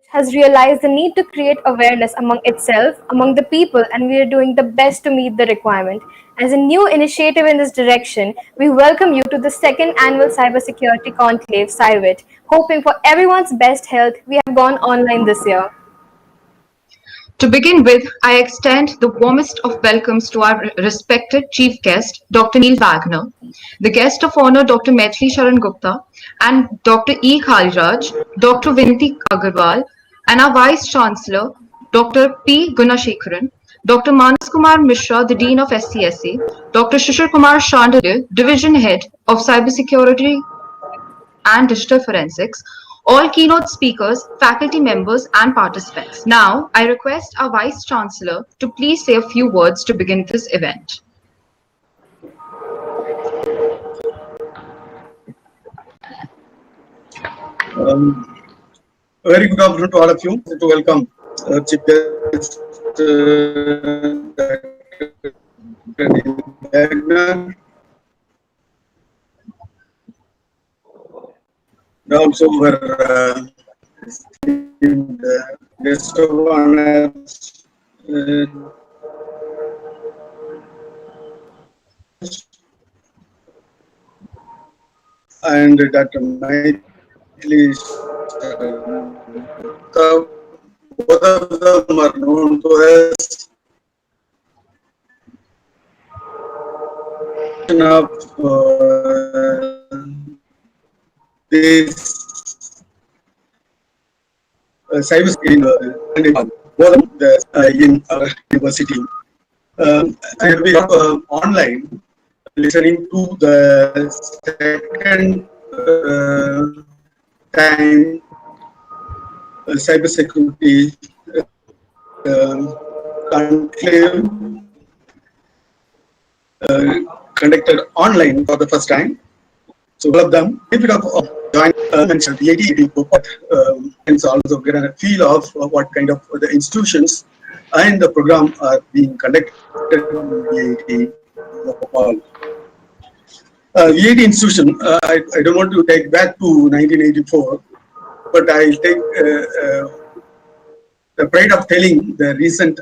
has realized the need to create awareness among itself, among the people, and we are doing the best to meet the requirement. As a new initiative in this direction, we welcome you to the second annual Cybersecurity Conclave, CyVIT. Hoping for everyone's best health, we have gone online this year. To begin with, I extend the warmest of welcomes to our respected chief guest, Dr. Neil Wagner, the guest of honor, Dr. Maithili Sharan Gupta, and Dr. E. Khaliraj, Dr. Vinti Agarwal, and our Vice Chancellor, Dr. P. Gunashekharan, Dr. Manas Kumar Mishra, the Dean of SCSA, Dr. Shishir Kumar Shandade, Division Head of Cybersecurity and Digital Forensics, all keynote speakers, faculty members, and participants. Now, I request our Vice Chancellor to please say a few words to begin this event. Very good afternoon to all of you. To welcome Chief Guest Wagner, and also our esteemed guest of honor, and Dr. Maithili. Both of them are known to us of this cybersecurity in our university. And we have online listening to the second time cybersecurity conclave conducted online for the first time. So all of them, if you have joined mentioned the AD, and also get a feel of what kind of the institutions and the program are being conducted in the all. VIT institution, I don't want to take back to 1984, but I'll take the pride of telling the recent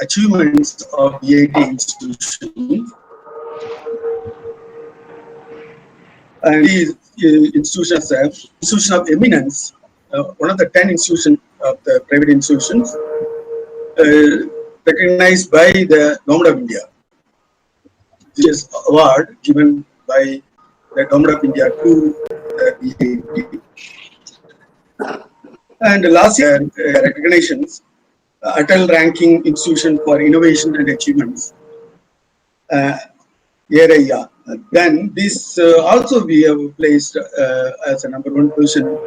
achievements of VIT institution. And these institutions have institution of eminence, one of the 10 institutions of the private institutions recognized by the Government of India. This is award given by the Government of India to the VIT. And last year, recognitions, Atal Ranking Institution for Innovation and Achievements, area. Then this also we have placed as a #1 position.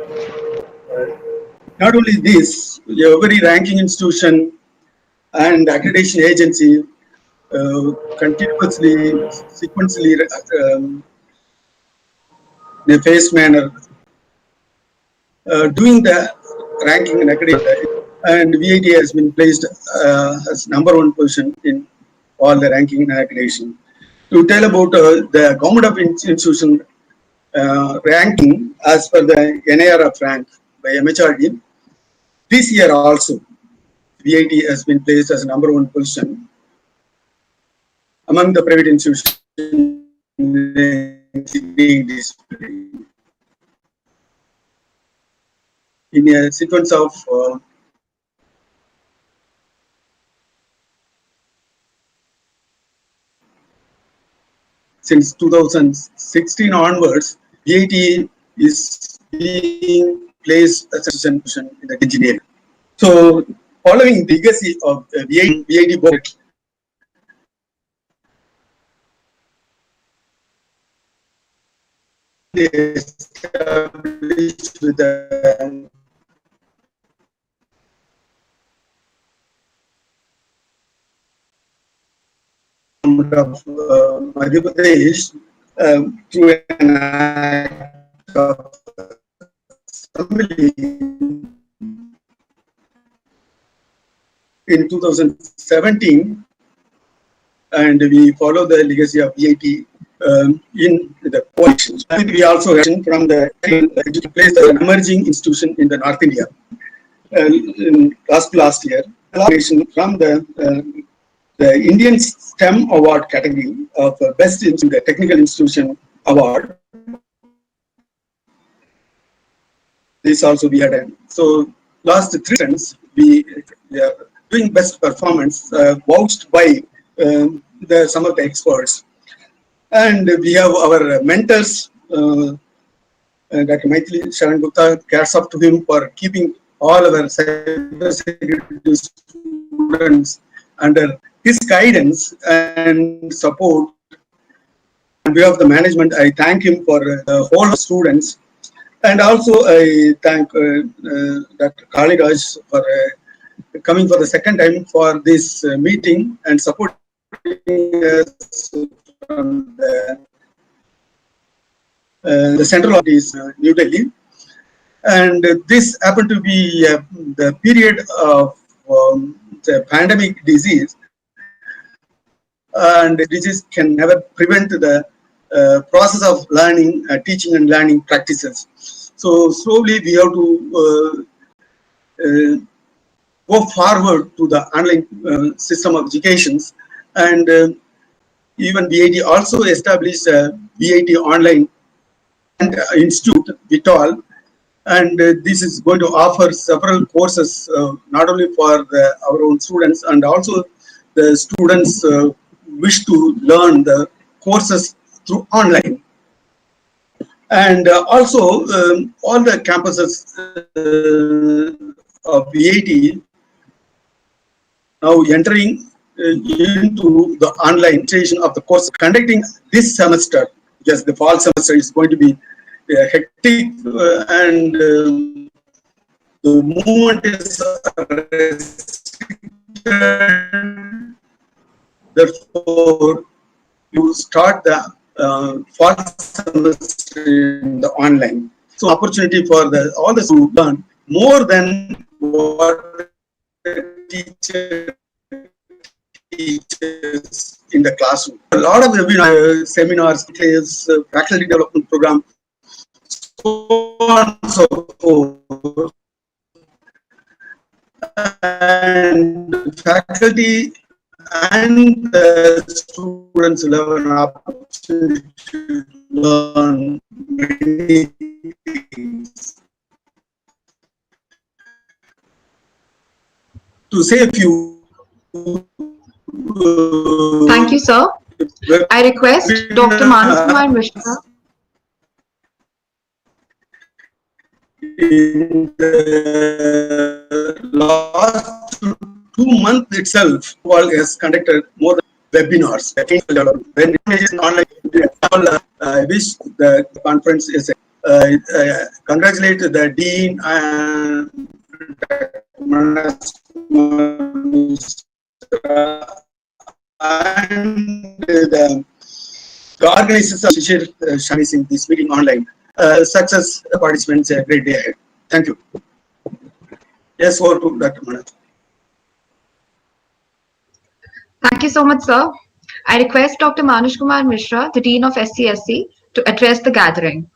Not only this, every ranking institution and accreditation agency continuously, sequentially, in a phased manner, doing the ranking and accreditation, and VIT has been placed as #1 position in all the ranking and accreditation. To tell about the Government of Institution ranking as per the NIRF rank by MHRD, this year also VIT has been placed as #1 position among the private institutions being displayed in a sequence of since 2016 onwards, VIT is being placed as a institution in the engineering. So, following the legacy of the VIT board, established with the of Madhya Pradesh through an act of assembly in 2017, and we follow the legacy of VIT in the coalitions. And we also from the place an emerging institution in the North India. in last year, from the Indian STEM Award category of Best in the Technical Institution Award. This also we had. So last 3 seasons we are doing best performance vouched by some of the experts, and we have our mentors. Dr. Maithili Sharan Gupta, hats off to him for keeping all our cybersecurity students under his guidance and support. On behalf of the management, I thank him for the whole students, and also I thank Dr. Kaliraj for coming for the second time for this meeting and supporting us from the central office, New Delhi. And this happened to be the period of the pandemic disease, and disease can never prevent the process of learning, teaching and learning practices. So slowly we have to go forward to the online system of educations, and even VIT also established a VIT online institute, VITOL, and this is going to offer several courses, not only for our own students, and also the students wish to learn the courses through online. And also all the campuses of VIT now entering into the online station of the course conducting this semester, because the fall semester is going to be hectic, and the movement is restricted. Therefore, you start the fall semester in the online. So, opportunity for all the students to learn more than what the teacher teaches in the classroom. A lot of webinars, seminars, faculty development program, so on and so forth. And faculty and the students will have an opportunity to learn many things. To say a few. Thank you, sir. I request Dr. Manas Kumar Mishra. In the last 2 months itself, Wall has conducted more than webinars. When it is online, I wish the conference is. Congratulate the dean and the organizers of Shishir this meeting online. Success participants, a great day ahead. Thank you. Yes, over to Dr. Manath. Thank you so much, sir. I request Dr. Manush Kumar Mishra, the Dean of SCSC, to address the gathering.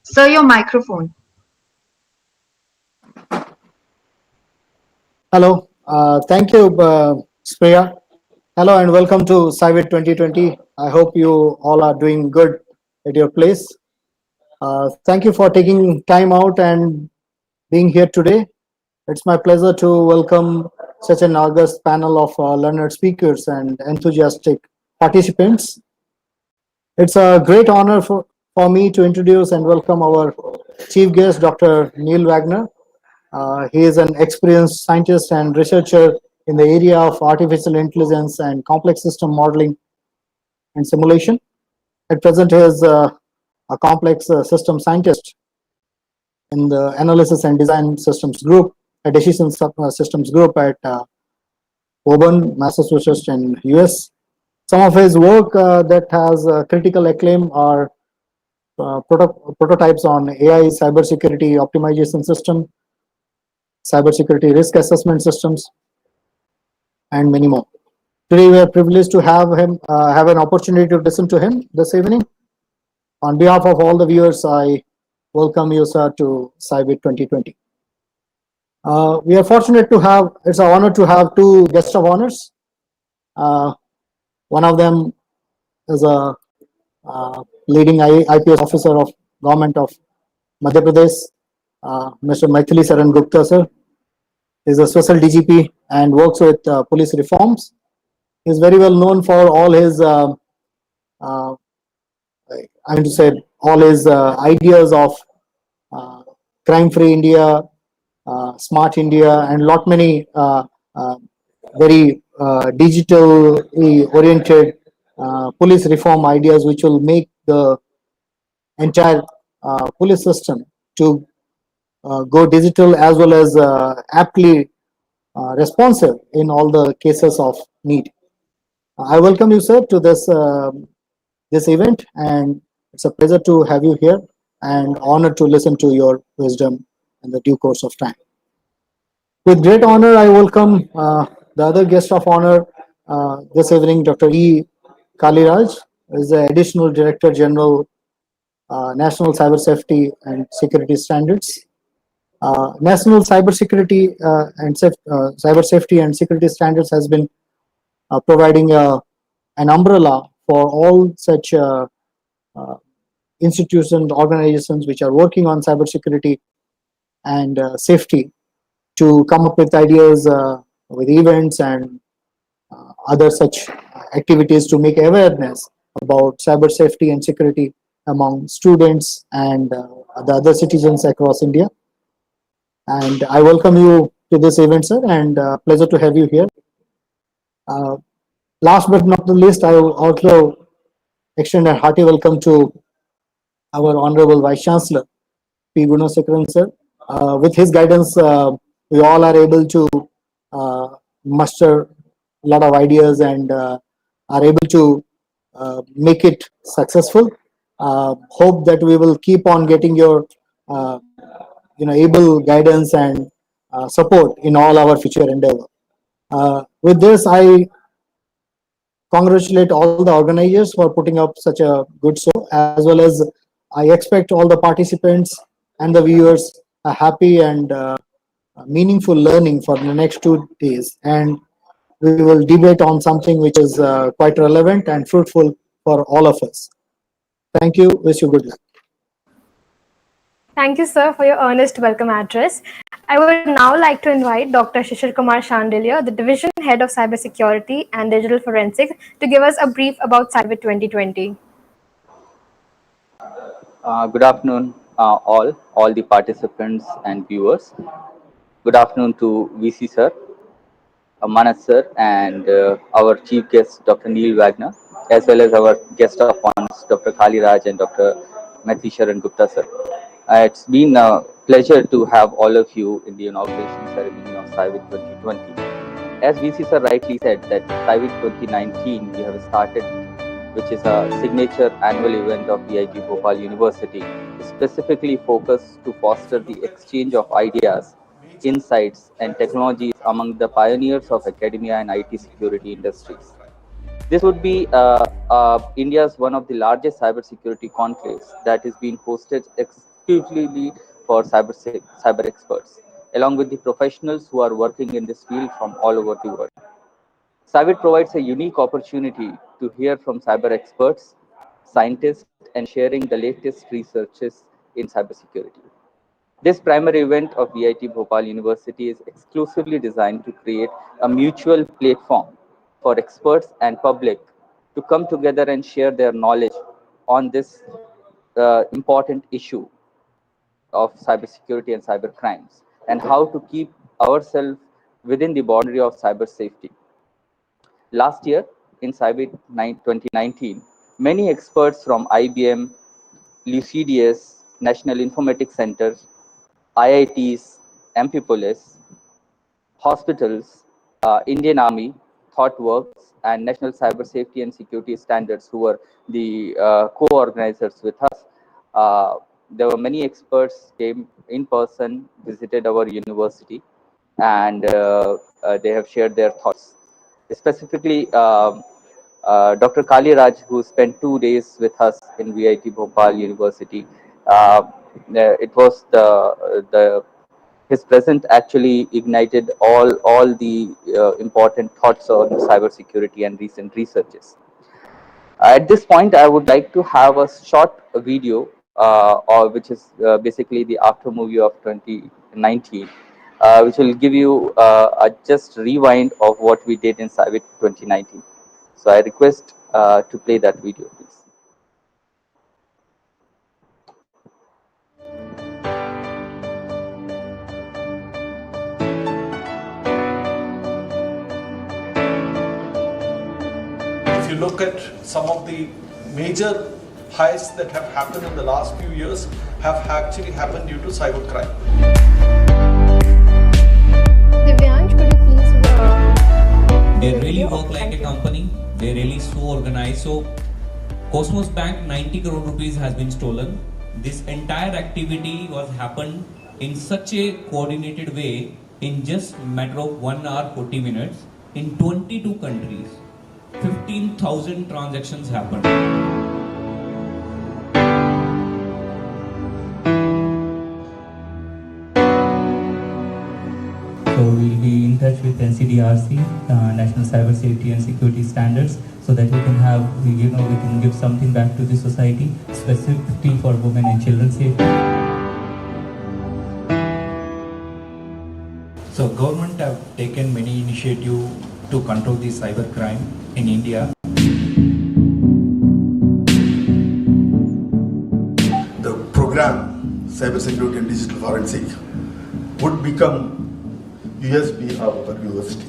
Sir, your microphone. Hello, thank you, Spriya. Hello and welcome to CyVIT 2020. I hope you all are doing good at your place. Thank you for taking time out and being here today. It's my pleasure to welcome such an august panel of learned speakers and enthusiastic participants. It's a great honor for me to introduce and welcome our chief guest, Dr. Neil Wagner. He is an experienced scientist and researcher in the area of artificial intelligence and complex system modeling and simulation. At present, he is a complex system scientist in the analysis and design systems group, a decision systems group at Auburn, Massachusetts in US. Some of his work that has critical acclaim are prototypes on AI cybersecurity optimization system, cybersecurity risk assessment systems, and many more. Today we are privileged to have him have an opportunity to listen to him this evening. On behalf of all the viewers, I welcome you, sir, to CyVIT 2020. We are fortunate to have, it's an honor to have two guests of honors. One of them is a leading IPS officer of government of Madhya Pradesh, Mr. Maithili Saran Gupta, sir. He is a special DGP and works with police reforms. He is very well known for all his, I mean to say, all his ideas of uh, crime-free India, smart India, and lot many very digitally oriented police reform ideas, which will make the entire police system to go digital as well as aptly responsive in all the cases of need. I welcome you, sir, to this event, and it's a pleasure to have you here, and honored to listen to your wisdom in the due course of time. With great honor, I welcome the other guest of honor this evening, Dr. E. Kaliraj, who is the Additional Director General, National Cyber Safety and Security Standards. National Cyber Safety and Security Standards has been providing an umbrella for all such institutions, organizations which are working on cybersecurity and safety to come up with ideas with events and other such activities to make awareness about cyber safety and security among students and the other citizens across India. And I welcome you to this event, sir, and pleasure to have you here. Uh, Last but not the least, I will also extend a hearty welcome to our Honorable Vice Chancellor, P. Gunasekaran, sir. With his guidance, we all are able to uh, muster a lot of ideas and are able to make it successful. Hope that we will keep on getting your able guidance and support in all our future endeavor. With this, I congratulate all the organizers for putting up such a good show, as well as I expect all the participants and the viewers a happy and meaningful learning for the next 2 days. And we will debate on something which is quite relevant and fruitful for all of us. Thank you. Wish you good luck. Thank you, sir, for your earnest welcome address. I would now like to invite Dr. Shishir Kumar Shandelia, the Division Head of Cybersecurity and Digital Forensics, to give us a brief about CyVIT 2020. Good afternoon, all the participants and viewers. Good afternoon to VC sir, Manas sir, and our chief guest, Dr. Neil Wagner, as well as our guest of honors, Dr. Kali Raj and Dr. Mathi Sharan Gupta sir. It's been a pleasure to have all of you in the inauguration ceremony of CyVIT 2020. As VC sir rightly said, that CyVIT 2019 we have started, which is a signature annual event of VIT Bhopal University, specifically focused to foster the exchange of ideas, insights, and technologies among the pioneers of academia and IT security industries. This would be India's one of the largest cybersecurity conclaves that is being hosted exclusively for cyber experts, along with the professionals who are working in this field from all over the world. CyVIT provides a unique opportunity to hear from cyber experts, scientists, and sharing the latest researches in cybersecurity. This primary event of VIT Bhopal University is exclusively designed to create a mutual platform for experts and public to come together and share their knowledge on this important issue of cybersecurity and cyber crimes, and how to keep ourselves within the boundary of cyber safety. Last year, in CyVIT 2019, many experts from IBM, LUCDS, National Informatics Centers, IITs, MPPolice, hospitals, Indian Army, ThoughtWorks, and National Cyber Safety and Security Standards, who were the co-organizers with us. There were many experts came in person, visited our university, and they have shared their thoughts. specifically Dr. Kali Raj, who spent 2 days with us in VIT Bhopal University. It was the his presence actually ignited all the important thoughts on cybersecurity and recent researches. At this point, I would like to have a short video, or which is basically the after movie of 2019, which will give you a just rewind of what we did in CyVIT 2019. So I request to play that video, please. If you look at some of the major highs that have happened in the last few years have actually happened due to cybercrime. Divyansh, could you please? They really work like a company. They're really so organized. So, Cosmos Bank 90 crore rupees has been stolen. This entire activity was happened in such a coordinated way in just matter of 1 hour 40 minutes in 22 countries. 15,000 transactions happened. So we'll be in touch with NCDRC, National Cyber Safety and Security Standards, so that we can give something back to the society, specifically for women and children's safety. So government have taken many initiatives to control the cyber crime in India. The program Cybersecurity and Digital Forensic would become USB of our university.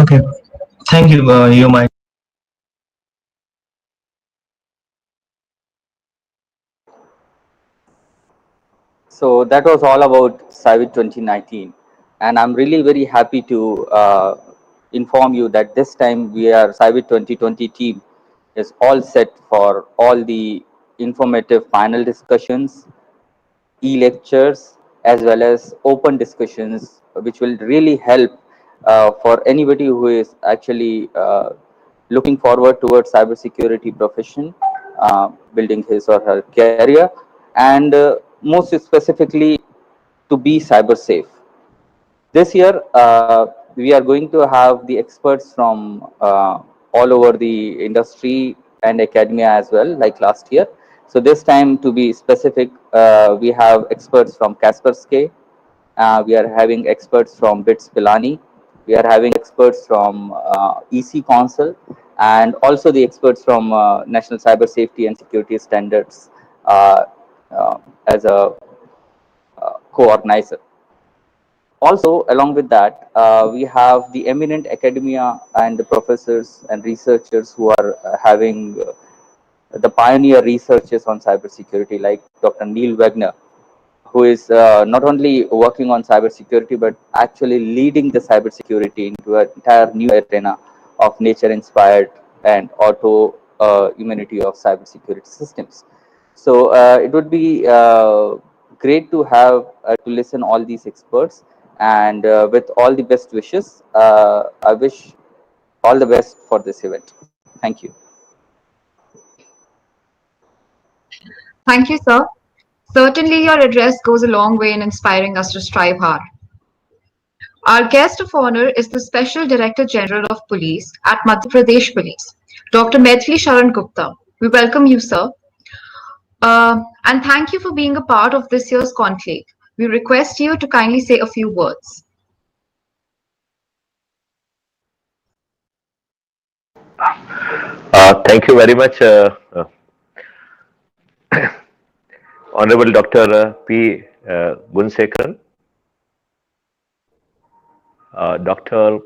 Okay, thank you. You might. So that was all about CyVIT 2019, and I'm really very happy to inform you that this time CyVIT 2020 team is all set for all the informative panel discussions, e-lectures, as well as open discussions, which will really help for anybody who is actually looking forward towards cybersecurity profession, building his or her career, and most specifically to be cyber safe. This year, we are going to have the experts from all over the industry and academia as well, like last year. So this time, to be specific, we have experts from Kaspersky, we are having experts from BITS Pilani, we are having experts from EC Council, and also the experts from National Cyber Safety and Security Standards uh, as a co-organizer. Also, along with that, we have the eminent academia and the professors and researchers who are having the pioneer researches on cybersecurity, like Dr. Neil Wagner, who is not only working on cybersecurity but actually leading the cybersecurity into an entire new arena of nature-inspired and auto immunity of cybersecurity systems. So it would be great to have to listen all these experts, and with all the best wishes, I wish all the best for this event. Thank you. Thank you, sir. Certainly, your address goes a long way in inspiring us to strive hard. Our guest of honor is the Special Director General of Police at Madhya Pradesh Police, Dr. Maithili Sharan Gupta. We welcome you, sir. And thank you for being a part of this year's conclave. We request you to kindly say a few words. Thank you very much, Honorable Dr. P. Gunsekharan, Dr.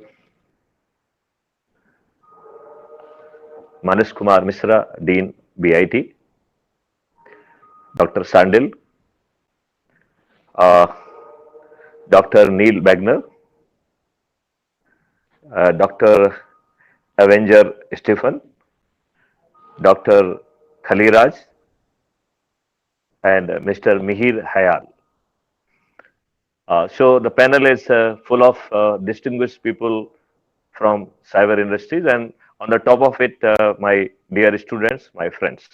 Manas Kumar Misra, Dean, BIT, Dr. Sandil, uh, Dr. Neil Wagner, Dr. Avenger Stephen, Dr. Khaliraj, and Mr. Mihir Hayal. So the panel is full of distinguished people from cyber industries, and on the top of it, my dear students, my friends.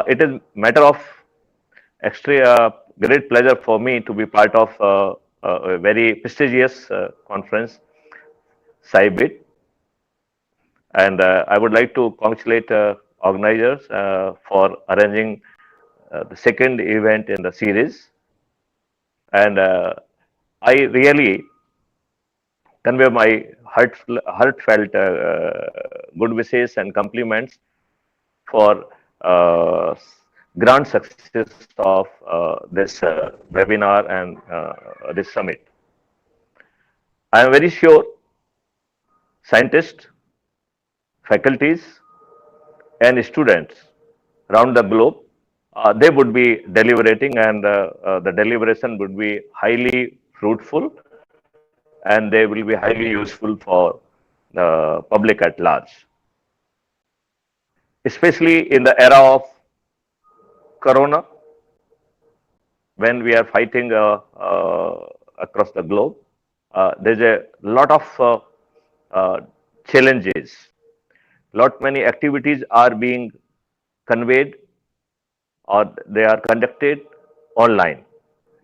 It is matter of extra great pleasure for me to be part of a very prestigious conference, CyVIT, and I would like to congratulate organizers for arranging the second event in the series, and I really convey my heartfelt good wishes and compliments for grand success of this webinar and this summit. I am very sure scientists, faculties, and students around the globe, they would be deliberating, and the deliberation would be highly fruitful, and they will be highly useful for the public at large, especially in the era of corona, when we are fighting across the globe. There's a lot of challenges. Lot many activities are being conveyed or they are conducted online,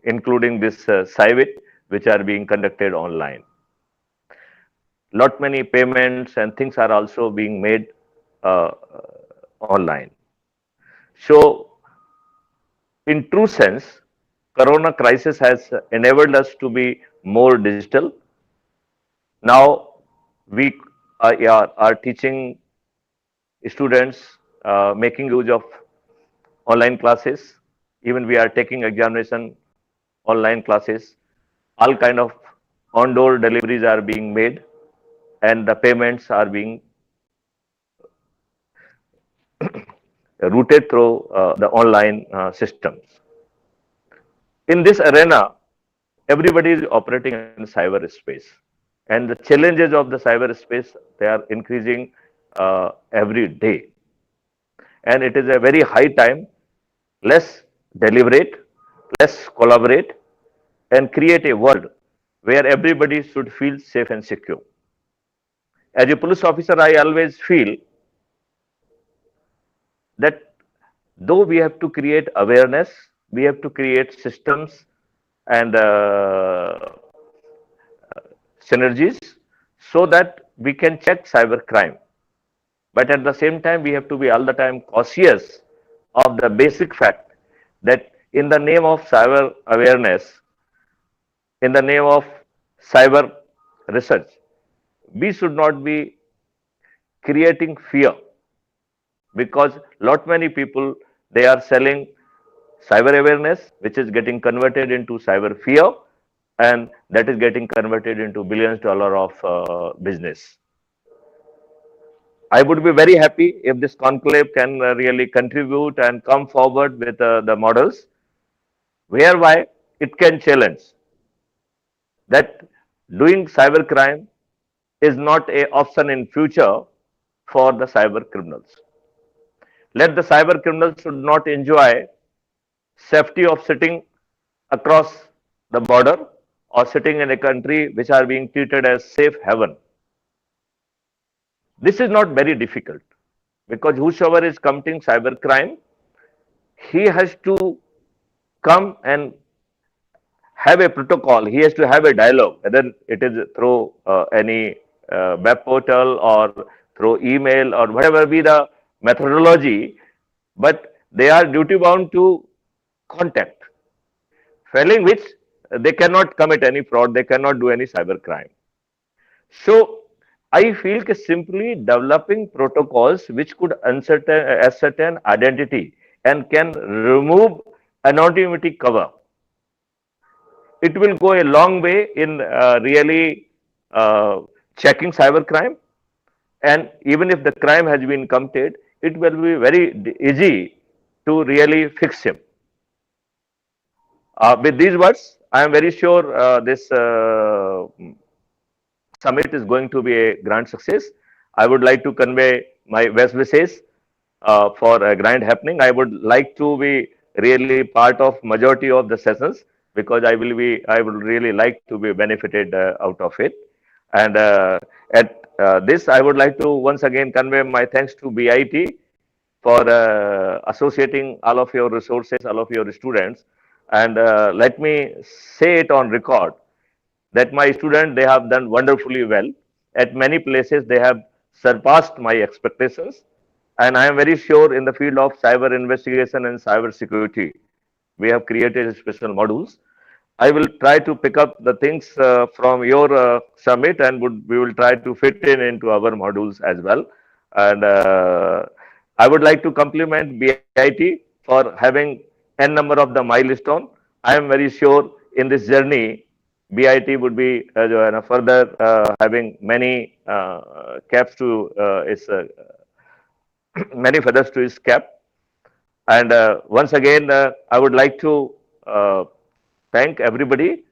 including this CyVIT, which are being conducted online. Lot many payments and things are also being made online. So, in true sense, Corona crisis has enabled us to be more digital. Now, we are teaching students making use of online classes. Even we are taking examination online classes. All kind of on-door deliveries are being made, and the payments are being routed through the online systems. In this arena, everybody is operating in cyberspace, and the challenges of the cyberspace, they are increasing every day, and it is a very high time. Let's deliberate, let's collaborate, and create a world where everybody should feel safe and secure. As a police officer, I always feel that though we have to create awareness, we have to create systems and synergies so that we can check cyber crime. But at the same time, we have to be all the time cautious of the basic fact that in the name of cyber awareness, in the name of cyber research, we should not be creating fear, because lot many people, they are selling cyber awareness, which is getting converted into cyber fear, and that is getting converted into billions of business. I would be very happy if this conclave can really contribute and come forward with the models whereby it can challenge that doing cybercrime is not a option in future for the cyber criminals. Let the cyber criminals should not enjoy safety of sitting across the border or sitting in a country which are being treated as safe haven. This is not very difficult because whosoever is committing cybercrime, he has to come and have a protocol. He has to have a dialogue, whether it is through any web portal or through email or whatever be the methodology, but they are duty bound to contact, failing which they cannot commit any fraud, they cannot do any cyber crime. So I feel that simply developing protocols which could ascertain identity and can remove anonymity cover, it will go a long way in really checking cybercrime. And even if the crime has been committed, it will be very easy to really fix him. With these words, I am very sure this summit is going to be a grand success. I would like to convey my best wishes for a grand happening. I would like to be really part of majority of the sessions because I would really like to be benefited out of it. And at this, I would like to once again convey my thanks to BIT for associating all of your resources, all of your students. And let me say it on record that my students, they have done wonderfully well. At many places, they have surpassed my expectations. And I am very sure in the field of cyber investigation and cyber security, we have created special modules. I will try to pick up the things from your summit and we will try to fit in into our modules as well. And I would like to compliment BIT for having n number of the milestone. I am very sure in this journey, BIT would be further having many caps to its many feathers to its cap. And once again, I would like to thank everybody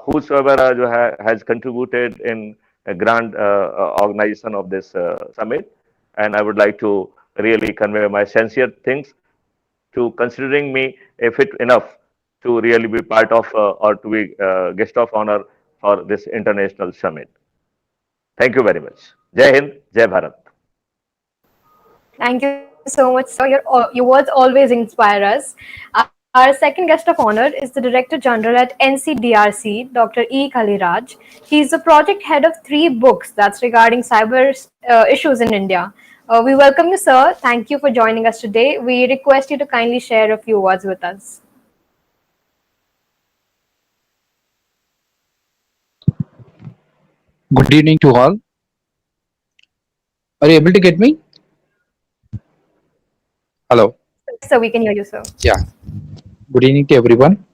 whosoever has contributed in a grand organization of this summit. And I would like to really convey my sincere thanks to considering me a fit enough to really be part of or to be guest of honor for this international summit. Thank you very much. Jai Hind, Jai Bharat. Thank you so much, sir. Your words always inspire us. Our second guest of honor is the Director General at NCDRC, Dr. E. Kaliraj. He is the project head of 3 books that's regarding cyber issues in India. We welcome you, sir. Thank you for joining us today. We request you to kindly share a few words with us. Good evening to all. Are you able to get me? Hello. So we can hear you, sir. Yeah. Good evening to everyone.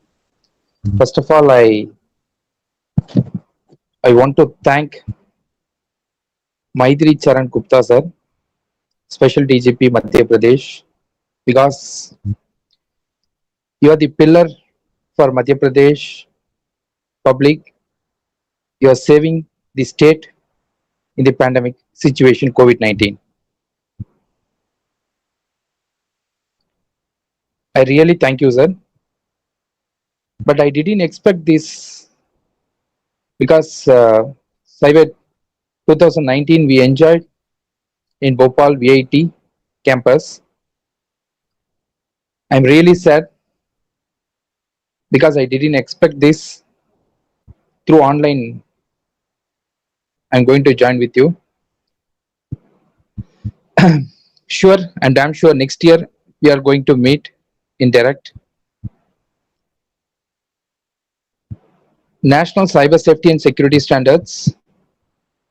First of all, I want to thank Maitri Charan Gupta sir, Special DGP Madhya Pradesh, because you are the pillar for Madhya Pradesh public. You are saving the state in the pandemic situation COVID-19. I really thank you, sir. But I didn't expect this because CyVIT 2019 we enjoyed in Bhopal VIT campus. I'm really sad because I didn't expect this through online. I'm going to join with you. Sure, and I'm sure next year we are going to meet in direct. National cyber safety and security standards.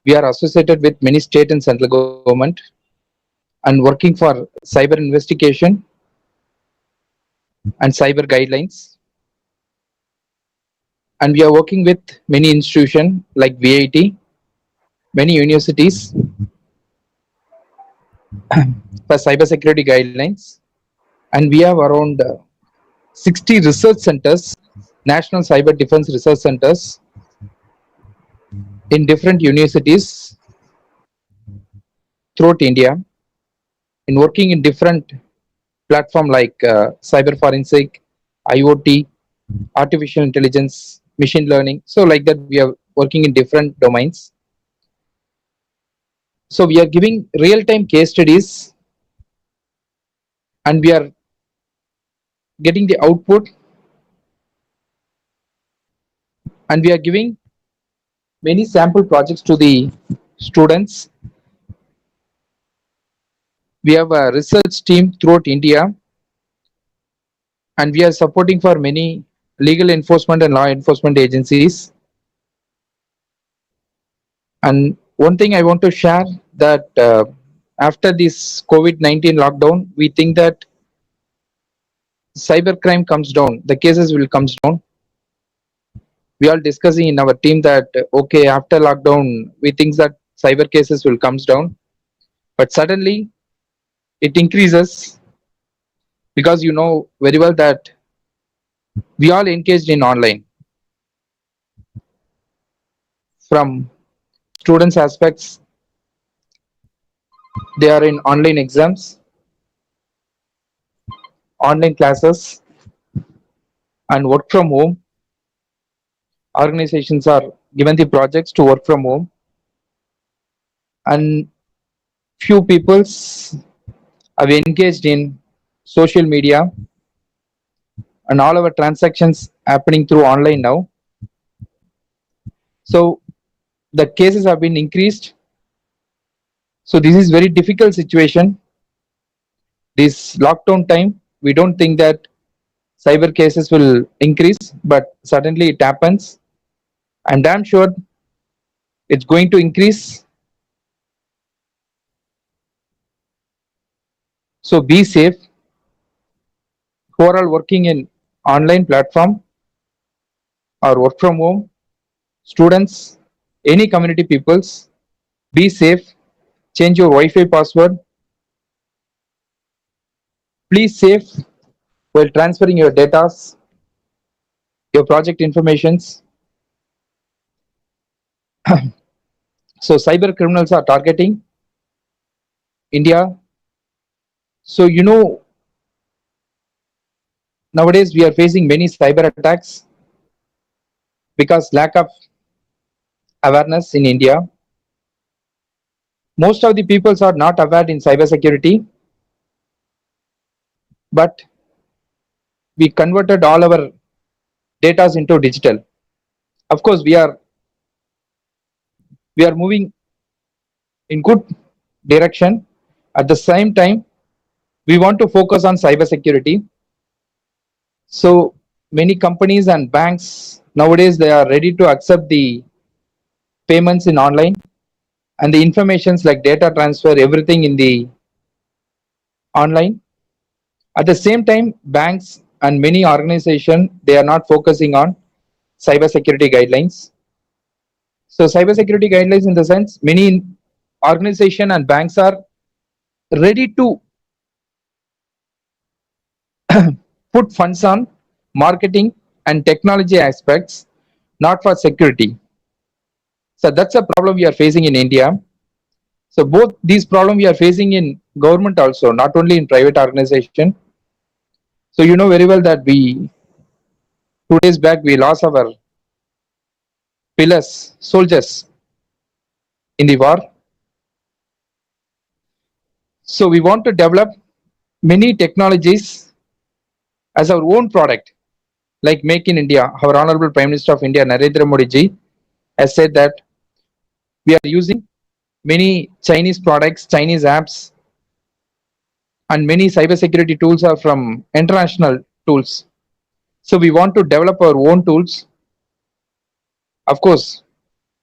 We are associated with many state and central government and working for cyber investigation and cyber guidelines. And we are working with many institutions like VIT, many universities, for cybersecurity guidelines, and we have around 60 research centers, national cyber defense research centers in different universities throughout India, in working in different platform like cyber forensic, IoT, artificial intelligence, machine learning. So like that, we are working in different domains. So we are giving real-time case studies, and we are getting the output, and we are giving many sample projects to the students. We have a research team throughout India, and we are supporting for many legal enforcement and law enforcement agencies. And one thing I want to share that after this COVID-19 lockdown, we think that cybercrime comes down, the cases will comes down. We are discussing in our team that okay, after lockdown, we think that cyber cases will comes down, but suddenly it increases, because you know very well that we all engaged in online. From students aspects, they are in online exams, online classes, and work from home. Organizations are given the projects to work from home, and few peoples have engaged in social media, and all our transactions happening through online now. So the cases have been increased. So this is very difficult situation. This lockdown time, we don't think that cyber cases will increase, but suddenly it happens. I'm damn sure it's going to increase. So be safe. Who are all working in online platform or work from home, students, any community peoples, be safe. Change your Wi-Fi password. Please safe while transferring your data, your project informations. So cyber criminals are targeting India. So you know, nowadays we are facing many cyber attacks because lack of awareness in India. Most of the peoples are not aware in cybersecurity, but we converted all our data into digital. Of course, we are moving in good direction. At the same time, we want to focus on cybersecurity. So many companies and banks nowadays, they are ready to accept the payments in online, and the informations like data transfer, everything in the online. At the same time, banks and many organizations, they are not focusing on cybersecurity guidelines. So cybersecurity guidelines, in the sense, many organization and banks are ready to put funds on marketing and technology aspects, not for security. So that's a problem we are facing in India. So both these problems we are facing in government also, not only in private organization. So you know very well that we 2 days back we lost our pillars, soldiers in the war. So we want to develop many technologies as our own product, like Make in India. Our Honorable Prime Minister of India, Narendra Modi ji, has said that we are using many Chinese products, Chinese apps, and many cybersecurity tools are from international tools. So we want to develop our own tools. Of course,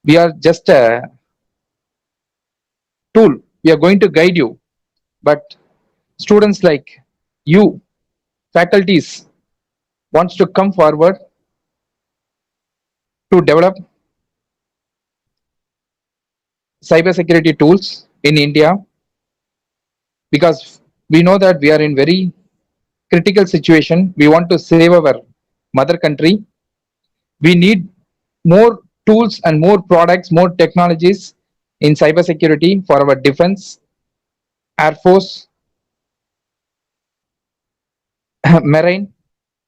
we are just a tool. We are going to guide you, but students like you, faculties, wants to come forward to develop cybersecurity tools in India. because we know that we are in very critical situation. We want to save our mother country. We need more tools and more products, more technologies in cybersecurity for our defense, air force, marine,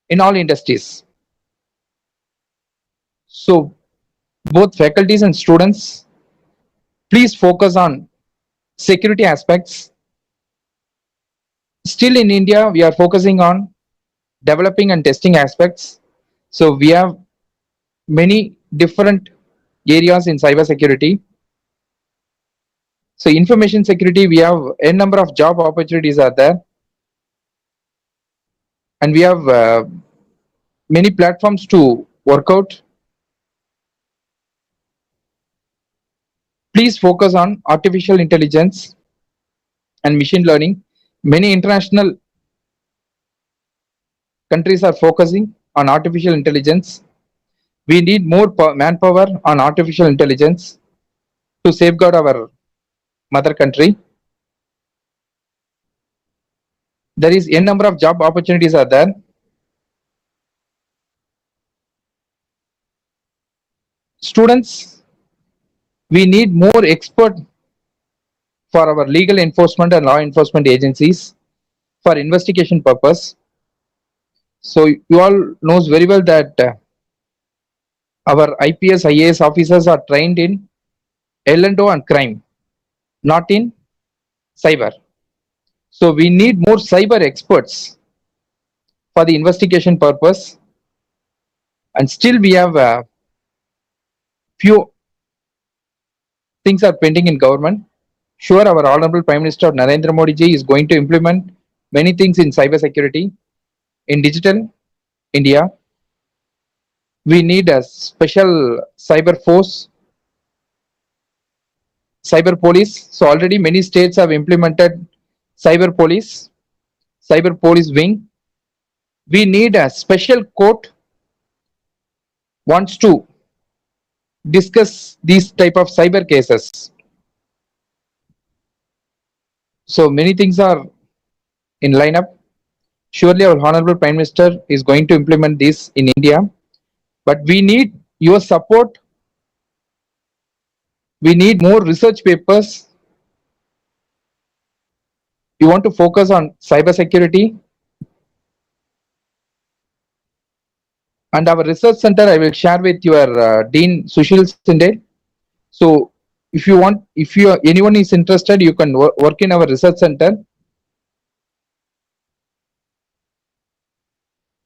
in all industries. So both faculties and students, please focus on security aspects. Still in India, we are focusing on developing and testing aspects. So we have many different areas in cybersecurity. So information security, we have a number of job opportunities are there, and we have many platforms to work out. Please focus on artificial intelligence and machine learning. Many international countries are focusing on artificial intelligence. We need more manpower on artificial intelligence to safeguard our mother country. There is a number of job opportunities are there. Students, we need more expert for our legal enforcement and law enforcement agencies for investigation purpose. So you all knows very well that our IPS, IAS officers are trained in L&O and crime, not in cyber. So we need more cyber experts for the investigation purpose. And still we have few things are pending in government. Sure, our Honorable Prime Minister Narendra Modi ji is going to implement many things in cyber security, in digital India. We need a special cyber force, cyber police. So already many states have implemented cyber police wing. We need a special court wants to discuss these type of cyber cases. So many things are in lineup. Surely our Honorable Prime Minister is going to implement this in India, but we need your support. We need more research papers. You want to focus on cyber security, and our research center I will share with your Dean Sushil Sinde. So if anyone is interested, you can work in our research center.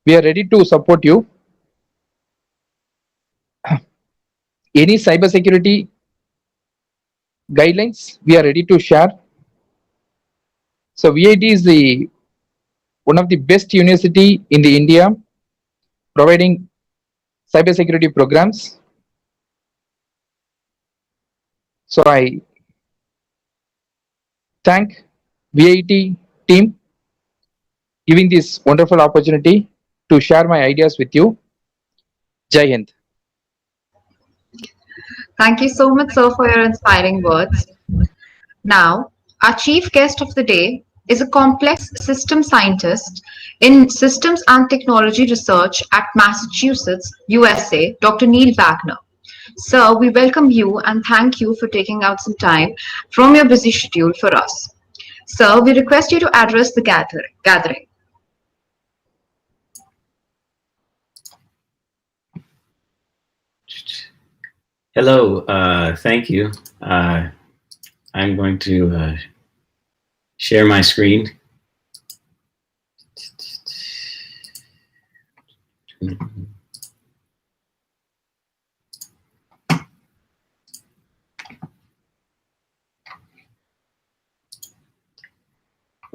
We are ready to support you. Any cyber security guidelines we are ready to share. So VIT is one of the best university in the India providing cyber security programs. So I thank VIT team giving this wonderful opportunity to share my ideas with you. Jai Hind. Thank you so much, sir, for your inspiring words. Now, our chief guest of the day is a complex system scientist in systems and technology research at Massachusetts, USA, Dr. Neil Wagner. Sir, we welcome you and thank you for taking out some time from your busy schedule for us. Sir, we request you to address the gathering. Hello, thank you. I'm going to share my screen.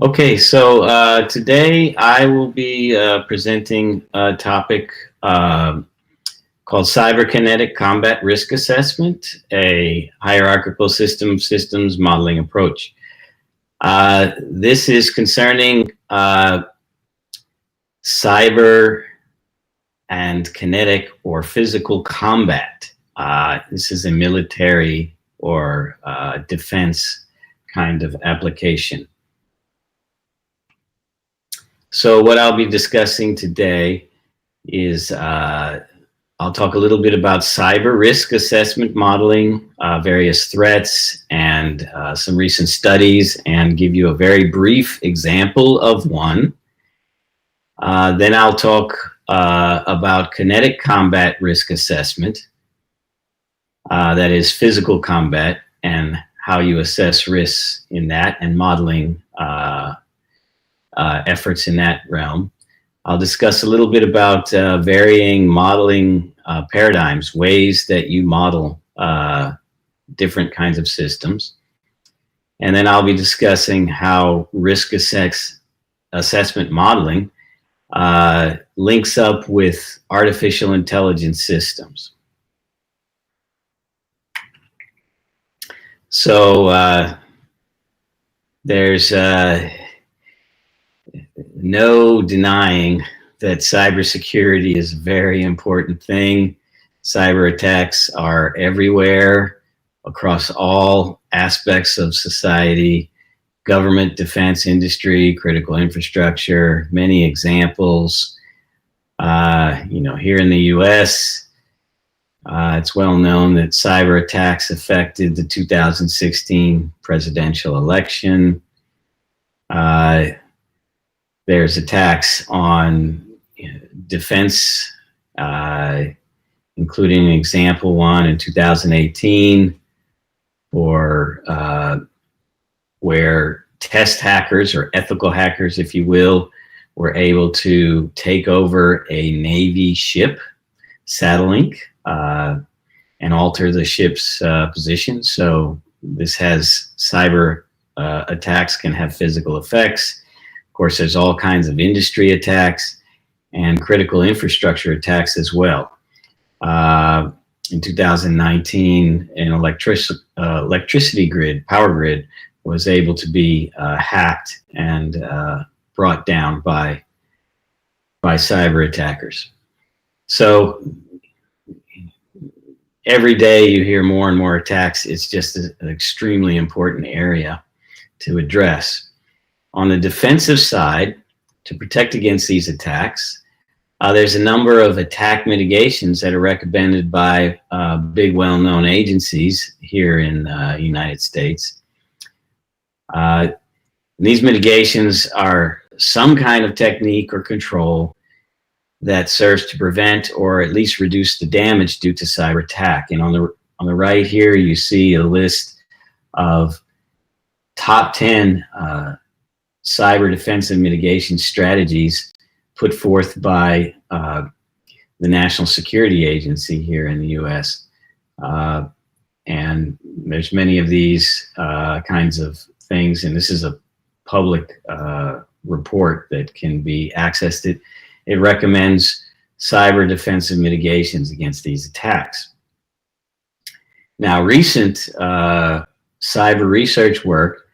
Okay, so today I will be presenting a topic called Cyberkinetic Combat Risk Assessment, a hierarchical systems modeling approach. This is concerning cyber and kinetic or physical combat. This is a military or defense kind of application. So what I'll be discussing today is I'll talk a little bit about cyber risk assessment modeling, various threats, and some recent studies, and give you a very brief example of one. Then I'll talk about kinetic combat risk assessment, that is physical combat, and how you assess risks in that, and modeling efforts in that realm. I'll discuss a little bit about varying modeling paradigms, ways that you model different kinds of systems. And then I'll be discussing how risk assessment modeling links up with artificial intelligence systems. So there's no denying that cybersecurity is a very important thing. Cyber attacks are everywhere across all aspects of society, government, defense, industry, critical infrastructure, many examples. Here in the US, it's well known that cyber attacks affected the 2016 presidential election. There's attacks on defense, including an example one in 2018 where test hackers, or ethical hackers, if you will, were able to take over a Navy ship, Satellink, and alter the ship's position. So this has cyber attacks can have physical effects. Of course, there's all kinds of industry attacks and critical infrastructure attacks as well. In 2019, an electricity grid, power grid, was able to be hacked and brought down by cyber attackers. So every day you hear more and more attacks. It's just an extremely important area to address. On the defensive side, to protect against these attacks, there's a number of attack mitigations that are recommended by big, well-known agencies here in the United States. These mitigations are some kind of technique or control that serves to prevent or at least reduce the damage due to cyber attack. And on the right here, you see a list of top 10 cyber defense and mitigation strategies put forth by the National Security Agency here in the US. And there's many of these kinds of things, and this is a public report that can be accessed. It recommends cyber defensive mitigations against these attacks. Now, recent cyber research work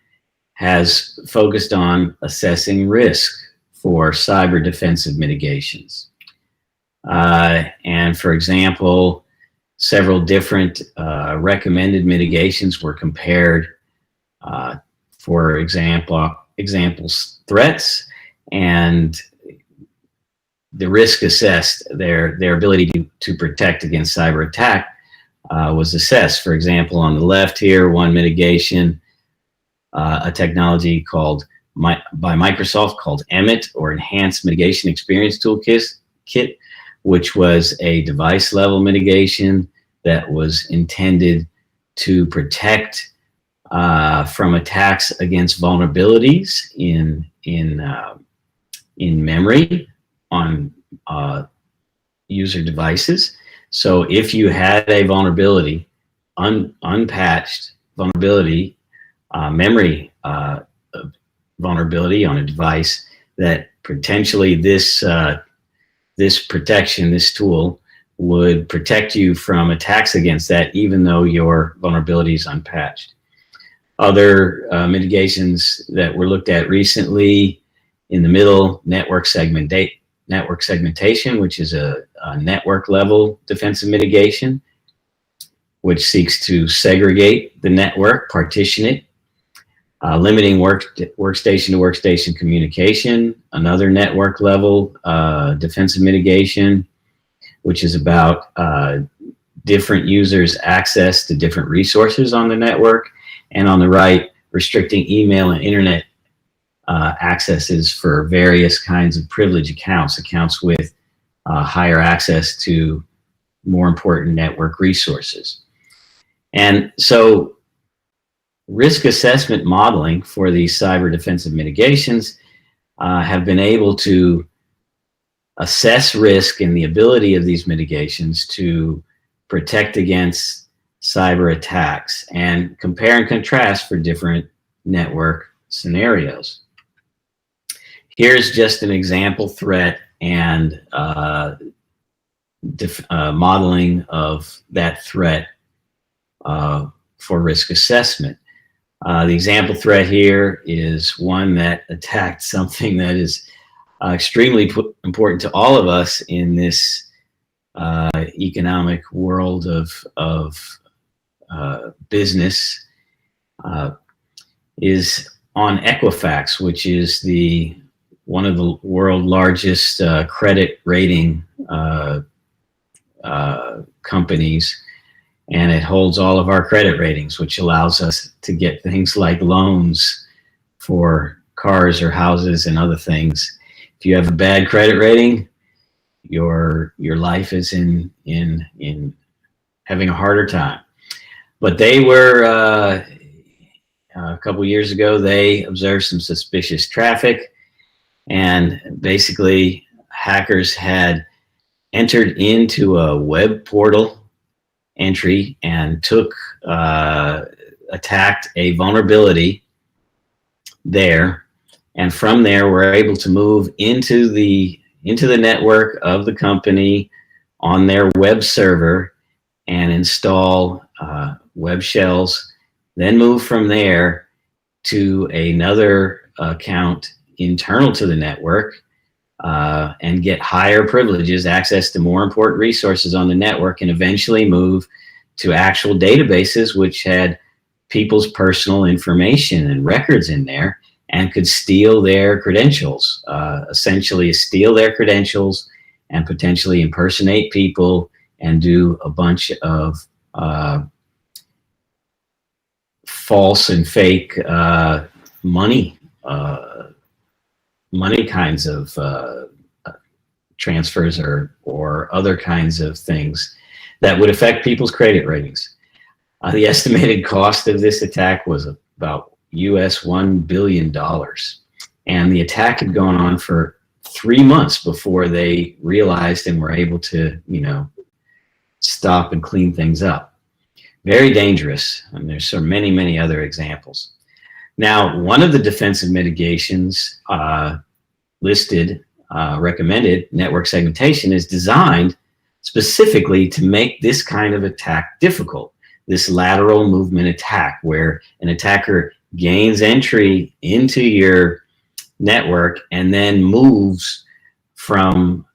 has focused on assessing risk for cyber defensive mitigations. And for example, several different recommended mitigations were compared, for examples threats, and the risk assessed, their ability to protect against cyber attack was assessed. For example, on the left here, one mitigation, a technology called by Microsoft called EMIT, or Enhanced Mitigation Experience Toolkit, which was a device level mitigation that was intended to protect from attacks against vulnerabilities in memory on user devices. So if you had a vulnerability, unpatched vulnerability, memory vulnerability on a device, that potentially this protection, this tool, would protect you from attacks against that, even though your vulnerability is unpatched. Other mitigations that were looked at recently, in the middle, network segmentation, which is a network level defensive mitigation, which seeks to segregate the network, partition it. limiting workstation to workstation communication, another network level defensive mitigation, which is about different users' access to different resources on the network, and on the right, restricting email and internet accesses for various kinds of privilege accounts with higher access to more important network resources. And so risk assessment modeling for these cyber defensive mitigations have been able to assess risk and the ability of these mitigations to protect against cyber attacks and compare and contrast for different network scenarios. Here's just an example threat and modeling of that threat for risk assessment. The example threat here is one that attacked something that is extremely important to all of us in this economic world of business, is on Equifax, which is one of the world's largest credit rating companies, and it holds all of our credit ratings, which allows us to get things like loans for cars or houses and other things. If you have a bad credit rating, your life is in having a harder time. But they were a couple years ago, they observed some suspicious traffic, and basically hackers had entered into a web portal entry and attacked a vulnerability there, and from there were able to move into the network of the company on their web server and install web shells, then move from there to another account internal to the network and get higher privileges, access to more important resources on the network, and eventually move to actual databases which had people's personal information and records in there and could steal their credentials, essentially steal their credentials and potentially impersonate people and do a bunch of false and fake money kinds of transfers or other kinds of things that would affect people's credit ratings. The estimated cost of this attack was about US $1 billion. And the attack had gone on for 3 months before they realized and were able to, stop and clean things up. Very dangerous. And there's so many, many other examples. Now, one of the defensive mitigations listed, recommended, network segmentation, is designed specifically to make this kind of attack difficult. This lateral movement attack, where an attacker gains entry into your network and then moves from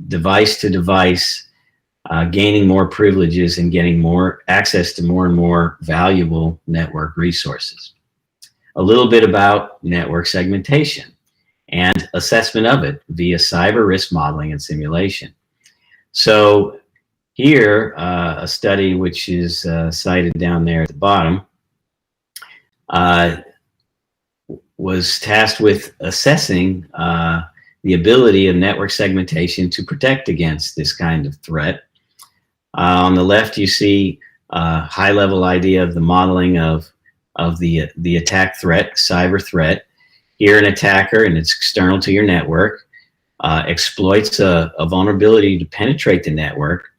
device to device, gaining more privileges and getting more access to more and more valuable network resources. A little bit about network segmentation and assessment of it via cyber risk modeling and simulation. So here, a study which is cited down there at the bottom was tasked with assessing the ability of network segmentation to protect against this kind of threat. On the left, you see a high-level idea of the modeling of the attack threat, cyber threat. Here, an attacker, and it's external to your network, exploits a vulnerability to penetrate the network,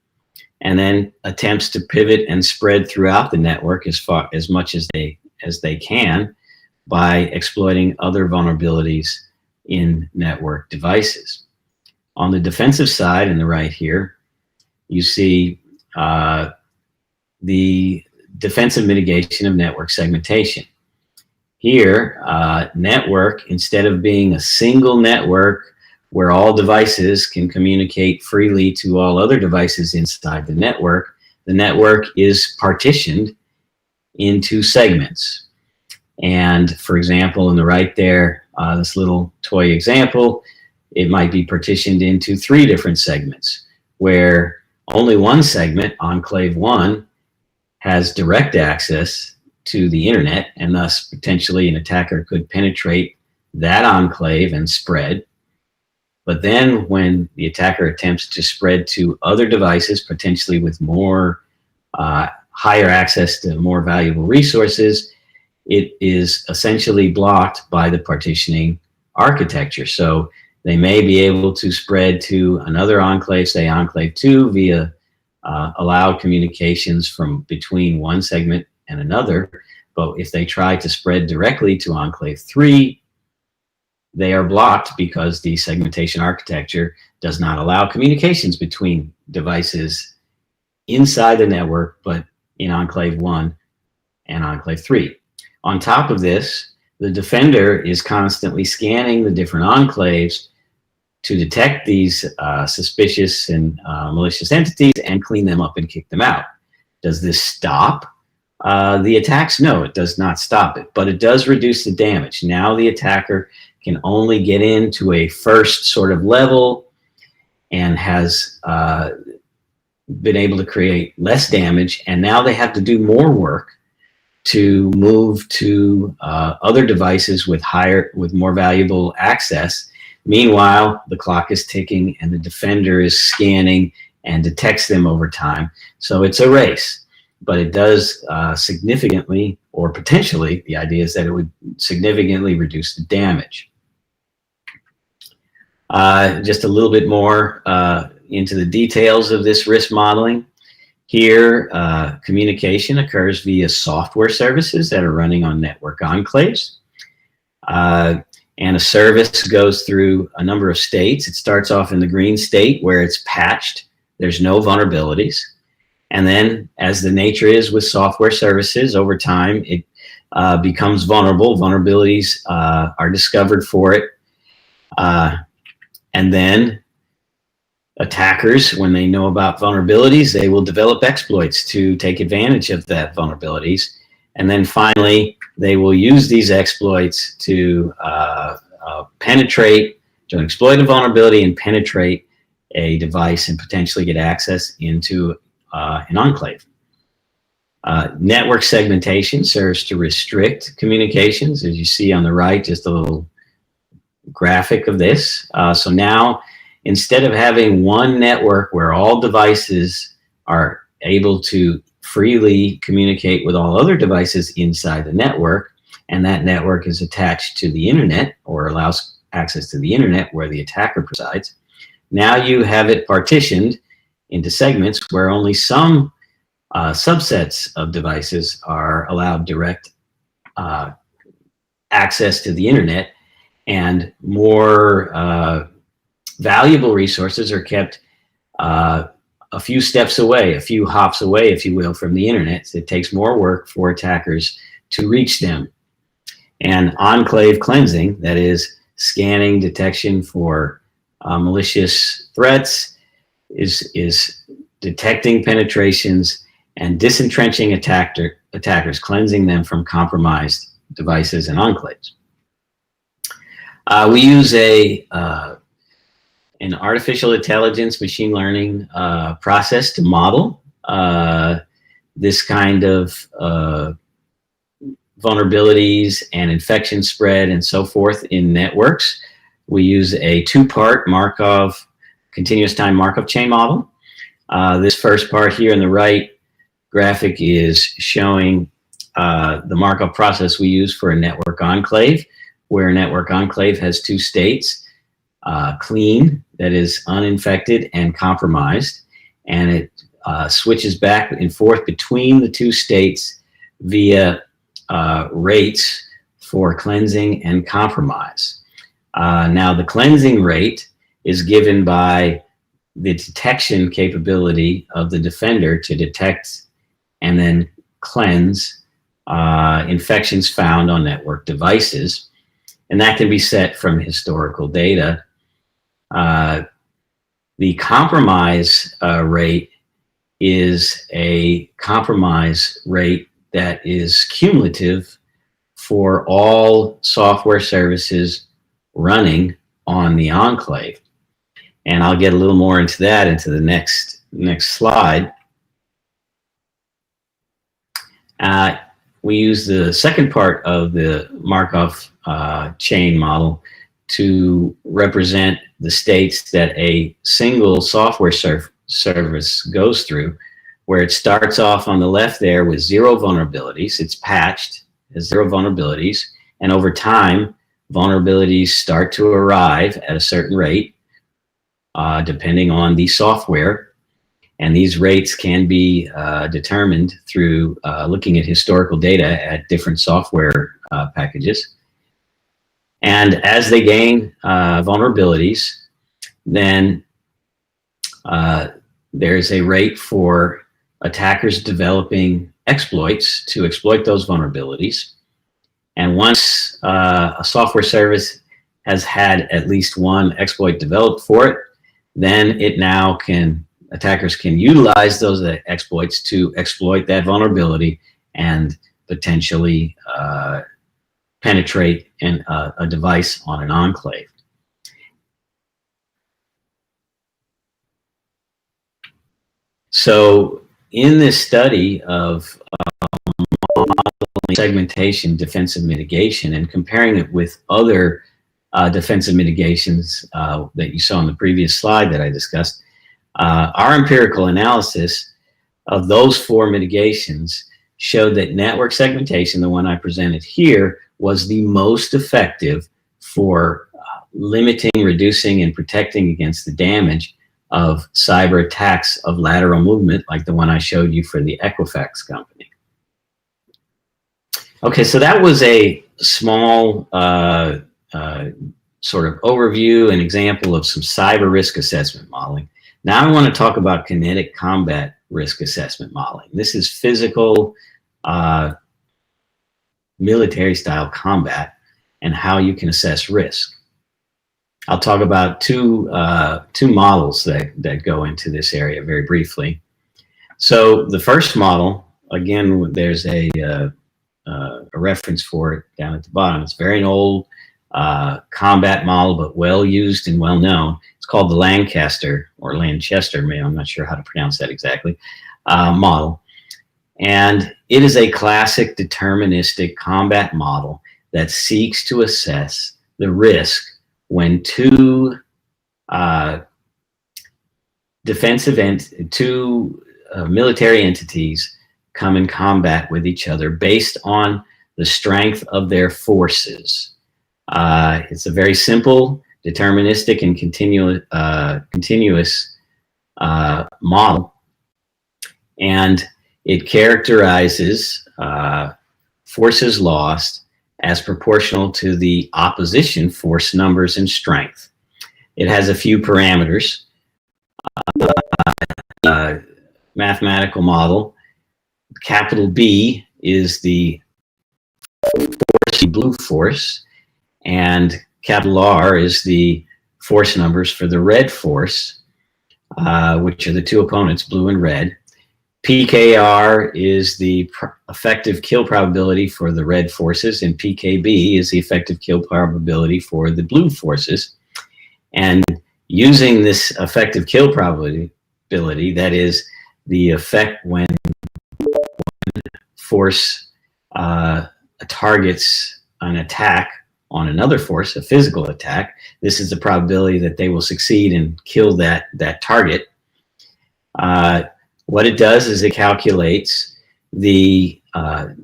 and then attempts to pivot and spread throughout the network as much as they can by exploiting other vulnerabilities in network devices. On the defensive side, in the right here, you see the defensive mitigation of network segmentation. Here, network, instead of being a single network where all devices can communicate freely to all other devices inside the network is partitioned into segments. And for example, in the right there, this little toy example, it might be partitioned into 3 different segments, where only one segment, Enclave 1, has direct access to the internet, and thus potentially an attacker could penetrate that enclave and spread. But then when the attacker attempts to spread to other devices, potentially with more higher access to more valuable resources, it is essentially blocked by the partitioning architecture. So they may be able to spread to another enclave, say Enclave 2, via allowed communications from between one segment and another. But if they try to spread directly to Enclave 3, they are blocked because the segmentation architecture does not allow communications between devices inside the network, but in Enclave 1 and Enclave 3. On top of this, the defender is constantly scanning the different enclaves to detect these suspicious and malicious entities and clean them up and kick them out. Does this stop the attacks? No, it does not stop it, but it does reduce the damage. Now the attacker can only get into a first sort of level and has been able to create less damage, and now they have to do more work to move to other devices with more valuable access. Meanwhile, the clock is ticking and the defender is scanning and detects them over time. So it's a race, but it does significantly, or potentially, the idea is that it would significantly reduce the damage. Just a little bit more into the details of this risk modeling. Here, communication occurs via software services that are running on network enclaves. And a service goes through a number of states. It starts off in the green state where it's patched. There's no vulnerabilities. And then, as the nature is with software services, over time, it becomes vulnerable. Vulnerabilities are discovered for it. And then attackers, when they know about vulnerabilities, they will develop exploits to take advantage of that vulnerabilities. And then finally, they will use these exploits to penetrate, to exploit a vulnerability and penetrate a device and potentially get access into an enclave. Network segmentation serves to restrict communications, as you see on the right, just a little graphic of this. So now, instead of having one network where all devices are able to freely communicate with all other devices inside the network, and that network is attached to the internet or allows access to the internet where the attacker presides, now you have it partitioned into segments where only some subsets of devices are allowed direct access to the internet, and more valuable resources are kept a few steps away, a few hops away, if you will, from the internet. So it takes more work for attackers to reach them. And enclave cleansing, that is scanning detection for malicious threats, is detecting penetrations and disentrenching attackers, cleansing them from compromised devices and enclaves. We use an artificial intelligence machine learning process to model this kind of vulnerabilities and infection spread and so forth in networks. We use a 2-part Markov, continuous time Markov chain model. This first part here on the right graphic is showing the Markov process we use for a network enclave, where a network enclave has 2 states, clean, that is uninfected, and compromised, and it switches back and forth between the 2 states via rates for cleansing and compromise. Now the cleansing rate is given by the detection capability of the defender to detect and then cleanse infections found on network devices, and that can be set from historical data. The compromise rate is a compromise rate that is cumulative for all software services running on the enclave. And I'll get a little more into that into the next slide. We use the second part of the Markov chain model to represent the states that a single software service goes through, where it starts off on the left there with 0 vulnerabilities. It's patched, has 0 vulnerabilities, and over time, vulnerabilities start to arrive at a certain rate, depending on the software. And these rates can be determined through looking at historical data at different software packages. And as they gain vulnerabilities, then there's a rate for attackers developing exploits to exploit those vulnerabilities. And once a software service has had at least one exploit developed for it, then attackers can utilize those exploits to exploit that vulnerability and potentially penetrate a device on an enclave. So in this study of segmentation, defensive mitigation, and comparing it with other defensive mitigations that you saw in the previous slide that I discussed, our empirical analysis of those 4 mitigations showed that network segmentation, the one I presented here, was the most effective for limiting, reducing, and protecting against the damage of cyber attacks of lateral movement, like the one I showed you for the Equifax company. Okay, so that was a small sort of overview and example of some cyber risk assessment modeling. Now I want to talk about kinetic combat risk assessment modeling. This is physical military style combat and how you can assess risk. I'll talk about two models that go into this area very briefly. So the first model, again, there's a reference for it down at the bottom. It's very an old combat model, but well used and well known. It's called the Lancaster or Lanchester, I'm not sure how to pronounce that exactly, model. And it is a classic deterministic combat model that seeks to assess the risk when two military entities come in combat with each other based on the strength of their forces. It's a very simple, deterministic, and continuous model, and it characterizes forces lost as proportional to the opposition force numbers and strength. It has a few parameters. Mathematical model, capital B is the blue force, and capital R is the force numbers for the red force, which are the two opponents, blue and red. PKR is the effective kill probability for the red forces, and PKB is the effective kill probability for the blue forces. And using this effective kill probability, that is the effect when force targets an attack on another force, a physical attack, this is the probability that they will succeed and kill that target. What it does is it calculates the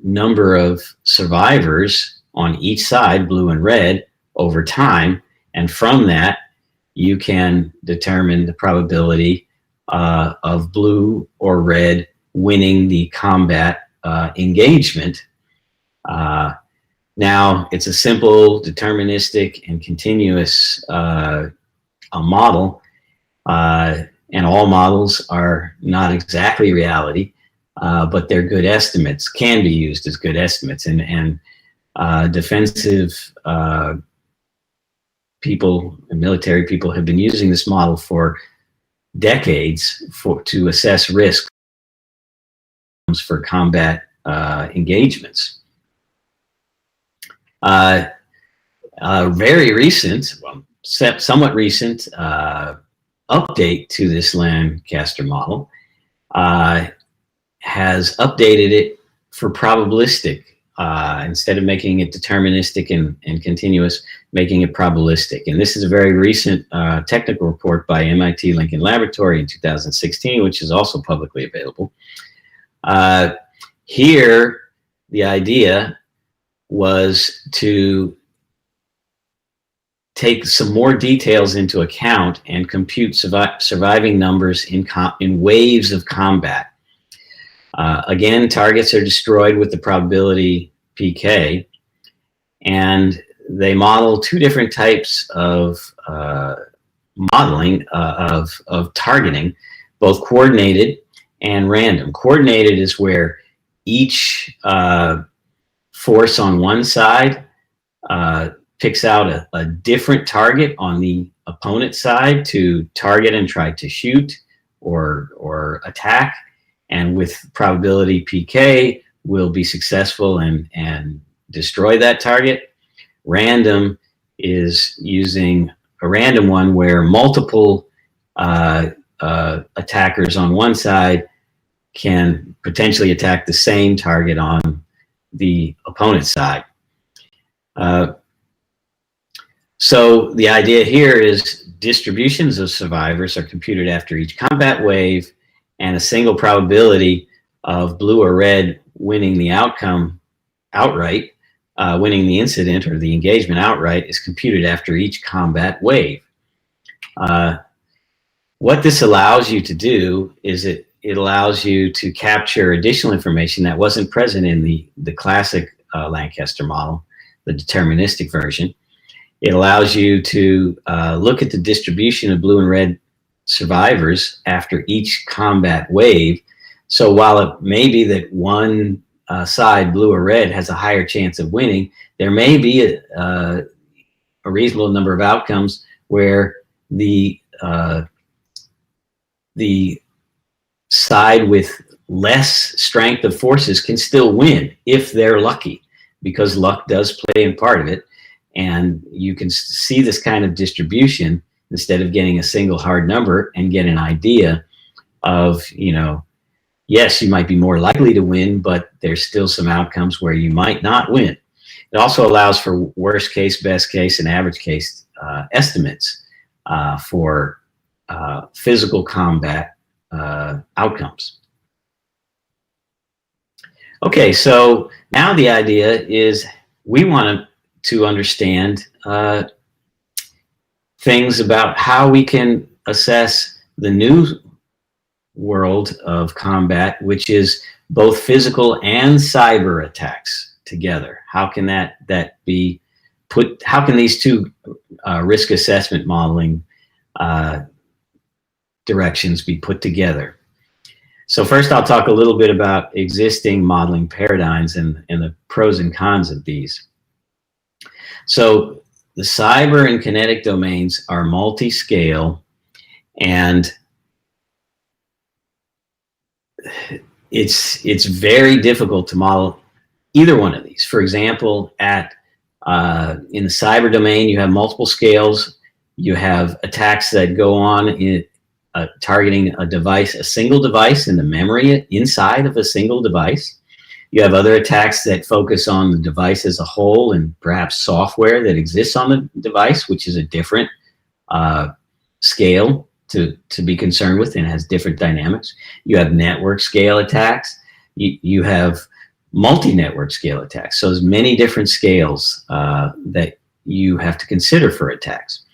number of survivors on each side, blue and red, over time, and from that you can determine the probability of blue or red winning the combat engagement. Now, it's a simple, deterministic, and continuous model. And all models are not exactly reality, but they're good estimates, can be used as good estimates. And defensive people and military people have been using this model for decades to assess risk for combat engagements. Very recent, well, somewhat recent update to this Lancaster model has updated it for probabilistic. Instead of making it deterministic and continuous, making it probabilistic. And this is a very recent technical report by MIT Lincoln Laboratory in 2016, which is also publicly available. Here, the idea was to take some more details into account and compute surviving numbers in waves of combat. Again, targets are destroyed with the probability PK, and they model two different types of modeling of targeting, both coordinated and random. Coordinated is where each force on one side picks out a different target on the opponent side to target and try to shoot or attack, and with probability PK will be successful and destroy that target. Random is using a random one where multiple attackers on one side can potentially attack the same target on the opponent's side. So the idea here is distributions of survivors are computed after each combat wave, and a single probability of blue or red winning the outcome outright, winning the incident or the engagement outright, is computed after each combat wave. What this allows you to do is it allows you to capture additional information that wasn't present in the classic Lancaster model, the deterministic version. It allows you to look at the distribution of blue and red survivors after each combat wave. So while it may be that one side, blue or red, has a higher chance of winning, there may be a reasonable number of outcomes where the side with less strength of forces can still win if they're lucky, because luck does play in part of it. And you can see this kind of distribution instead of getting a single hard number, and get an idea of, you know, yes, you might be more likely to win, but there's still some outcomes where you might not win. It also allows for worst case, best case, and average case estimates for physical combat outcomes. Okay, so now the idea is we want to understand things about how we can assess the new world of combat, which is both physical and cyber attacks together. How can that be put? How can these two risk assessment modeling directions be put together? So first, I'll talk a little bit about existing modeling paradigms and the pros and cons of these. So the cyber and kinetic domains are multi-scale, and it's very difficult to model either one of these. For example, in the cyber domain, you have multiple scales. You have attacks that go on in targeting a device, a single device in the memory inside of a single device. You have other attacks that focus on the device as a whole and perhaps software that exists on the device, which is a different scale to be concerned with and has different dynamics. You have network scale attacks. You have multi-network scale attacks. So there's many different scales that you have to consider for attacks.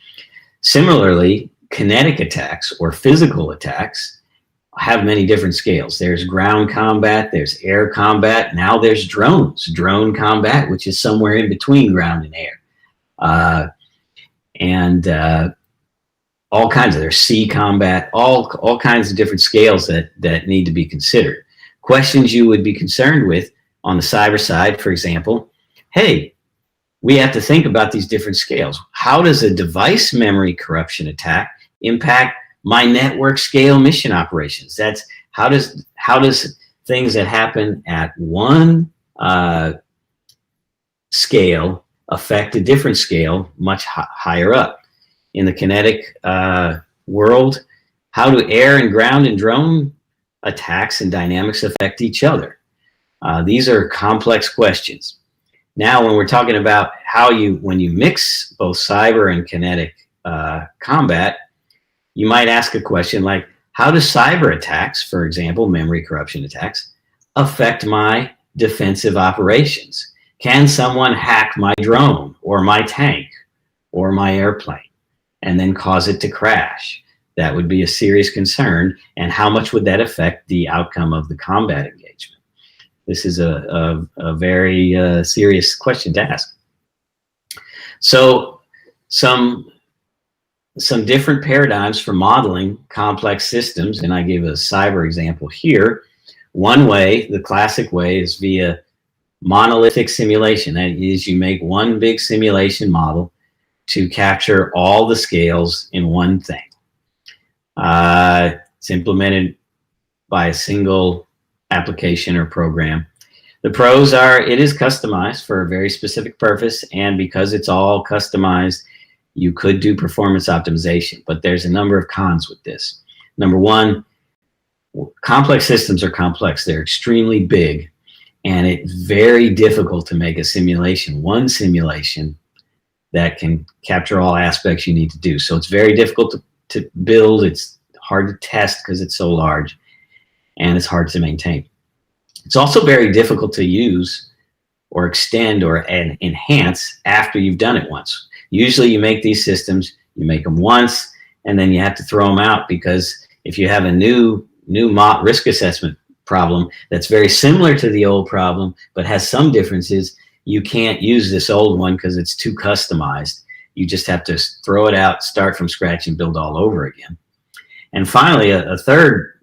Similarly, kinetic attacks or physical attacks have many different scales. There's ground combat, there's air combat, now there's drone combat, which is somewhere in between ground and air. All kinds of, there's sea combat, all kinds of different scales that need to be considered. Questions you would be concerned with on the cyber side, for example, hey, we have to think about these different scales. How does a device memory corruption attack impact my network scale mission operations? That's how does things that happen at one scale affect a different scale much higher up. In the kinetic world, how do air and ground and drone attacks and dynamics affect each other? These are complex questions. Now, when we're talking about when you mix both cyber and kinetic combat, you might ask a question like, how do cyber attacks, for example, memory corruption attacks, affect my defensive operations? Can someone hack my drone or my tank or my airplane and then cause it to crash? That would be a serious concern. And how much would that affect the outcome of the combat engagement? This is a very serious question to ask. So some different paradigms for modeling complex systems, and I gave a cyber example here. One way, the classic way, is via monolithic simulation. That is, you make one big simulation model to capture all the scales in one thing. It's implemented by a single application or program. The pros are it is customized for a very specific purpose, and because it's all customized, you could do performance optimization, but there's a number of cons with this. Number one, complex systems are complex. They're extremely big, and it's very difficult to make a simulation, one simulation that can capture all aspects you need to do. So it's very difficult to build. It's hard to test because it's so large, and it's hard to maintain. It's also very difficult to use or extend or enhance after you've done it once. Usually you make these systems, you make them once, and then you have to throw them out, because if you have a new risk assessment problem that's very similar to the old problem but has some differences, you can't use this old one because it's too customized. You just have to throw it out, start from scratch, and build all over again. And finally, a third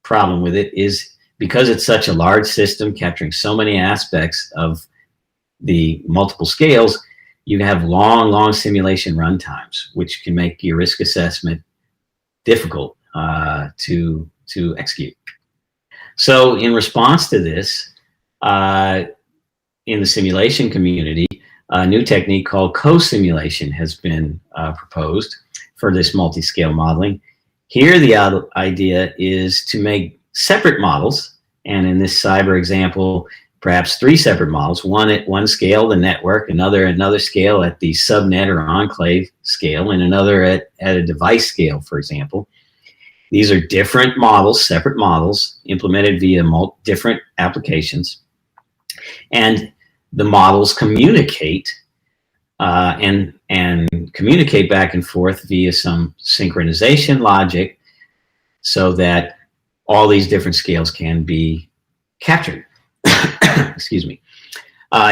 problem with it is because it's such a large system capturing so many aspects of the multiple scales, you have long simulation run times, which can make your risk assessment difficult to execute. So in response to this, in the simulation community, a new technique called co-simulation has been proposed for this multi-scale modeling. Here, the idea is to make separate models, and in this cyber example, perhaps 3 separate models, one at one scale, the network, another scale at the subnet or enclave scale, and another at a device scale, for example. These are different models, separate models, implemented via different applications. And the models communicate and communicate back and forth via some synchronization logic so that all these different scales can be captured. Excuse me.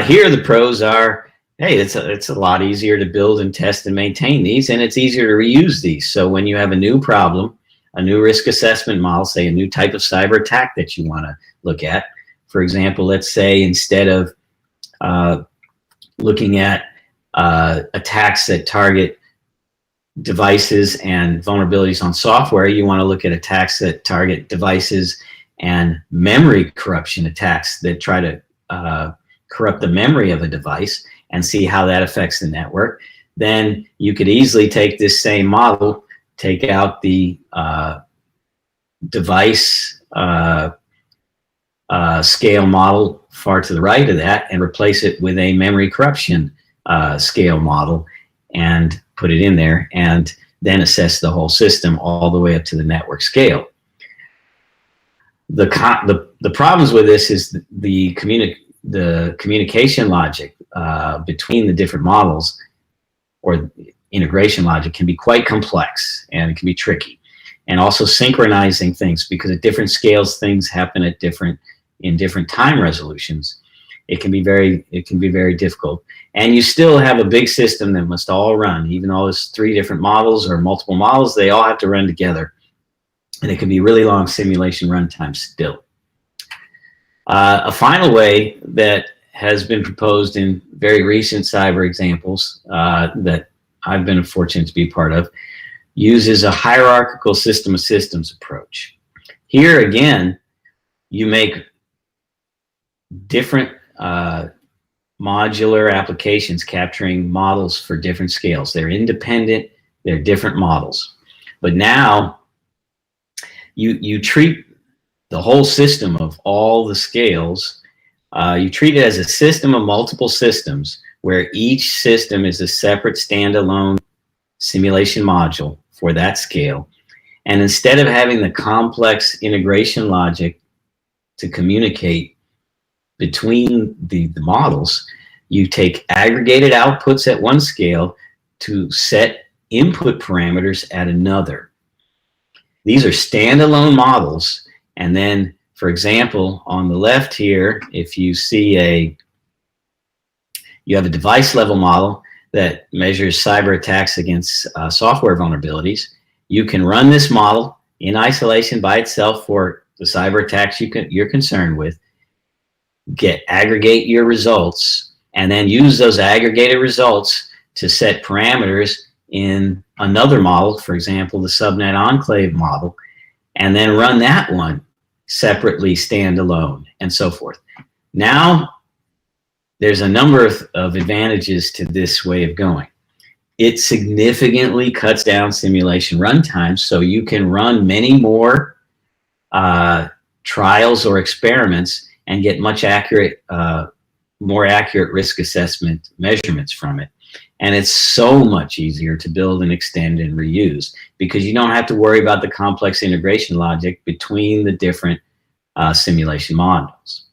Here the pros are, hey, it's a lot easier to build and test and maintain these, and it's easier to reuse these. So when you have a new problem, a new risk assessment model, say a new type of cyber attack that you want to look at, for example, let's say instead of looking at attacks that target devices and vulnerabilities on software, you want to look at attacks that target devices and memory corruption attacks that try to corrupt the memory of a device and see how that affects the network. Then you could easily take this same model, take out the device scale model far to the right of that and replace it with a memory corruption scale model and put it in there, and then assess the whole system all the way up to the network scale. The problems with this is the communication logic between the different models, or integration logic, can be quite complex and it can be tricky. And also synchronizing things, because at different scales things happen at in different time resolutions. It can be very difficult. And you still have a big system that must all run, even though it's 3 different models or multiple models, they all have to run together. And it can be really long simulation runtime still. A final way that has been proposed in very recent cyber examples that I've been fortunate to be part of uses a hierarchical system of systems approach. Here again, you make different modular applications capturing models for different scales. They're independent, they're different models. But now you treat the whole system of all the scales, you treat it as a system of multiple systems where each system is a separate standalone simulation module for that scale. And instead of having the complex integration logic to communicate between the models, you take aggregated outputs at one scale to set input parameters at another. These are standalone models. And then, for example, on the left here, if you see you have a device level model that measures cyber attacks against software vulnerabilities. You can run this model in isolation by itself for the cyber attacks you're concerned with, aggregate your results, and then use those aggregated results to set parameters in another model, for example, the subnet enclave model, and then run that one separately, standalone, and so forth. Now, there's a number of advantages to this way of going. It significantly cuts down simulation runtime, so you can run many more trials or experiments and get much more accurate risk assessment measurements from it. And it's so much easier to build and extend and reuse because you don't have to worry about the complex integration logic between the different simulation modules.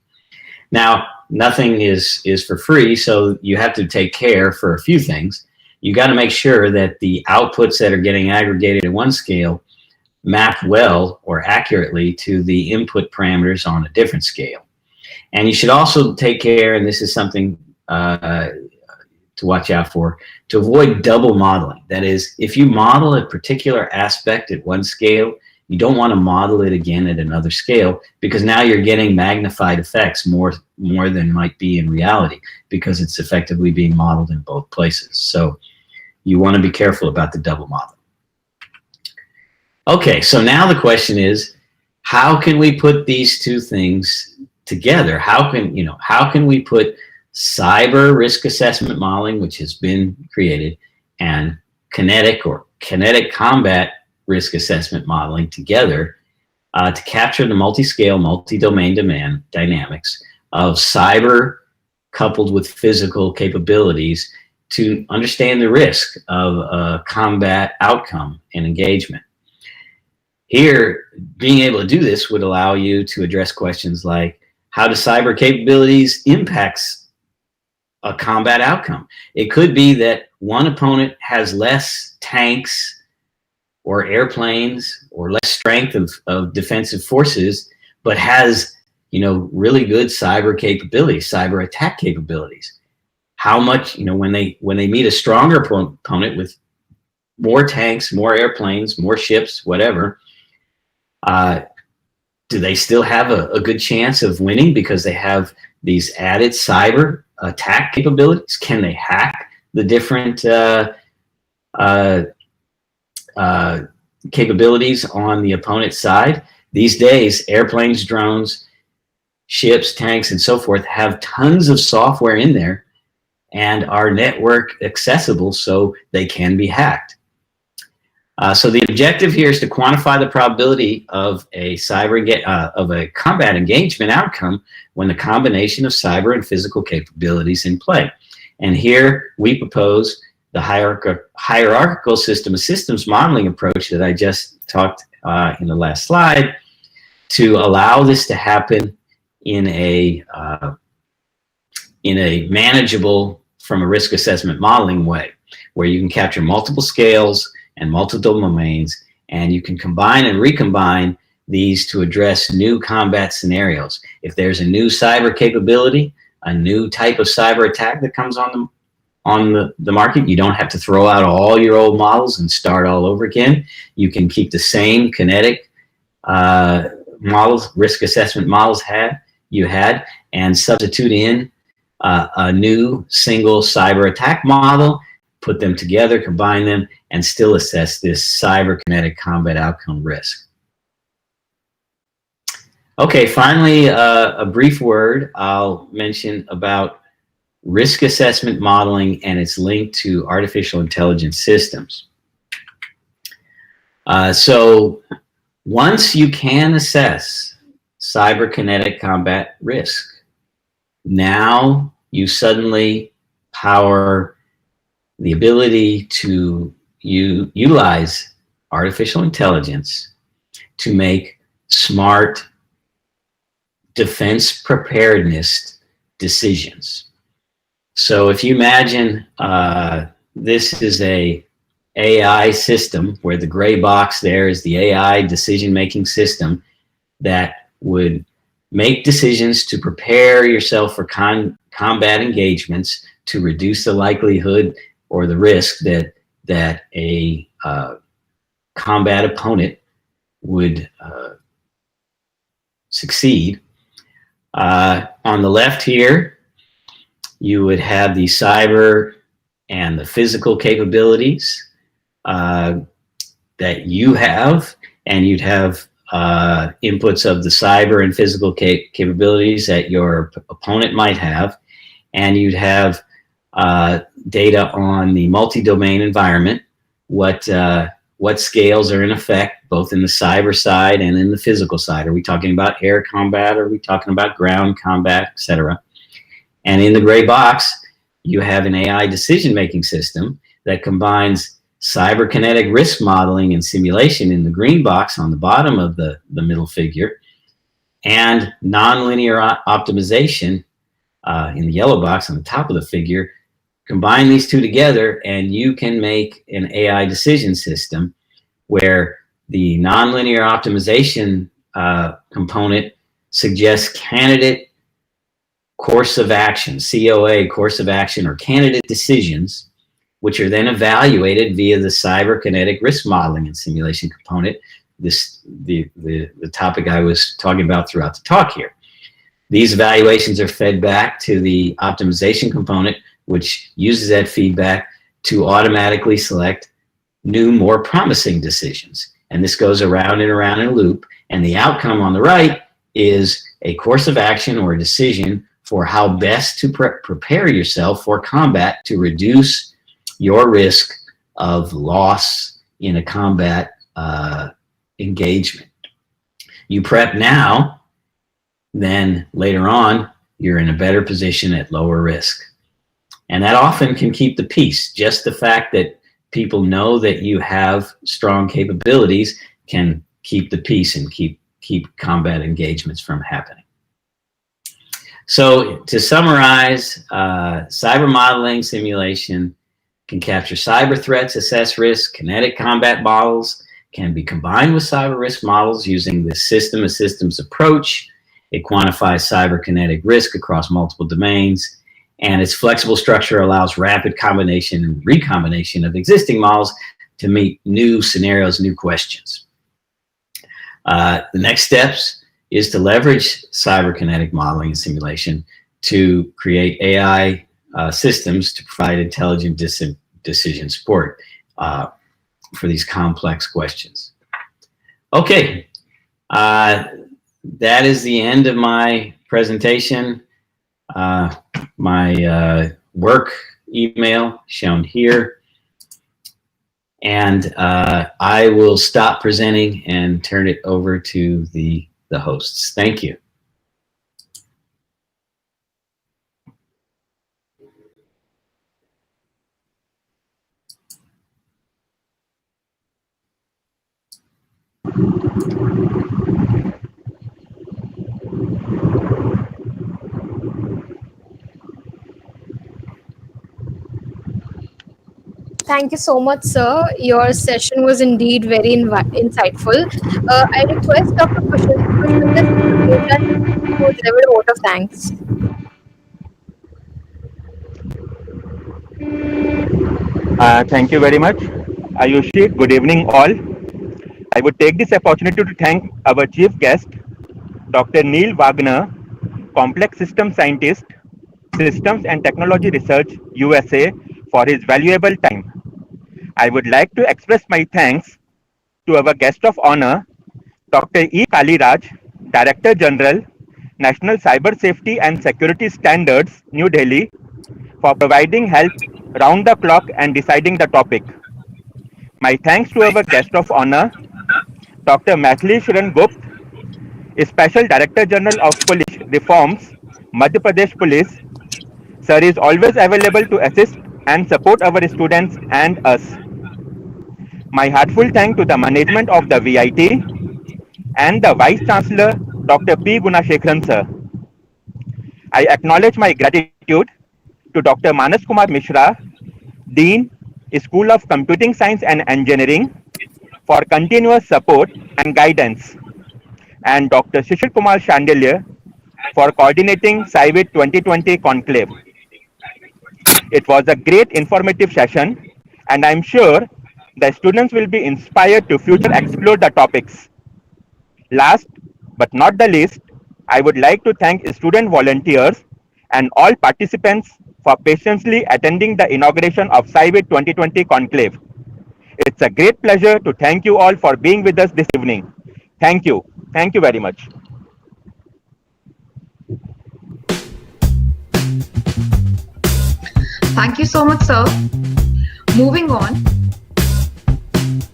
Now, nothing is for free, so you have to take care for a few things. You got to make sure that the outputs that are getting aggregated at one scale map well or accurately to the input parameters on a different scale. And you should also take care, and this is something to watch out for, to avoid double modeling. That is, if you model a particular aspect at one scale, you don't want to model it again at another scale because now you're getting magnified effects more than might be in reality because it's effectively being modeled in both places. So you want to be careful about the double model. Okay, so now the question is, how can we put these two things together? How can we put cyber risk assessment modeling, which has been created, and kinetic combat risk assessment modeling together to capture the multi-scale, multi-domain dynamics of cyber coupled with physical capabilities to understand the risk of a combat outcome and engagement. Here, being able to do this would allow you to address questions like, how do cyber capabilities impact a combat outcome? It could be that one opponent has less tanks or airplanes or less strength of defensive forces, but has, really good cyber capabilities, cyber attack capabilities. How much, when they meet a stronger opponent with more tanks, more airplanes, more ships, whatever, do they still have a good chance of winning because they have these added cyber attack capabilities? Can they hack the different capabilities on the opponent's side? These days, airplanes, drones, ships, tanks, and so forth have tons of software in there and are network accessible so they can be hacked. So the objective here is to quantify the probability of a combat engagement outcome when the combination of cyber and physical capabilities in play. And here we propose the hierarchical system of systems modeling approach that I just talked in the last slide to allow this to happen in a manageable, from a risk assessment modeling way, where you can capture multiple scales and multiple domains, and you can combine and recombine these to address new combat scenarios. If there's a new cyber capability, a new type of cyber attack that comes on the market, you don't have to throw out all your old models and start all over again. You can keep the same kinetic models, risk assessment models you had, and substitute in a new single cyber attack model, put them together, combine them, and still assess this cyber kinetic combat outcome risk. Okay, finally, a brief word I'll mention about risk assessment modeling, and its link to artificial intelligence systems. So once you can assess cyberkinetic combat risk, now you suddenly power the ability to utilize artificial intelligence to make smart defense preparedness decisions. So if you imagine this is a AI system where the gray box there is the AI decision-making system that would make decisions to prepare yourself for combat engagements to reduce the likelihood or the risk that a combat opponent would succeed. On the left here, you would have the cyber and the physical capabilities that you have, and you'd have inputs of the cyber and physical capabilities that your opponent might have, and you'd have data on the multi-domain environment, what scales are in effect, both in the cyber side and in the physical side. Are we talking about air combat? Are we talking about ground combat, etc.? And in the gray box, you have an AI decision-making system that combines cyberkinetic risk modeling and simulation in the green box on the bottom of the middle figure, and nonlinear optimization in the yellow box on the top of the figure. Combine these two together and you can make an AI decision system where the nonlinear optimization component suggests candidate course of action, COA, course of action, or candidate decisions, which are then evaluated via the cyberkinetic risk modeling and simulation component, the topic I was talking about throughout the talk here. These evaluations are fed back to the optimization component, which uses that feedback to automatically select new, more promising decisions. And this goes around and around in a loop. And the outcome on the right is a course of action or a decision for how best to prepare yourself for combat to reduce your risk of loss in a combat engagement. You prep now, then later on, you're in a better position at lower risk. And that often can keep the peace. Just the fact that people know that you have strong capabilities can keep the peace and keep combat engagements from happening. So to summarize, cyber modeling simulation can capture cyber threats, assess risk. Kinetic combat models can be combined with cyber risk models using the system of systems approach. It quantifies cyberkinetic risk across multiple domains, and its flexible structure allows rapid combination and recombination of existing models to meet new scenarios, new questions. The next steps is to leverage cyberkinetic modeling and simulation to create AI systems to provide intelligent decision support for these complex questions. Okay, that is the end of my presentation. My work email shown here. And I will stop presenting and turn it over to the hosts. Thank you. Thank you so much, sir. Your session was indeed very insightful. I request Dr. Pushpendra to give that most level vote of thanks. Thank you very much, Ayushi. Good evening, all. I would take this opportunity to thank our chief guest, Dr. Neil Wagner, Complex System Scientist, Systems and Technology Research, USA, for his valuable time. I would like to express my thanks to our guest of honor, Dr. E. Kaliraj, Director General, National Cyber Safety and Security Standards, New Delhi, for providing help round the clock and deciding the topic. My thanks to our guest of honor, Dr. Maithili Sharan Gupta, Special Director General of Police Reforms, Madhya Pradesh Police. Sir is always available to assist and support our students and us. My heartfelt thanks to the management of the VIT and the Vice Chancellor, Dr. P. Gunashekharan, sir. I acknowledge my gratitude to Dr. Manas Kumar Mishra, Dean, School of Computing Science and Engineering, for continuous support and guidance, and Dr. Shishir Kumar Chandelier for coordinating CyVIT 2020 Conclave. It was a great informative session, and I'm sure the students will be inspired to further explore the topics. Last but not the least, I would like to thank student volunteers and all participants for patiently attending the inauguration of CyVIT 2020 Conclave. It's a great pleasure to thank you all for being with us this evening. Thank you. Thank you very much. Thank you so much, sir. Moving on.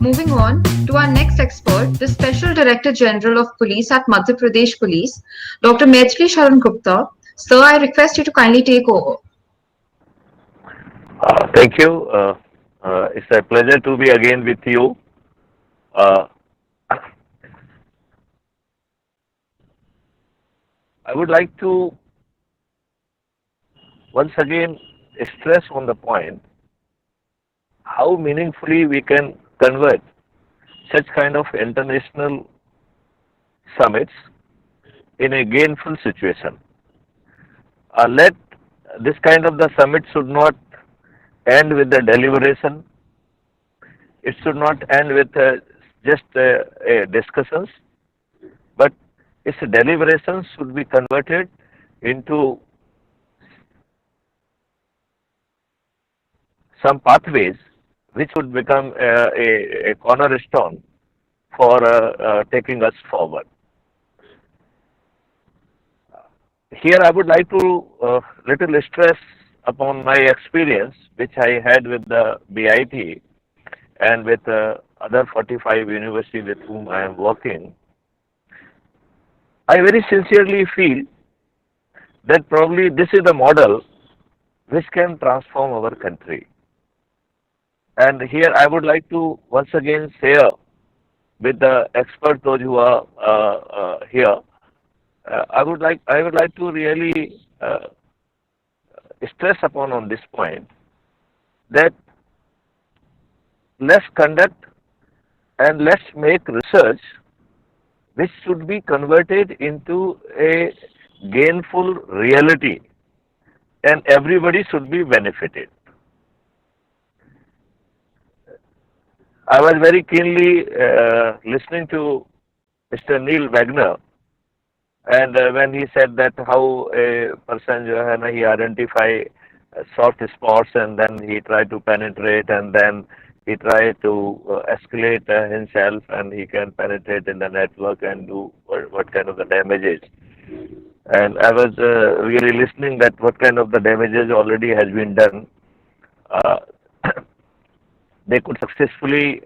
Moving on to our next expert, the Special Director General of Police at Madhya Pradesh Police, Dr. Maithili Sharan Gupta. Sir, I request you to kindly take over. Thank you. It's a pleasure to be again with you. I would like to once again stress on the point how meaningfully we can convert such kind of international summits in a gainful situation. Let this kind of the summit should not end with the deliberation. It should not end with just discussions, but its deliberations should be converted into some pathways which would become a cornerstone for taking us forward. Here I would like to little stress upon my experience which I had with the BIT and with other 45 universities with whom I am working. I very sincerely feel that probably this is the model which can transform our country. And here I would like to once again share with the experts, those who are here. I would like to really stress upon on this point that let's conduct and let's make research which should be converted into a gainful reality, and everybody should be benefited. I was very keenly listening to Mr. Neil Wagner, and when he said that how a person he identify soft spots and then he try to penetrate and then he try to escalate himself and he can penetrate in the network and do what kind of the damages. And I was really listening that what kind of the damages already has been done. They could successfully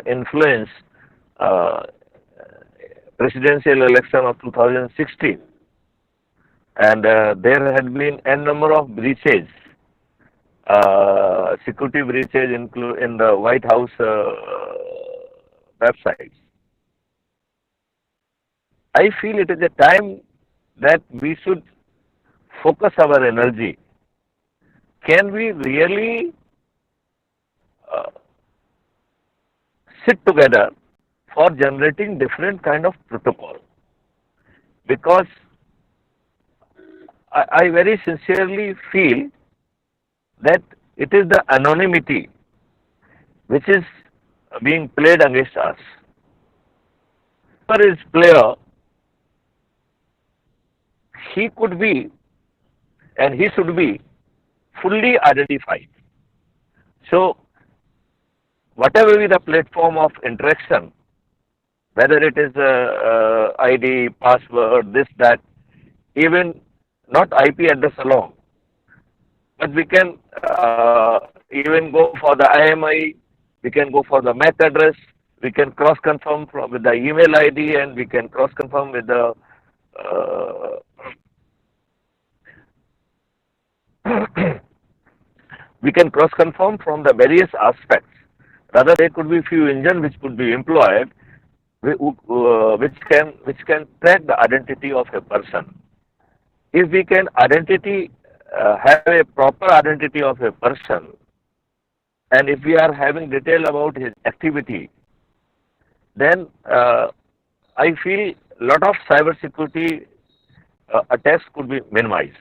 influence presidential election of 2016, and there had been a number of breaches, security breaches in the White House websites. I feel it is a time that we should focus our energy. Can we really sit together for generating different kind of protocol? Because I very sincerely feel that it is the anonymity which is being played against us. For his player, he could be and he should be fully identified. So whatever be the platform of interaction, whether it is ID, password, this, that, even not IP address alone, but we can even go for the IMI, we can go for the MAC address, we can cross confirm with the email ID, and we can cross confirm with the we can cross confirm from the various aspects. Rather, there could be few engines which could be employed, which can track the identity of a person. If we can have a proper identity of a person, and if we are having detail about his activity, then I feel a lot of cybersecurity attacks could be minimized.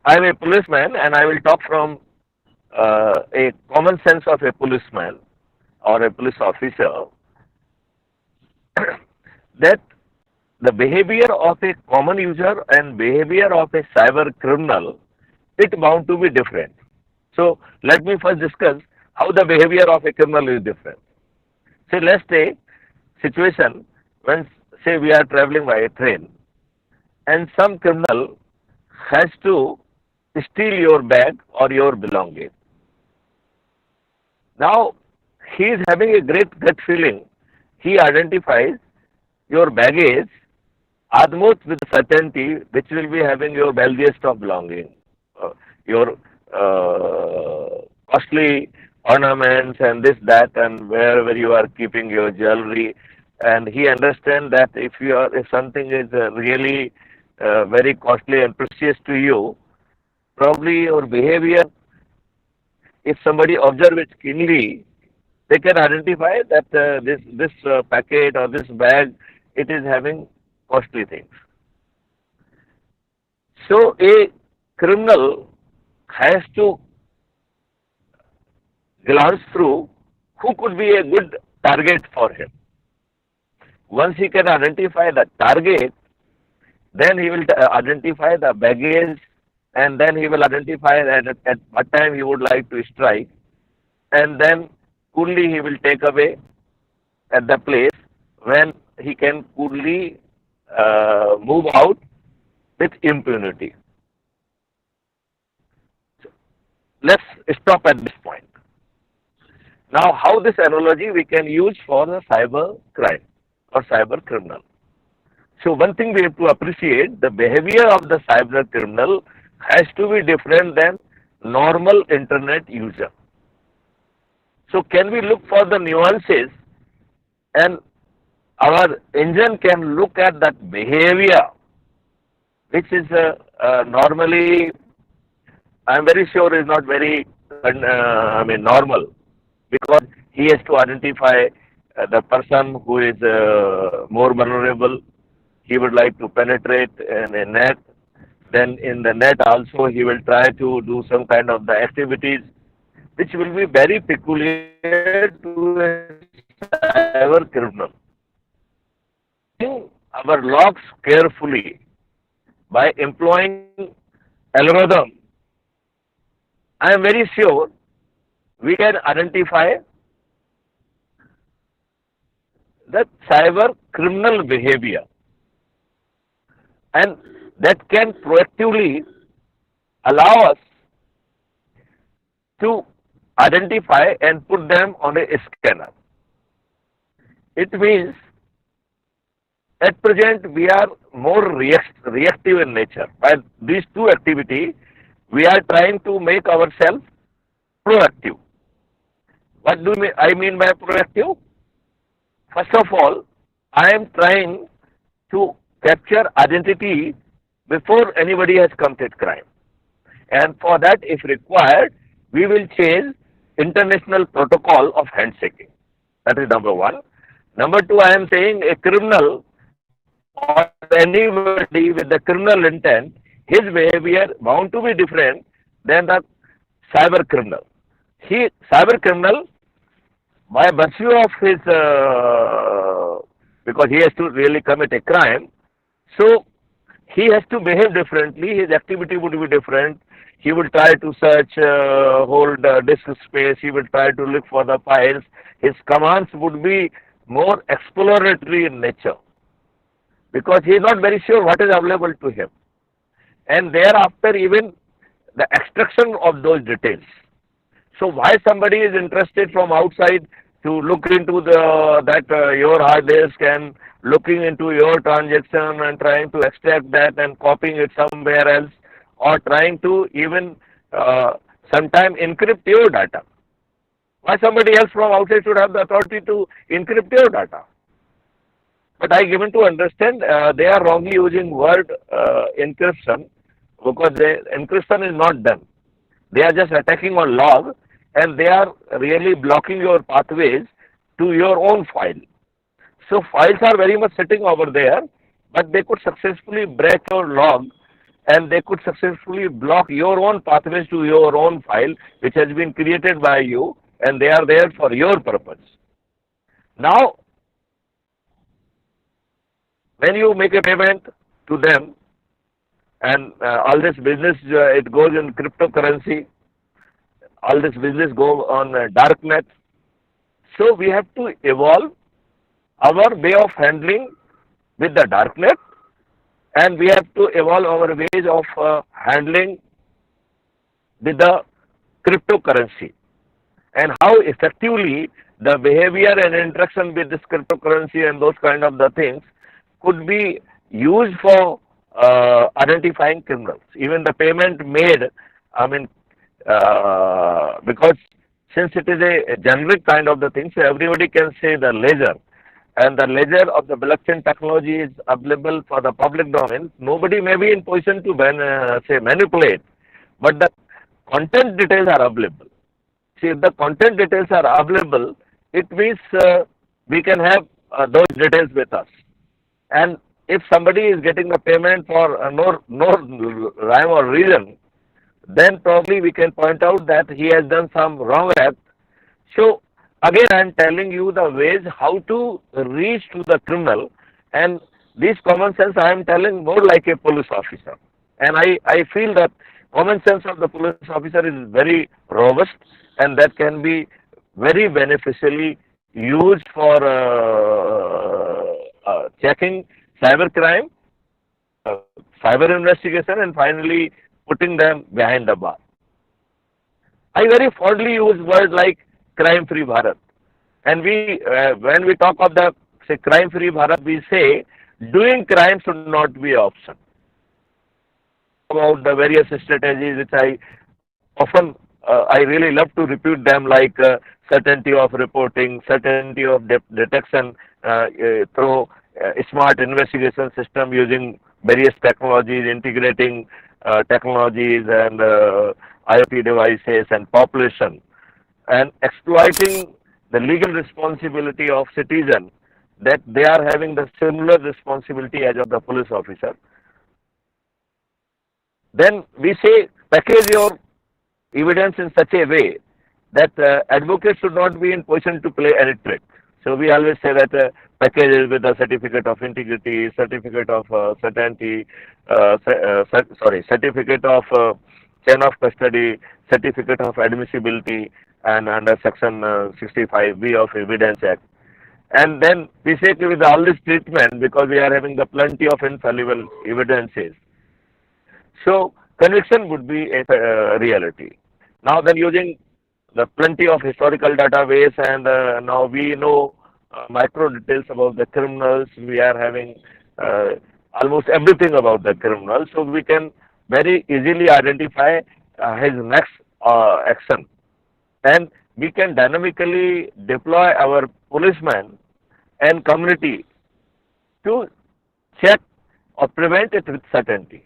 I am a policeman, and I will talk from a common sense of a policeman or a police officer that the behavior of a common user and behavior of a cyber criminal, it bound to be different. So let me first discuss how the behavior of a criminal is different. Say, let's take situation when, say, we are traveling by a train and some criminal has to steal your bag or your belonging. Now, he is having a great gut feeling. He identifies your baggage almost with certainty, which will be having your wealthiest of belonging, your costly ornaments and this, that, and wherever you are keeping your jewelry. And he understands that if something is really very costly and precious to you, probably your behavior, if somebody observes it keenly, they can identify that this packet or this bag, it is having costly things. So a criminal has to glance through who could be a good target for him. Once he can identify the target, then he will identify the baggage, and then he will identify that at what time he would like to strike, and then coolly he will take away at the place when he can coolly move out with impunity. So let's stop at this point. Now, how this analogy we can use for the cyber crime or cyber criminal. So one thing we have to appreciate, the behavior of the cyber criminal has to be different than normal internet user. So can we look for the nuances, and our engine can look at that behavior, which is normally, I am very sure is not very normal, because he has to identify the person who is more vulnerable. He would like to penetrate in a net. Then in the net also he will try to do some kind of the activities which will be very peculiar to a cyber criminal. Our logs carefully by employing algorithm, I am very sure we can identify the cyber criminal behavior, and that can proactively allow us to identify and put them on a scanner. It means at present we are more reactive in nature. By these two activities, we are trying to make ourselves proactive. What do I mean by proactive? First of all, I am trying to capture identity before anybody has committed crime. And for that, if required, we will change international protocol of handshaking. That is number one. Number two, I am saying a criminal or anybody with the criminal intent, his behavior bound to be different than the cyber criminal. Cyber criminal, by virtue of his, because he has to really commit a crime, so he has to behave differently. His activity would be different. He will try to search, hold disk space. He will try to look for the files. His commands would be more exploratory in nature, because he is not very sure what is available to him. And thereafter, even the extraction of those details. So why somebody is interested from outside to look into your hard disk and looking into your transaction and trying to extract that and copying it somewhere else, or trying to even sometime encrypt your data? Why somebody else from outside should have the authority to encrypt your data? But I given to understand they are wrongly using word encryption, because encryption is not done. They are just attacking on log, and they are really blocking your pathways to your own file. So files are very much sitting over there, but they could successfully break your log, and they could successfully block your own pathways to your own file, which has been created by you, and they are there for your purpose. Now, when you make a payment to them, and all this business, it goes in cryptocurrency, all this business go on dark net. So we have to evolve our way of handling with the dark net, and we have to evolve our ways of handling with the cryptocurrency, and how effectively the behavior and interaction with this cryptocurrency and those kind of the things could be used for identifying criminals. Even the payment made, I mean, because since it is a generic kind of the thing, so everybody can say the ledger, and the ledger of the blockchain technology is available for the public domain. Nobody may be in position to say manipulate, but the content details are available. See, if the content details are available, it means we can have those details with us. And if somebody is getting a payment for no rhyme or reason, then probably we can point out that he has done some wrong act. So again, I am telling you the ways how to reach to the criminal, and this common sense I am telling more like a police officer. And I feel that common sense of the police officer is very robust, and that can be very beneficially used for checking cyber crime, cyber investigation, and finally putting them behind the bar. I very fondly use words like crime-free Bharat. And when we talk of the crime-free Bharat, we say doing crime should not be an option. About the various strategies which I often, I really love to repeat them, like certainty of reporting, certainty of detection through smart investigation system using various technologies, integrating technologies and IoT devices and population, and exploiting the legal responsibility of citizen, that they are having the similar responsibility as of the police officer. Then we say package your evidence in such a way that advocates should not be in position to play any trick. So we always say that packages with a certificate of integrity, certificate of certainty, certificate of chain of custody, certificate of admissibility, and under section 65B of Evidence Act. And then we say with all this treatment, because we are having the plenty of infallible evidences, so conviction would be a reality. Now then, using the plenty of historical database, and now we know micro details about the criminals, we are having almost everything about the criminal, so we can very easily identify his next action, and we can dynamically deploy our policemen and community to check or prevent it with certainty.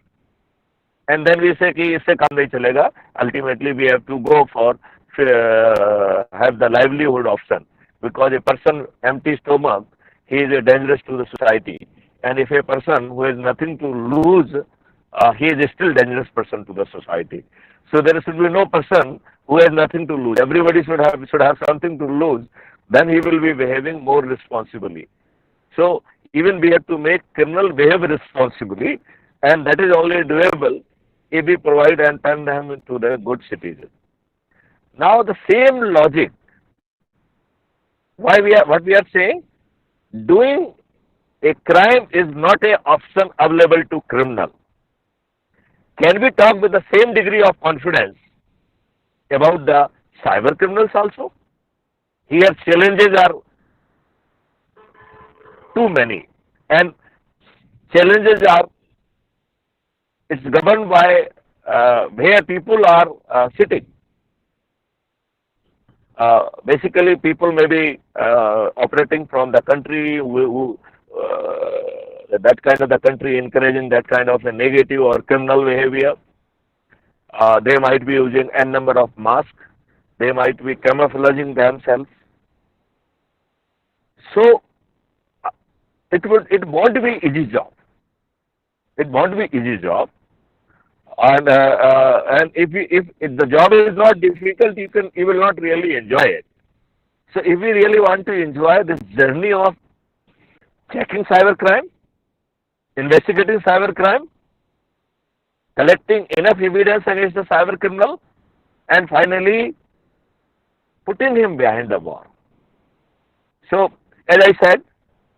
And then we say कि इससे काम नहीं चलेगा. Ultimately, we have to go for have the livelihood option, because a person empty stomach, he is dangerous to the society. And if a person who has nothing to lose, he is still dangerous person to the society. So there should be no person who has nothing to lose. Everybody should have something to lose. Then he will be behaving more responsibly. So even we have to make criminal behave responsibly, and that is only doable if we provide and turn them into the good citizens. Now the same logic, what we are saying, doing a crime is not an option available to criminal. can we talk with the same degree of confidence about the cyber criminals also? Here challenges are too many, and challenges are, it's governed by where people are sitting. Basically, people may be operating from the country that kind of the country encouraging that kind of a negative or criminal behavior. They might be using n number of masks. They might be camouflaging themselves. So it won't be easy job. It won't be easy job. And if the job is not difficult, you will not really enjoy it. So if we really want to enjoy this journey of checking cybercrime, investigating cybercrime, collecting enough evidence against the cyber criminal, and finally putting him behind the bar. So as I said,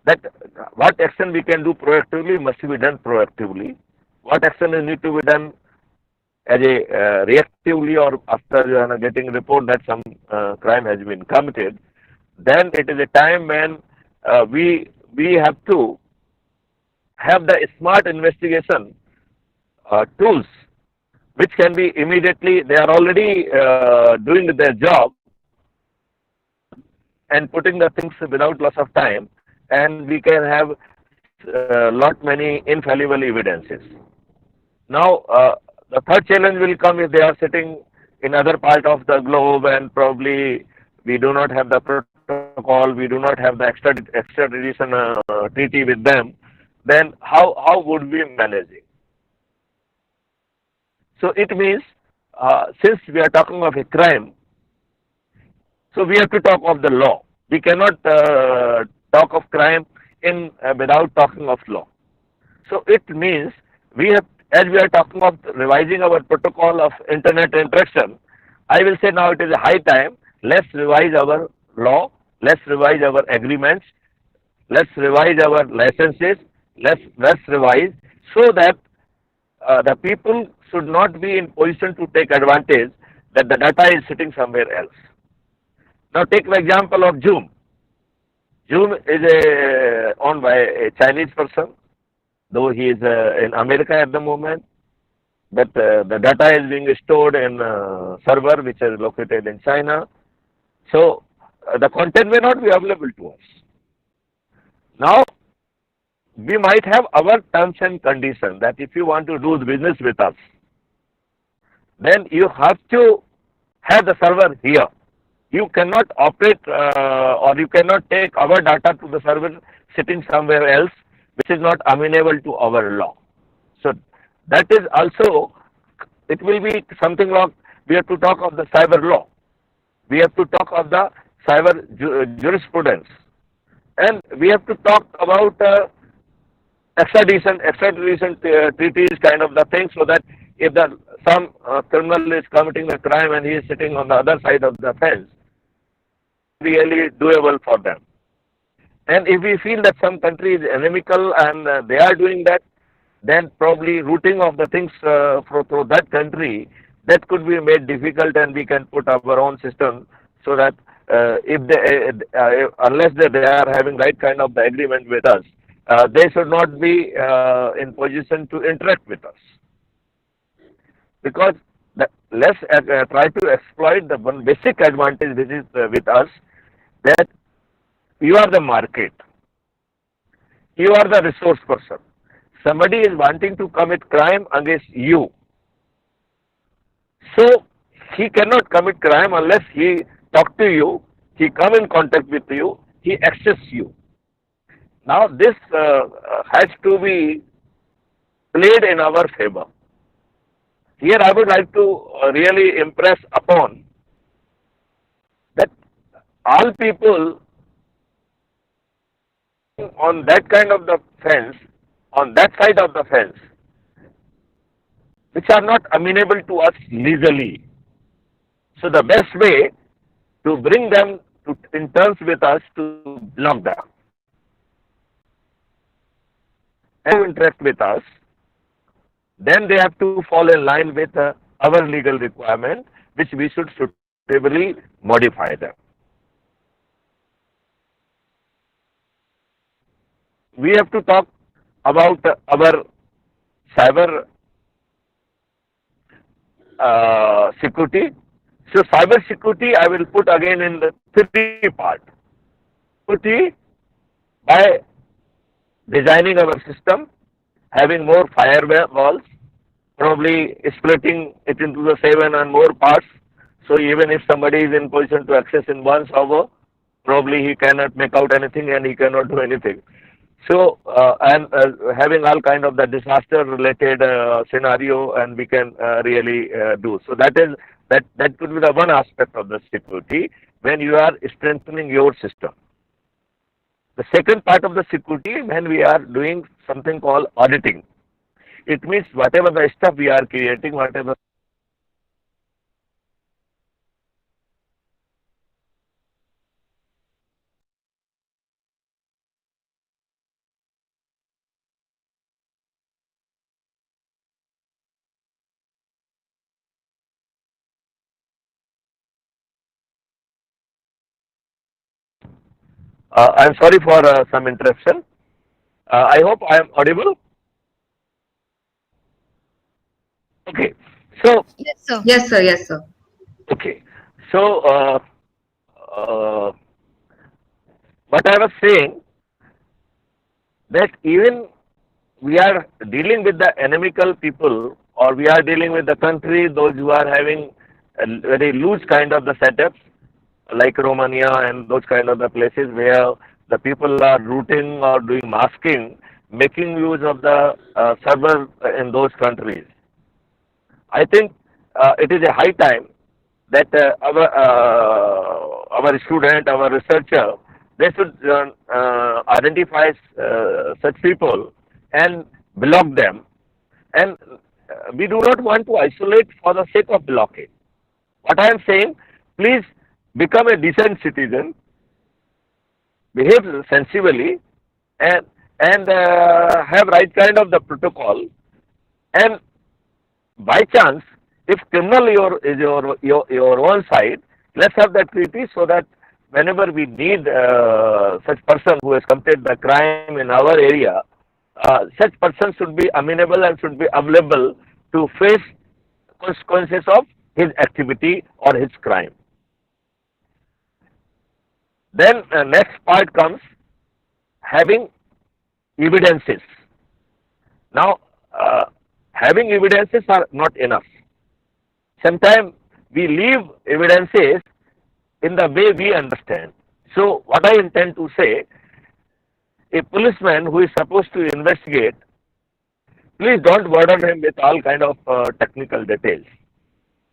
that what action we can do proactively must be done proactively. What action is need to be done as a reactively or after getting a report that some crime has been committed, then it is a time when we have to have the smart investigation tools, which can be immediately, they are already doing their job and putting the things without loss of time, and we can have lot many infallible evidences. Now, the third challenge will come if they are sitting in other part of the globe and probably we do not have the protocol, we do not have the extradition treaty with them, then how would we manage it? So it means, since we are talking of a crime, so we have to talk of the law. We cannot talk of crime without talking of law. So it means we have, as we are talking of revising our protocol of internet interaction, I will say now it is a high time. Let's revise our law. Let's revise our agreements. Let's revise our licenses. Let's revise so that the people should not be in position to take advantage that the data is sitting somewhere else. Now take the example of Zoom. Zoom is owned by a Chinese person, though he is in America at the moment. But the data is being stored in a server which is located in China. So the content may not be available to us. Now, we might have our terms and conditions that if you want to do business with us, then you have to have the server here. You cannot operate or you cannot take our data to the server sitting somewhere else, which is not amenable to our law. So that is also, it will be something like we have to talk of the cyber law. We have to talk of the cyber jurisprudence. And we have to talk about extradition treaties kind of the thing, so that if some criminal is committing a crime and he is sitting on the other side of the fence, really doable for them. And if we feel that some country is inimical and they are doing that, then probably routing of the things through that country, that could be made difficult, and we can put our own system so that if they, unless they are having right kind of the agreement with us, they should not be in position to interact with us. Because let's try to exploit the one basic advantage which is with us, that you are the market, you are the resource person. Somebody is wanting to commit crime against you. So he cannot commit crime unless he talk to you, he come in contact with you, he access you. Now this has to be played in our favor. Here I would like to really impress upon that all people on that kind of the fence, on that side of the fence, which are not amenable to us legally. So the best way to bring them in terms with us to block them and interact with us, then they have to fall in line with our legal requirement, which we should suitably modify them. We have to talk about our cyber security. So cyber security, I will put again in the three part. Security by designing our system, having more firewalls, probably splitting it into the 7 and more parts. So even if somebody is in position to access in one server, probably he cannot make out anything and he cannot do anything. So and having all kind of the disaster related scenario, and we can really do. So that could be the one aspect of the security when you are strengthening your system. The second part of the security, when we are doing something called auditing, it means whatever the stuff we are creating, whatever I'm sorry for some interruption. I hope I am audible. Okay. So, Yes, sir. Yes, sir. Yes, sir. okay. So, uh, what I was saying, that even we are dealing with the enemical people, or we are dealing with the country, those who are having a very loose kind of the setups, like Romania and those kind of the places where the people are routing or doing masking, making use of the server in those countries. I think it is a high time that our student, our researcher, they should identify such people and block them. And we do not want to isolate for the sake of blocking. What I am saying, please become a decent citizen, behave sensibly, and have right kind of the protocol. And by chance, if criminal is your own side, let's have that treaty so that whenever we need such person who has committed the crime in our area, such person should be amenable and should be available to face consequences of his activity or his crime. Then next part comes having evidences. Now, having evidences are not enough. Sometimes we leave evidences in the way we understand. So, what I intend to say, a policeman who is supposed to investigate, please don't burden him with all kind of technical details.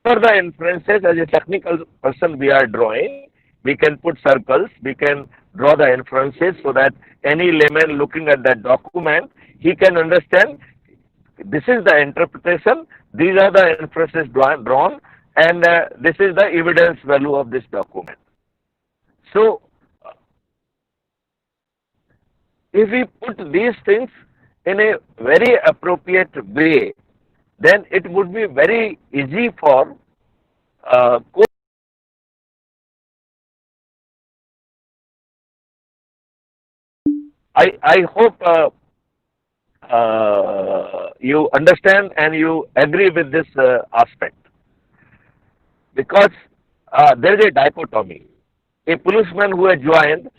For the inferences, as a technical person we are drawing, we can put circles, we can draw the inferences so that any layman looking at that document, he can understand this is the interpretation, these are the inferences drawn, and this is the evidence value of this document. So, if we put these things in a very appropriate way, then it would be very easy for I hope you understand and you agree with this aspect, because there is a dichotomy. A policeman who has joined,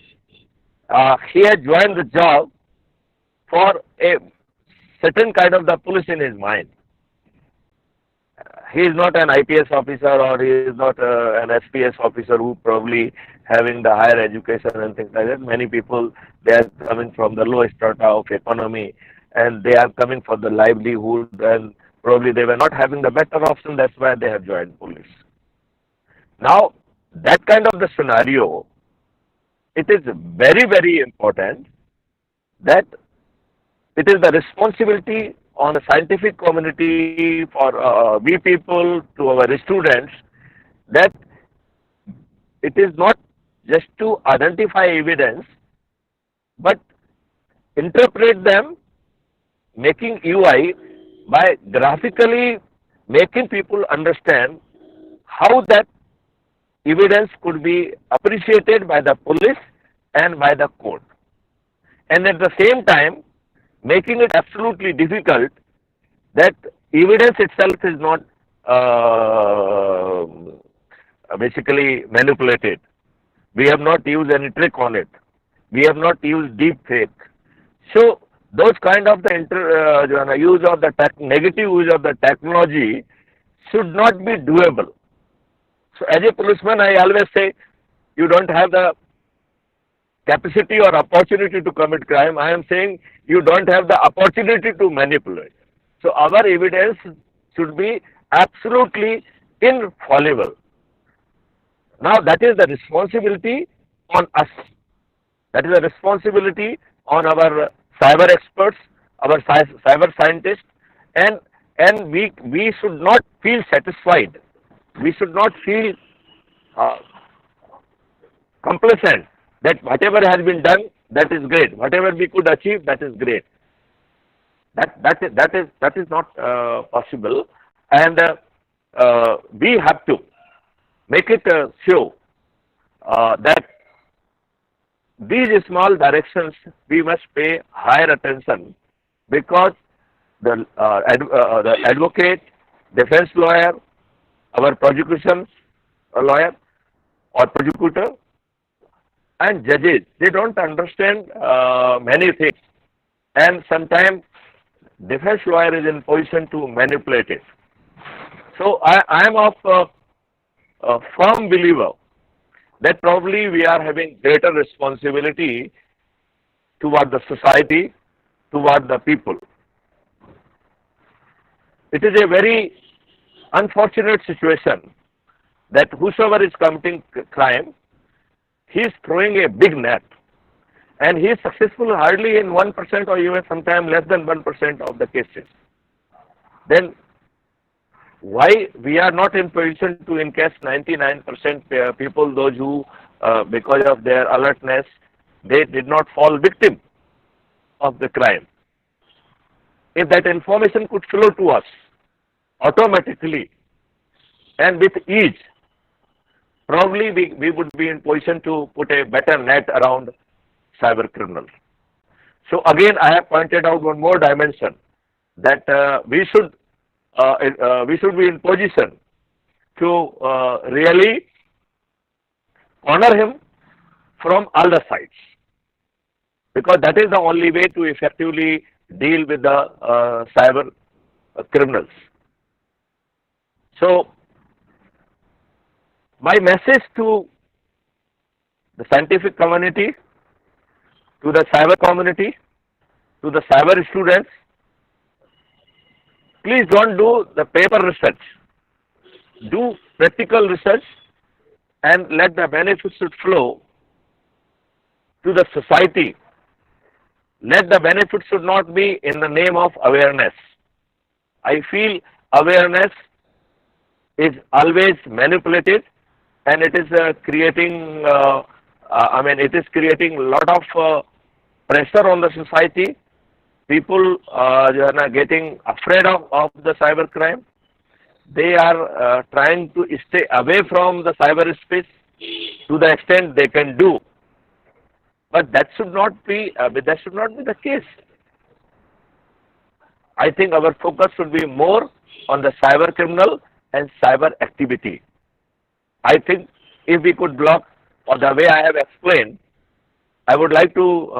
he has joined the job for a certain kind of the police in his mind. He is not an IPS officer, or he is not an SPS officer who probably having the higher education and things like that. Many people, they are coming from the low strata of economy, and they are coming for the livelihood, and probably they were not having the better option. That's why they have joined police. Now, that kind of the scenario, it is very, very important that it is the responsibility on the scientific community, for we people, to our students, that it is not just to identify evidence, but interpret them, making UI by graphically making people understand how that evidence could be appreciated by the police and by the court. And at the same time, making it absolutely difficult that evidence itself is not basically manipulated. We have not used any trick on it. We have not used deep fake. So those kind of the use of the negative use of the technology should not be doable. So as a policeman, I always say, you don't have the capacity or opportunity to commit crime. I am saying you don't have the opportunity to manipulate. So our evidence should be absolutely infallible. Now that is the responsibility on us. That is the responsibility on our cyber experts, our cyber scientists, and we should not feel satisfied. We should not feel complacent that whatever has been done, that is great. Whatever we could achieve, that is great. That is not possible, and we have to make it show that these small directions we must pay higher attention, because the advocate, defense lawyer, our prosecution lawyer or prosecutor, and judges, they don't understand many things, and sometimes defense lawyer is in position to manipulate it. So I am of a firm believer that probably we are having greater responsibility toward the society, toward the people. It is a very unfortunate situation that whosoever is committing crime, he is throwing a big net, and he is successful hardly in 1% or even sometimes less than 1% of the cases. Then why we are not in position to encase 99% people, those who because of their alertness, they did not fall victim of the crime? If that information could flow to us automatically and with ease, probably we would be in position to put a better net around cyber criminals. So again, I have pointed out one more dimension, that we should be in position to really honor him from all the sides, because that is the only way to effectively deal with the cyber criminals. So my message to the scientific community, to the cyber community, to the cyber students, please don't do the paper research. Do practical research and let the benefits flow to the society. Let the benefits should not be in the name of awareness. I feel awareness is always manipulated, and it is creating it is creating a lot of pressure on the society. People are getting afraid of the cyber crime. They are trying to stay away from the cyberspace to the extent they can do. But that should not be the case. I think our focus should be more on the cyber criminal and cyber activity. I think if we could block, or the way I have explained, I would like to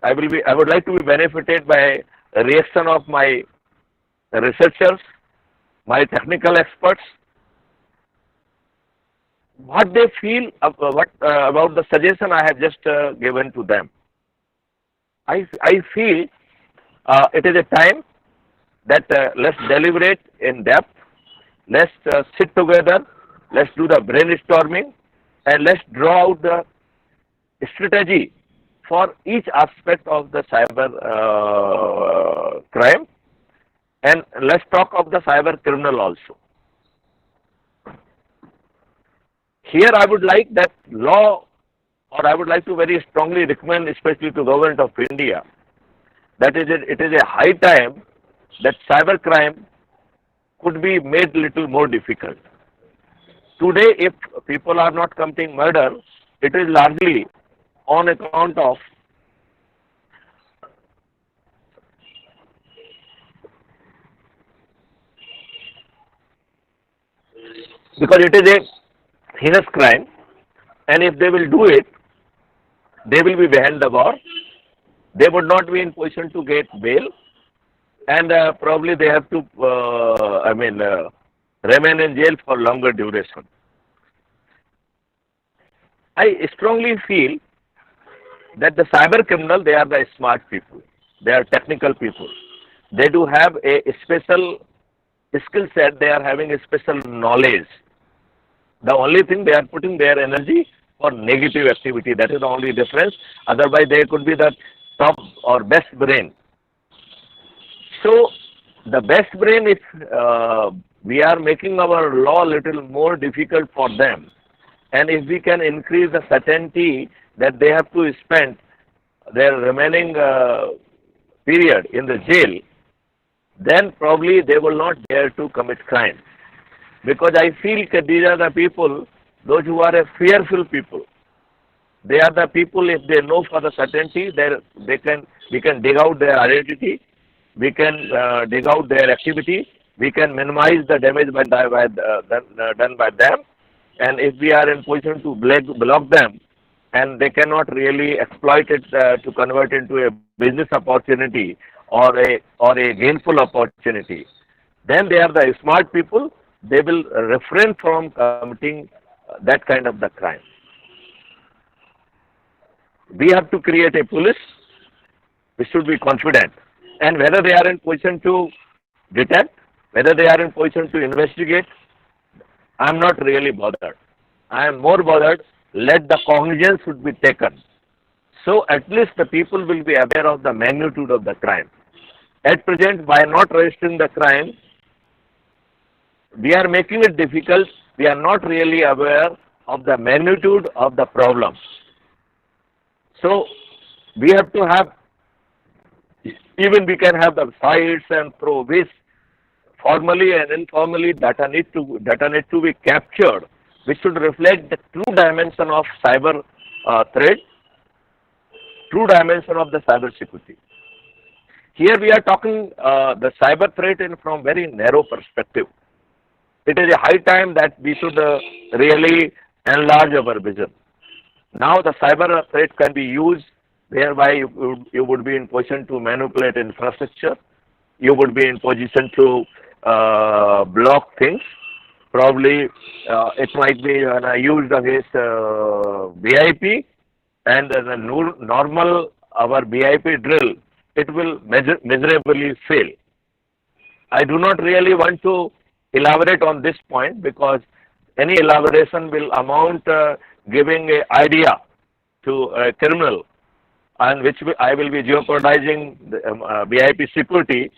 I would like to be benefited by the reaction of my researchers, my technical experts, what they feel about the suggestion I have just given to them. I feel it is a time that let's deliberate in depth, let's sit together, let's do the brainstorming, and let's draw out the strategy for each aspect of the cyber crime, and let's talk of the cyber criminal also. Here I would like that law, or I would like to very strongly recommend, especially to Government of India, that it is a high time that cyber crime could be made little more difficult. Today, if people are not committing murder, it is largely on account of because it is a heinous crime, and if they will do it, they will be behind the bar. They would not be in position to get bail, and probably they have to, remain in jail for longer duration. I strongly feel that the cyber criminal, they are the smart people. They are technical people. They do have a special skill set. They are having a special knowledge. The only thing, they are putting their energy for negative activity. That is the only difference. Otherwise, they could be the top or best brain. So, the best brain, if we are making our law a little more difficult for them, and if we can increase the certainty that they have to spend their remaining period in the jail, then probably they will not dare to commit crime. Because I feel that these are the people, those who are a fearful people. They are the people, if they know for the certainty, we can dig out their identity, we can dig out their activity, we can minimize the damage done by them, and if we are in position to block them, and they cannot really exploit it to convert into a business opportunity or a gainful opportunity, then they are the smart people. They will refrain from committing that kind of the crime. We have to create a police. We should be confident, and whether they are in position to detect, whether they are in position to investigate, I am not really bothered. I am more bothered, let the cognizance should be taken. So at least the people will be aware of the magnitude of the crime. At present, by not registering the crime, we are making it difficult. We are not really aware of the magnitude of the problem. So we have to have, even we can have the sites and through which formally and informally data need to be captured, which should reflect the true dimension of cyber threat, true dimension of the cyber security. Here we are talking the cyber threat from very narrow perspective. It is a high time that we should really enlarge our vision. Now the cyber threat can be used whereby you would be in position to manipulate infrastructure. You would be in position to block things. Probably it might be used against BIP, and the normal our BIP drill, it will miserably fail. I do not really want to elaborate on this point, because any elaboration will amount giving an idea to a criminal, and which I will be jeopardizing the BIP security.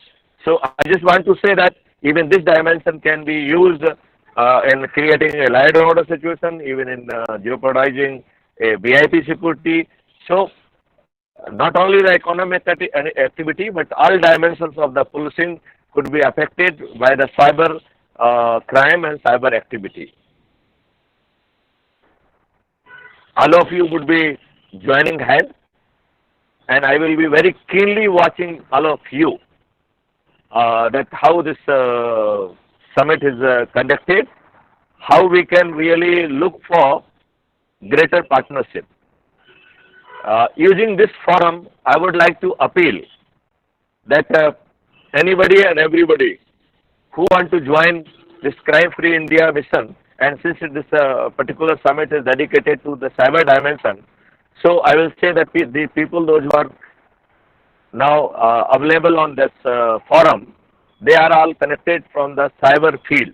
So I just want to say that even this dimension can be used in creating a law and order situation, even in jeopardizing a BIP security. So not only the economic activity, but all dimensions of the policing could be affected by the cyber crime and cyber activity. All of you would be joining hands, and I will be very keenly watching all of you that how this summit is conducted, how we can really look for greater partnership. Using this forum, I would like to appeal that anybody and everybody who want to join this crime-free India mission, and since this particular summit is dedicated to the cyber dimension, so I will say that the people, those who are now available on this forum, they are all connected from the cyber field.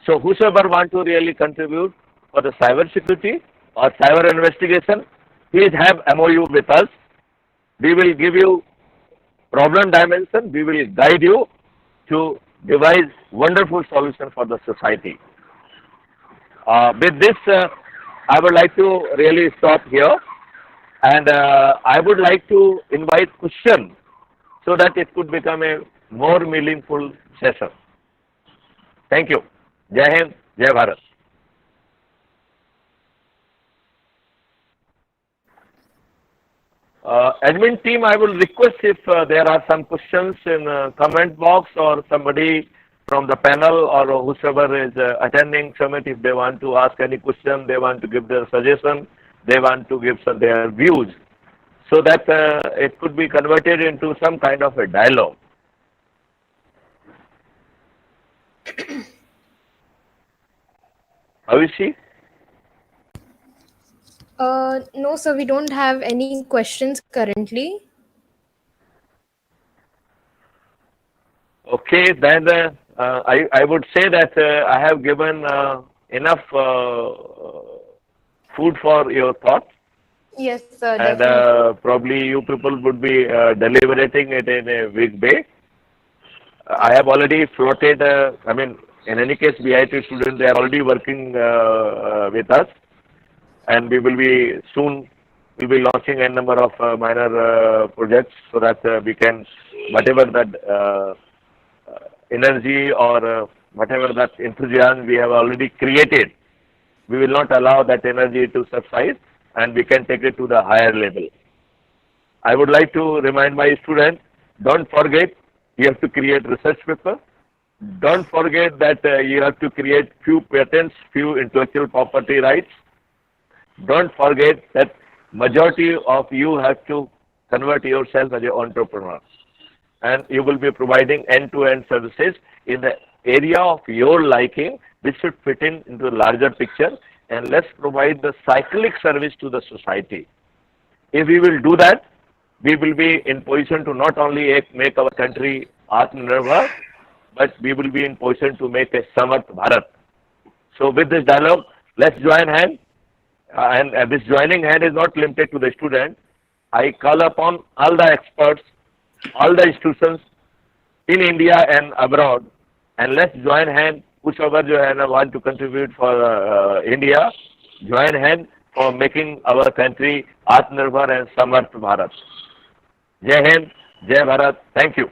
So whosoever want to really contribute for the cyber security or cyber investigation, please have MOU with us. We will give you problem dimension. We will guide you to devise wonderful solution for the society. With this, I would like to really stop here, and I would like to invite question so that it could become a more meaningful session. Thank you. Jai Hind, Jai Bharat. Admin team, I will request if there are some questions in comment box, or somebody from the panel or whoever is attending summit, if they want to ask any question, they want to give their suggestion, they want to give their views, so that it could be converted into some kind of a dialogue. How is she? No, sir, we don't have any questions currently. Okay, then I would say that I have given enough food for your thought, Yes, sir, and definitely. probably you people would be deliberating it in a big way. I have already floated, I mean, in any case, BIT students, they are already working with us, and we will be soon, we will be launching a number of minor projects, so that we can, whatever that energy or whatever that enthusiasm we have already created, we will not allow that energy to subside, and we can take it to the higher level. I would like to remind my students, don't forget, you have to create research paper. Don't forget that you have to create few patents, few intellectual property rights. Don't forget that majority of you have to convert yourself as an entrepreneur. And you will be providing end-to-end services in the area of your liking, which should fit into the larger picture, and let's provide the cyclic service to the society. If we will do that, we will be in position to not only make our country Atmanirbhar, but we will be in position to make a Samarth Bharat. So with this dialogue, let's join hands, and this joining hand is not limited to the student. I call upon all the experts, all the institutions in India and abroad, and let's join hand, whosoever want to contribute for India, join hand for making our country Atmanirbhar and Samarth Bharat. Jai Hind, Jai Bharat. Thank you.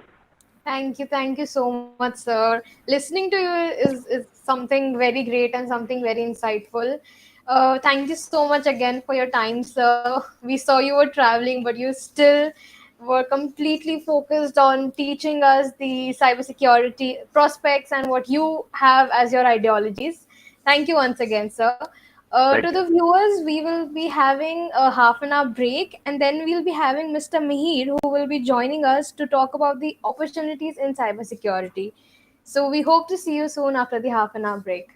Thank you so much, sir. Listening to you is something very great and something very insightful. Thank you so much again for your time, sir. We saw you were traveling, but you still were completely focused on teaching us the cybersecurity prospects and what you have as your ideologies. Thank you once again, sir. Thank To you. the viewers, we will be having a half an hour break, and then we'll be having Mr. Mihir, who will be joining us to talk about the opportunities in cybersecurity. So we hope to see you soon after the half an hour break.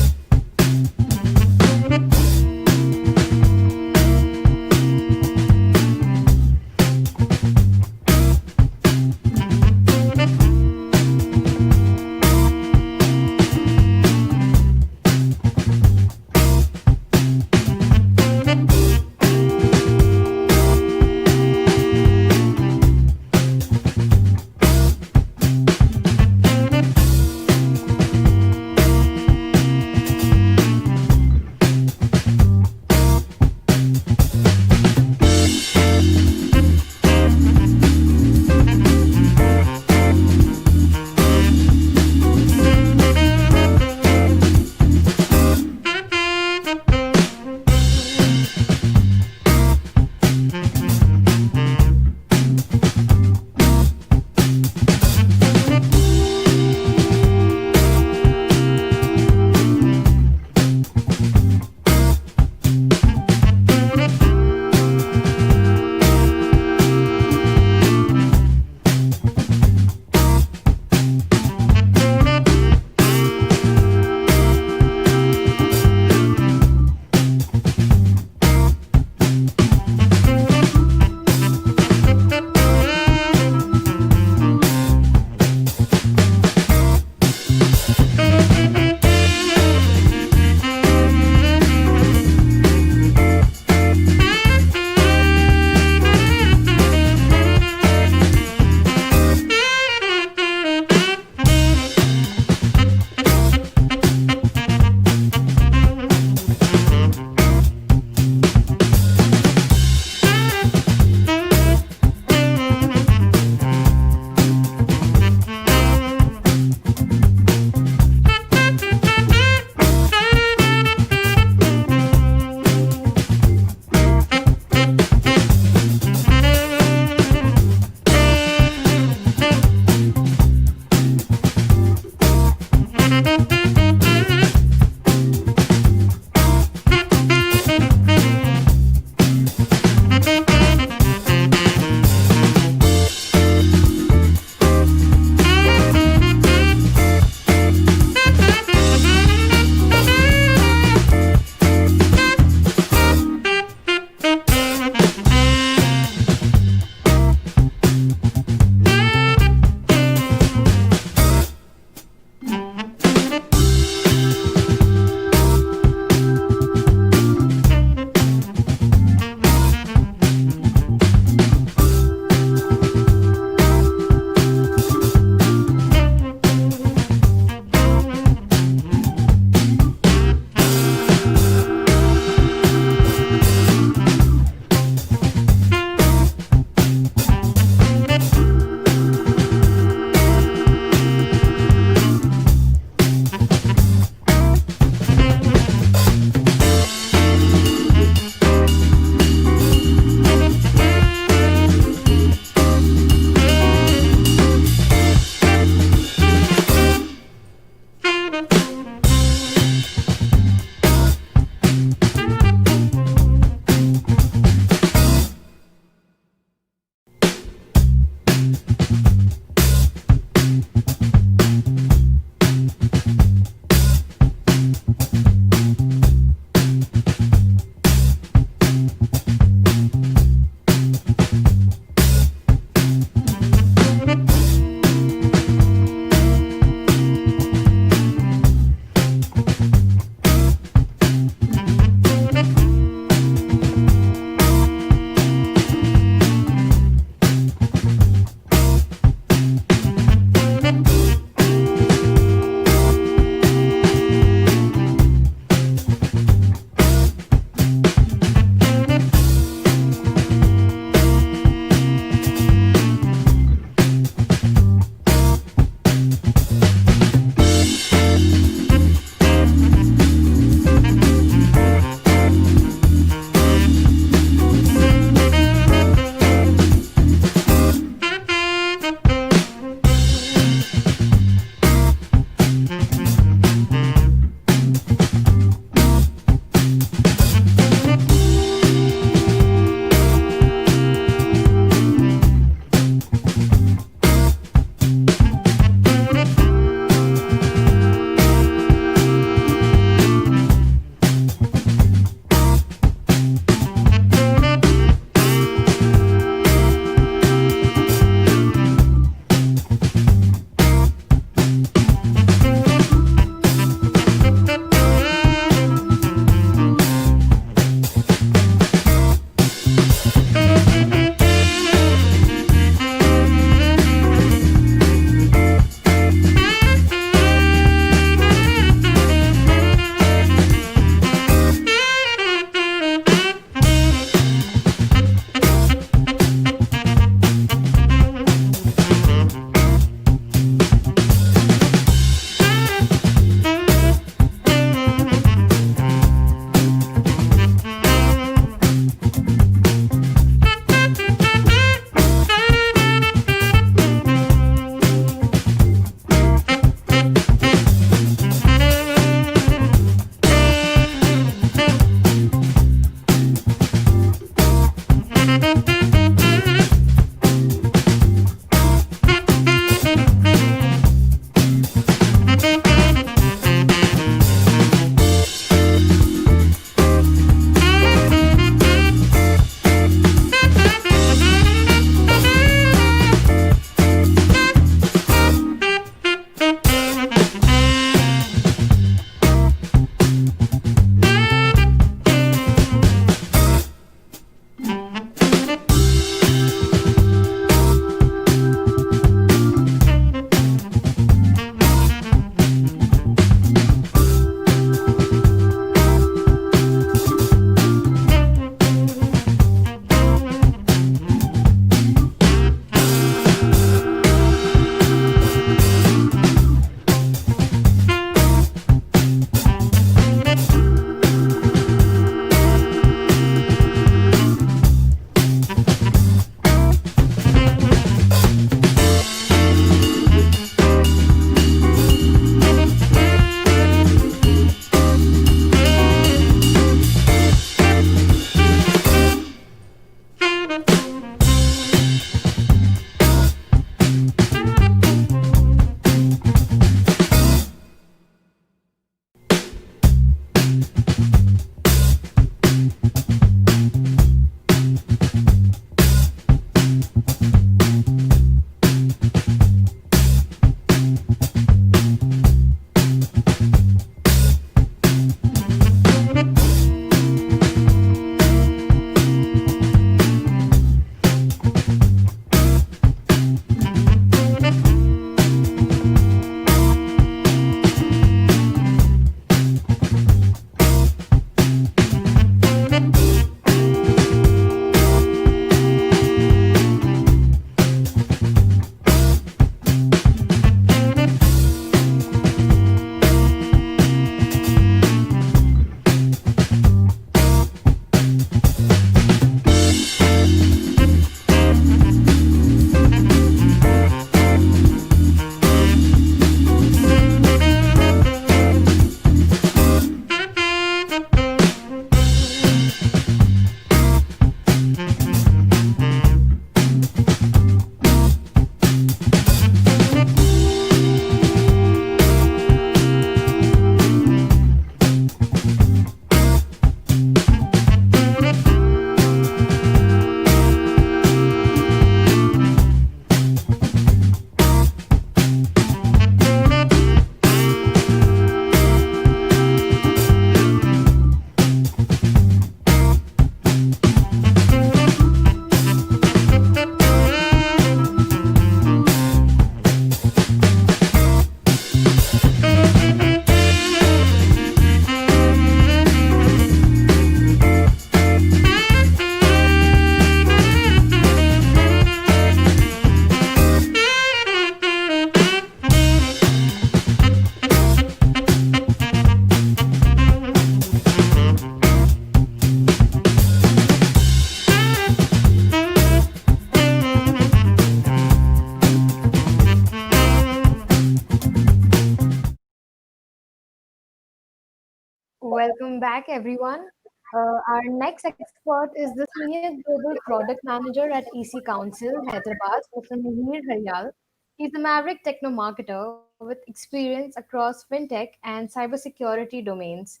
Welcome back, everyone. Our next expert is the Senior Global Product Manager at EC Council, Hyderabad, Mr. Mihir Haryal. He's a maverick techno marketer with experience across fintech and cybersecurity domains.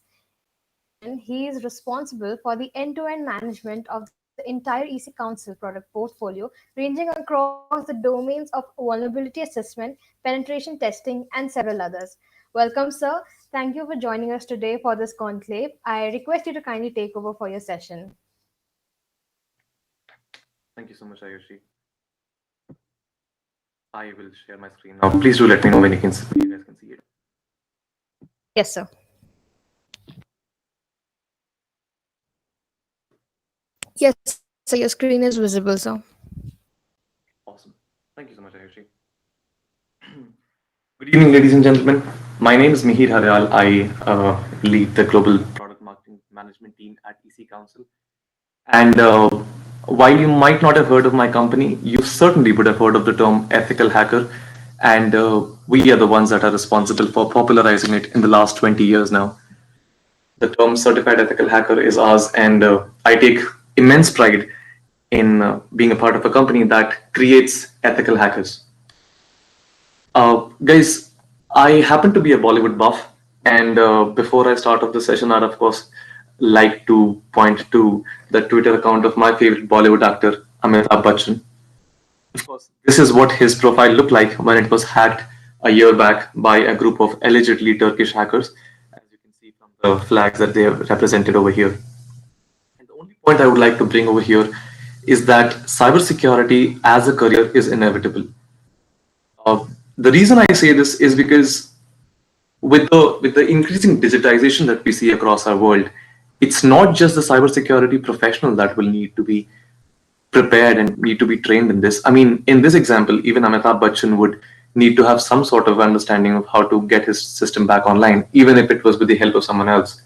In addition, he is responsible for the end-to-end management of the entire EC Council product portfolio, ranging across the domains of vulnerability assessment, penetration testing, and several others. Welcome, sir. Thank you for joining us today for this conclave. I request you to kindly take over for your session. Thank you so much, Ayushi. I will share my screen now. Please do let me know when when you guys can see it. Yes, sir. Yes, sir. Your screen is visible, sir. Awesome. Thank you so much, Ayushi. Good evening, ladies and gentlemen. My name is Mihir Haryal. I lead the global product marketing management team at EC Council. And while you might not have heard of my company, you certainly would have heard of the term ethical hacker. And we are the ones that are responsible for popularizing it in the last 20 years now. The term certified ethical hacker is ours, and I take immense pride in being a part of a company that creates ethical hackers. Guys, I happen to be a Bollywood buff, and before I start off the session, I'd of course like to point to the Twitter account of my favorite Bollywood actor, Amitabh Bachchan. Of course, this is what his profile looked like when it was hacked a year back by a group of allegedly Turkish hackers, as you can see from the flags that they have represented over here. And the only point I would like to bring over here is that cybersecurity as a career is inevitable. The reason I say this is because with the increasing digitization that we see across our world, it's not just the cybersecurity professional that will need to be prepared and need to be trained in this. I mean, in this example, even Amitabh Bachchan would need to have some sort of understanding of how to get his system back online, even if it was with the help of someone else.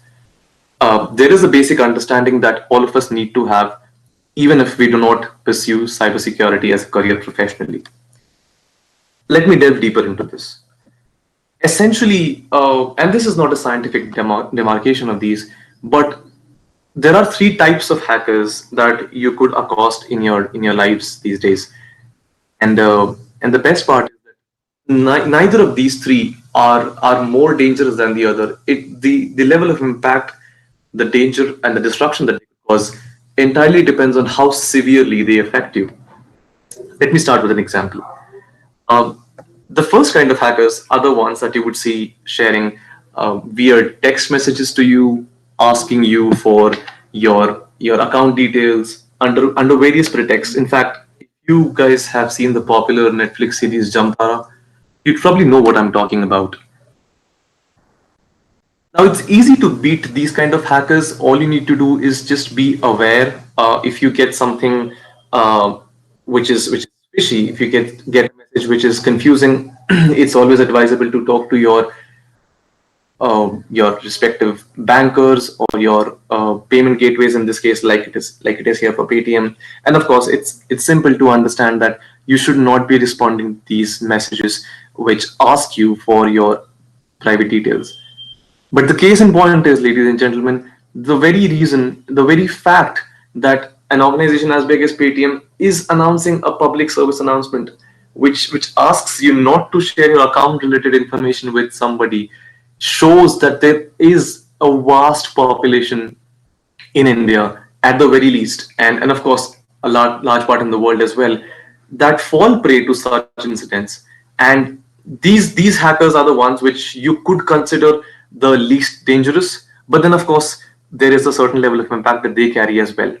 There is a basic understanding that all of us need to have, even if we do not pursue cybersecurity as a career professionally. Let me delve deeper into this. Essentially, and this is not a scientific demarcation of these, but there are three types of hackers that you could accost in your lives these days, and the best part is that neither of these three are more dangerous than the other. The level of impact, the danger, and the disruption that they cause entirely depends on how severely they affect you. Let me start with an example. Um, the first kind of hackers are the ones that you would see sharing weird text messages to you, asking you for your account details under various pretexts. In fact, if you guys have seen the popular Netflix series Jamtara, you'd probably know what I'm talking about. Now it's easy to beat these kind of hackers. All you need to do is just be aware. If you get something which is fishy, if you get a message which is confusing, it's always advisable to talk to your respective bankers or your payment gateways. In this case, like it is here for Paytm. And of course, it's simple to understand that you should not be responding to these messages which ask you for your private details. But the case in point is, ladies and gentlemen, the very fact that an organization as big as Paytm is announcing a public service announcement, which asks you not to share your account-related information with somebody, shows that there is a vast population in India, at the very least, and of course a large part in the world as well, that fall prey to such incidents. And these hackers are the ones which you could consider the least dangerous, but then of course there is a certain level of impact that they carry as well.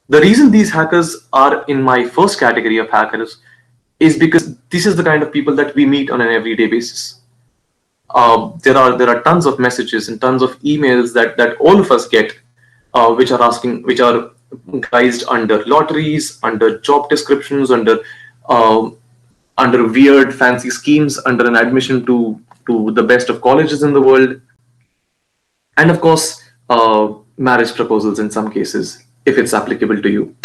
The reason these hackers are in my first category of hackers is because this is the kind of people that we meet on an everyday basis. There are tons of messages and tons of emails that all of us get, which are guised under lotteries, under job descriptions, uh, under weird fancy schemes, under an admission to the best of colleges in the world, and of course marriage proposals in some cases, if it's applicable to you.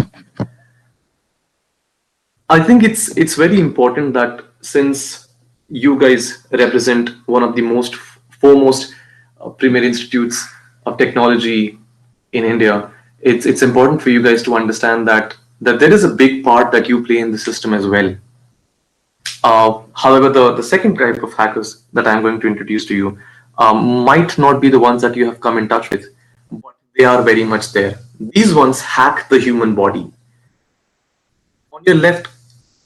I think it's very important that, since you guys represent one of the most foremost premier institutes of technology in India, it's important for you guys to understand that there is a big part that you play in the system as well. However, the second type of hackers that I'm going to introduce to you might not be the ones that you have come in touch with, but they are very much there. These ones hack the human body. On your left,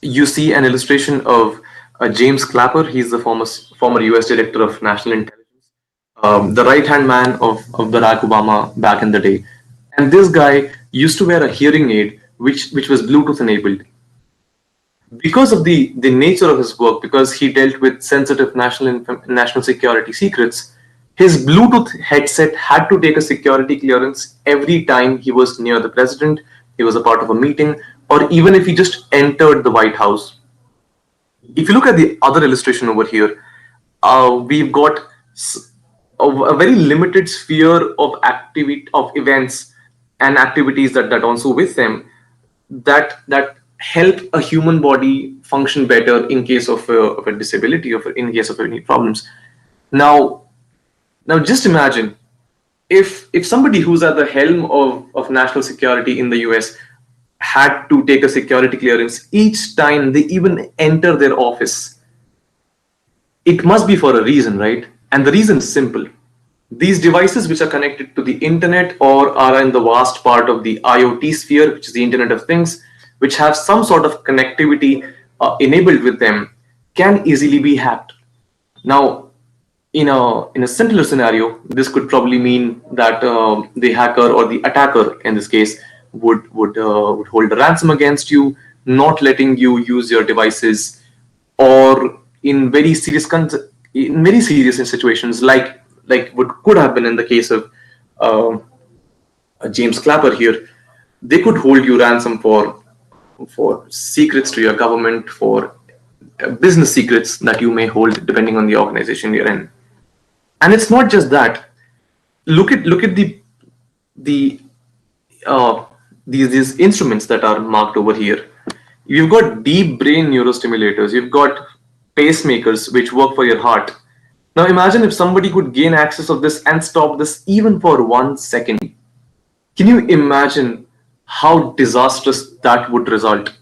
you see an illustration of James Clapper. He's the former US Director of National Intelligence, the right-hand man of Barack Obama back in the day. And this guy used to wear a hearing aid which was Bluetooth enabled. Because of the nature of his work, because he dealt with sensitive national security secrets, his Bluetooth headset had to take a security clearance every time he was near the president, he was a part of a meeting, or even if he just entered the White House. If you look at the other illustration over here, we've got a very limited sphere of events and activities that also with them that help a human body function better in case of a disability or in case of any problems. Now just imagine if somebody who's at the helm of national security in the US had to take a security clearance each time they even enter their office. It must be for a reason, right? And the reason is simple. These devices which are connected to the internet or are in the vast part of the IoT sphere, which is the Internet of Things, which have some sort of connectivity enabled with them, can easily be hacked. Now, in a simpler scenario, this could probably mean that the hacker or the attacker, in this case, would hold a ransom against you, not letting you use your devices, or in very serious situations, like what could have been in the case of James Clapper here, they could hold you ransom for secrets to your government, for business secrets that you may hold depending on the organization you're in. And it's not just that. Look at these instruments that are marked over here. You've got deep brain neurostimulators. You've got pacemakers which work for your heart. Now imagine if somebody could gain access of this and stop this even for 1 second. Can you imagine how disastrous that would result?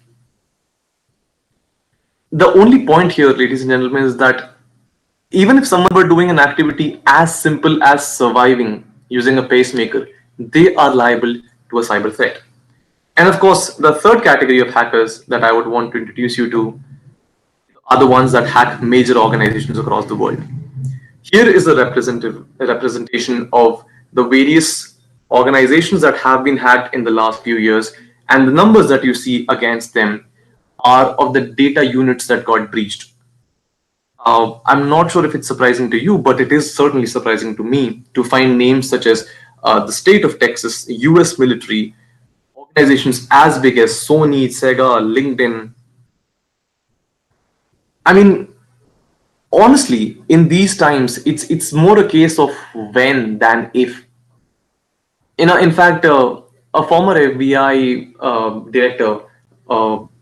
The only point here, ladies and gentlemen, is that even if someone were doing an activity as simple as surviving using a pacemaker, they are liable to a cyber threat. And of course, the third category of hackers that I would want to introduce you to are the ones that hack major organizations across the world. Here is a representation of the various organizations that have been hacked in the last few years, and the numbers that you see against them are of the data units that got breached. I'm not sure if it's surprising to you, but it is certainly surprising to me to find names such as the state of Texas, US military, organizations as big as Sony, Sega, LinkedIn. I mean, honestly, in these times, it's more a case of when than if. In fact, a former FBI director,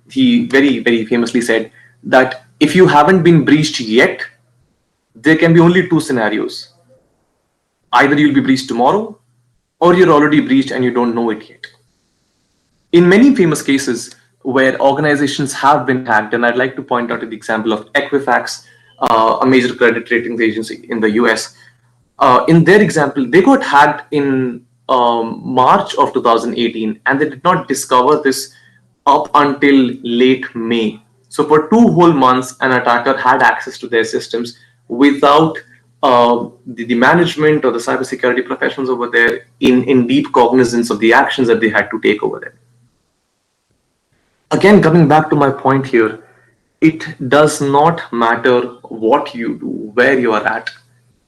he very, very famously said that if you haven't been breached yet, there can be only 2 scenarios. Either you'll be breached tomorrow, or you're already breached and you don't know it yet. In many famous cases where organizations have been hacked, and I'd like to point out the example of Equifax, a major credit ratings agency in the US. In their example, they got hacked in March of 2018, and they did not discover this up until late May. So for 2 whole months, an attacker had access to their systems without the management or the cybersecurity professionals over there in deep cognizance of the actions that they had to take over there. Again, coming back to my point here, it does not matter what you do, where you are at.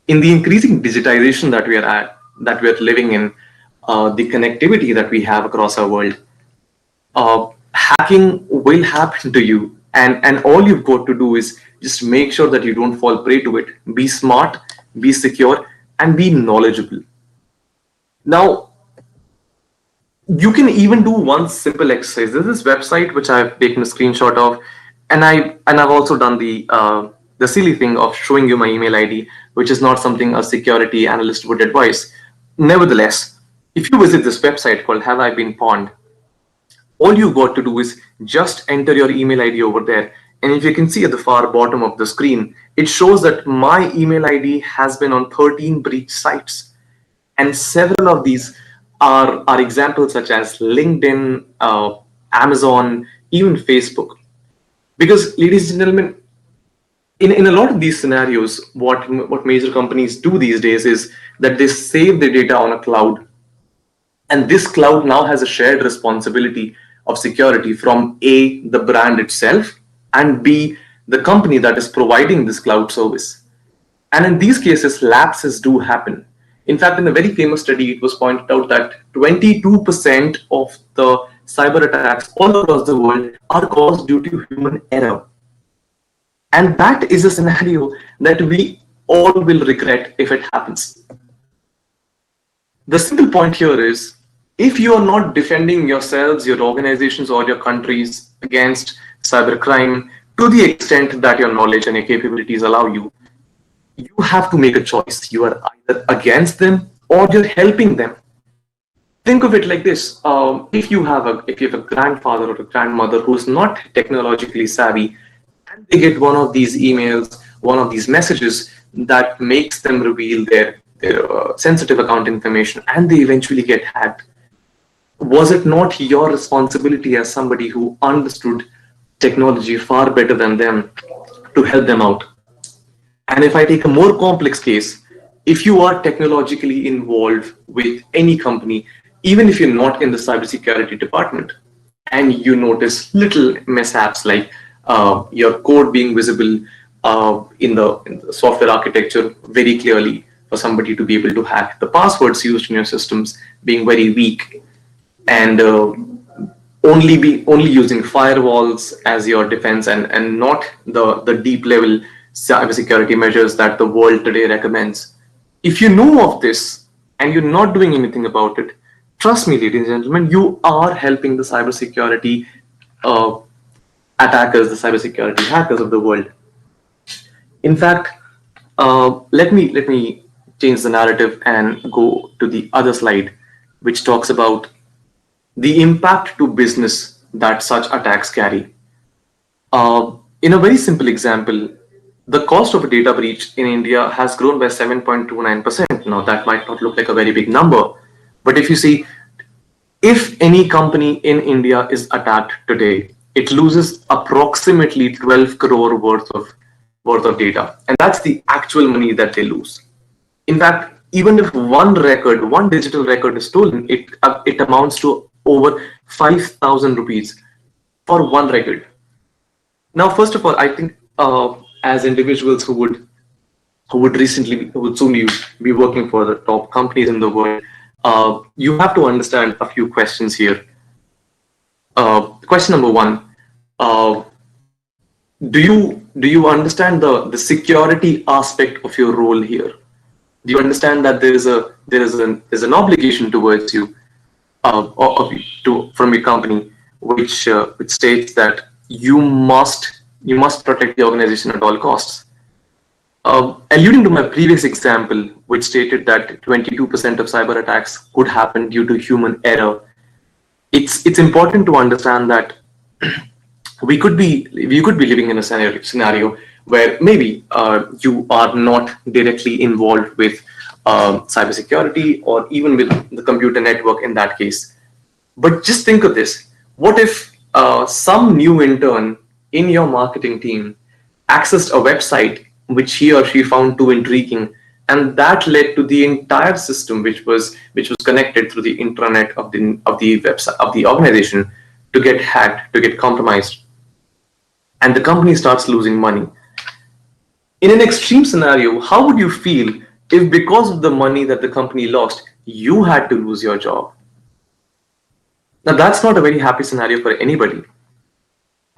In the increasing digitization that we are living in, the connectivity that we have across our world, hacking will happen to you, and all you've got to do is just make sure that you don't fall prey to it. Be smart, be secure, and be knowledgeable. Now, you can even do one simple exercise. There's this website which I've taken a screenshot of, and I've also done the silly thing of showing you my email ID, which is not something a security analyst would advise. Nevertheless, if you visit this website called Have I Been Pawned, all you got to do is just enter your email ID over there. And if you can see at the far bottom of the screen, it shows that my email ID has been on 13 breach sites. And several of these are examples such as LinkedIn, Amazon, even Facebook. Because, ladies and gentlemen, in a lot of these scenarios, what major companies do these days is that they save the data on a cloud. And this cloud now has a shared responsibility of security from A, the brand itself, and B, the company that is providing this cloud service. And in these cases, lapses do happen. In fact, in a very famous study, it was pointed out that 22% of the cyber attacks all across the world are caused due to human error. And that is a scenario that we all will regret if it happens. The simple point here is, if you are not defending yourselves, your organizations, or your countries against cybercrime to the extent that your knowledge and your capabilities allow you, you have to make a choice. You are either against them or you're helping them. Think of it like this: if you have a grandfather or a grandmother who's not technologically savvy, and they get one of these emails, one of these messages that makes them reveal their sensitive account information, and they eventually get hacked, was it not your responsibility as somebody who understood technology far better than them to help them out? And if I take a more complex case, if you are technologically involved with any company, even if you're not in the cybersecurity department, and you notice little mishaps like your code being visible in the software architecture very clearly for somebody to be able to hack, the passwords used in your systems being very weak, and only using firewalls as your defense and not the deep level cybersecurity measures that the world today recommends. If you know of this and you're not doing anything about it, trust me, ladies and gentlemen, you are helping the cybersecurity attackers, the cybersecurity hackers of the world. In fact, let me change the narrative and go to the other slide, which talks about the impact to business that such attacks carry. In a very simple example, the cost of a data breach in India has grown by 7.29%. Now, that might not look like a very big number, but if you see, if any company in India is attacked today, it loses approximately 12 crore worth of data, and that's the actual money that they lose. In fact, even if one digital record is stolen, it amounts to over 5,000 rupees for one record. Now, first of all, I think as individuals who would soon be working for the top companies in the world, you have to understand a few questions here. Question number one: do you understand the security aspect of your role here? Do you understand that there is an obligation towards you from your company, which states that you must protect the organization at all costs? Alluding to my previous example, which stated that 22% of cyber attacks could happen due to human error, it's important to understand that we could be living in a scenario where maybe you are not directly involved with cybersecurity or even with the computer network in that case. But just think of this: what if some new intern in your marketing team accessed a website which he or she found too intriguing, and that led to the entire system, which was connected through the intranet of the website of the organization, to get hacked, to get compromised, and the company starts losing money? In an extreme scenario, how would you feel if, because of the money that the company lost, you had to lose your job? Now, that's not a very happy scenario for anybody.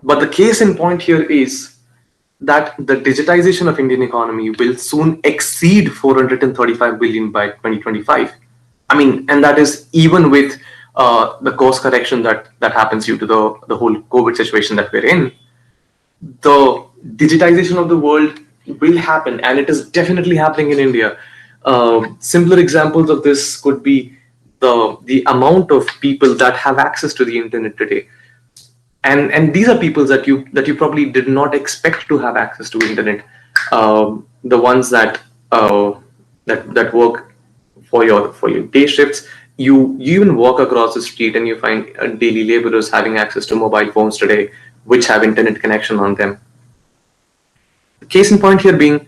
But the case in point here is that the digitization of Indian economy will soon exceed 435 billion by 2025. I mean, and that is even with the course correction that happens due to the whole COVID situation that we're in. The digitization of the world will happen, and it is definitely happening in India. Simpler examples of this could be the amount of people that have access to the internet today, and these are people that you probably did not expect to have access to internet. The ones that work for your day shifts. You even walk across the street and you find daily laborers having access to mobile phones today, which have internet connection on them. Case in point here being,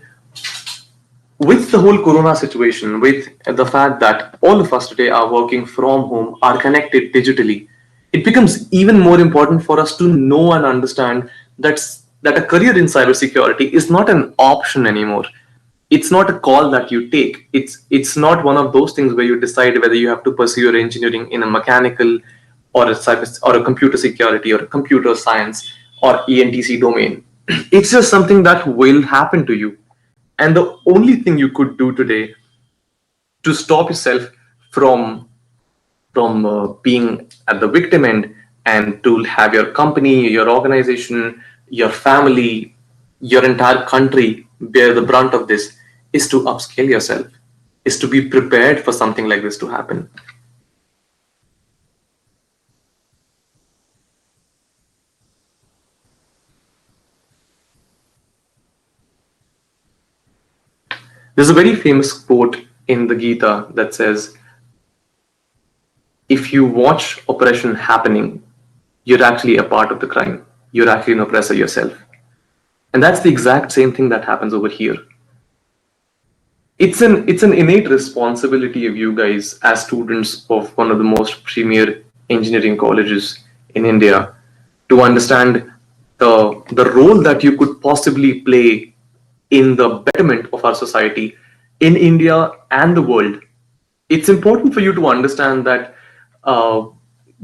with the whole corona situation, with the fact that all of us today are working from home, are connected digitally, it becomes even more important for us to know and understand that a career in cybersecurity is not an option anymore. It's not a call that you take. It's not one of those things where you decide whether you have to pursue your engineering in a mechanical or a cyber or a computer security or a computer science or ENTC domain. It's just something that will happen to you. And the only thing you could do today to stop yourself from being at the victim end, and to have your company, your organization, your family, your entire country bear the brunt of this, is to upscale yourself, is to be prepared for something like this to happen. There's a very famous quote in the Gita that says, if you watch oppression happening, you're actually a part of the crime. You're actually an oppressor yourself. And that's the exact same thing that happens over here. It's an innate responsibility of you guys as students of one of the most premier engineering colleges in India to understand the role that you could possibly play in the betterment of our society in India and the world. It's important for you to understand that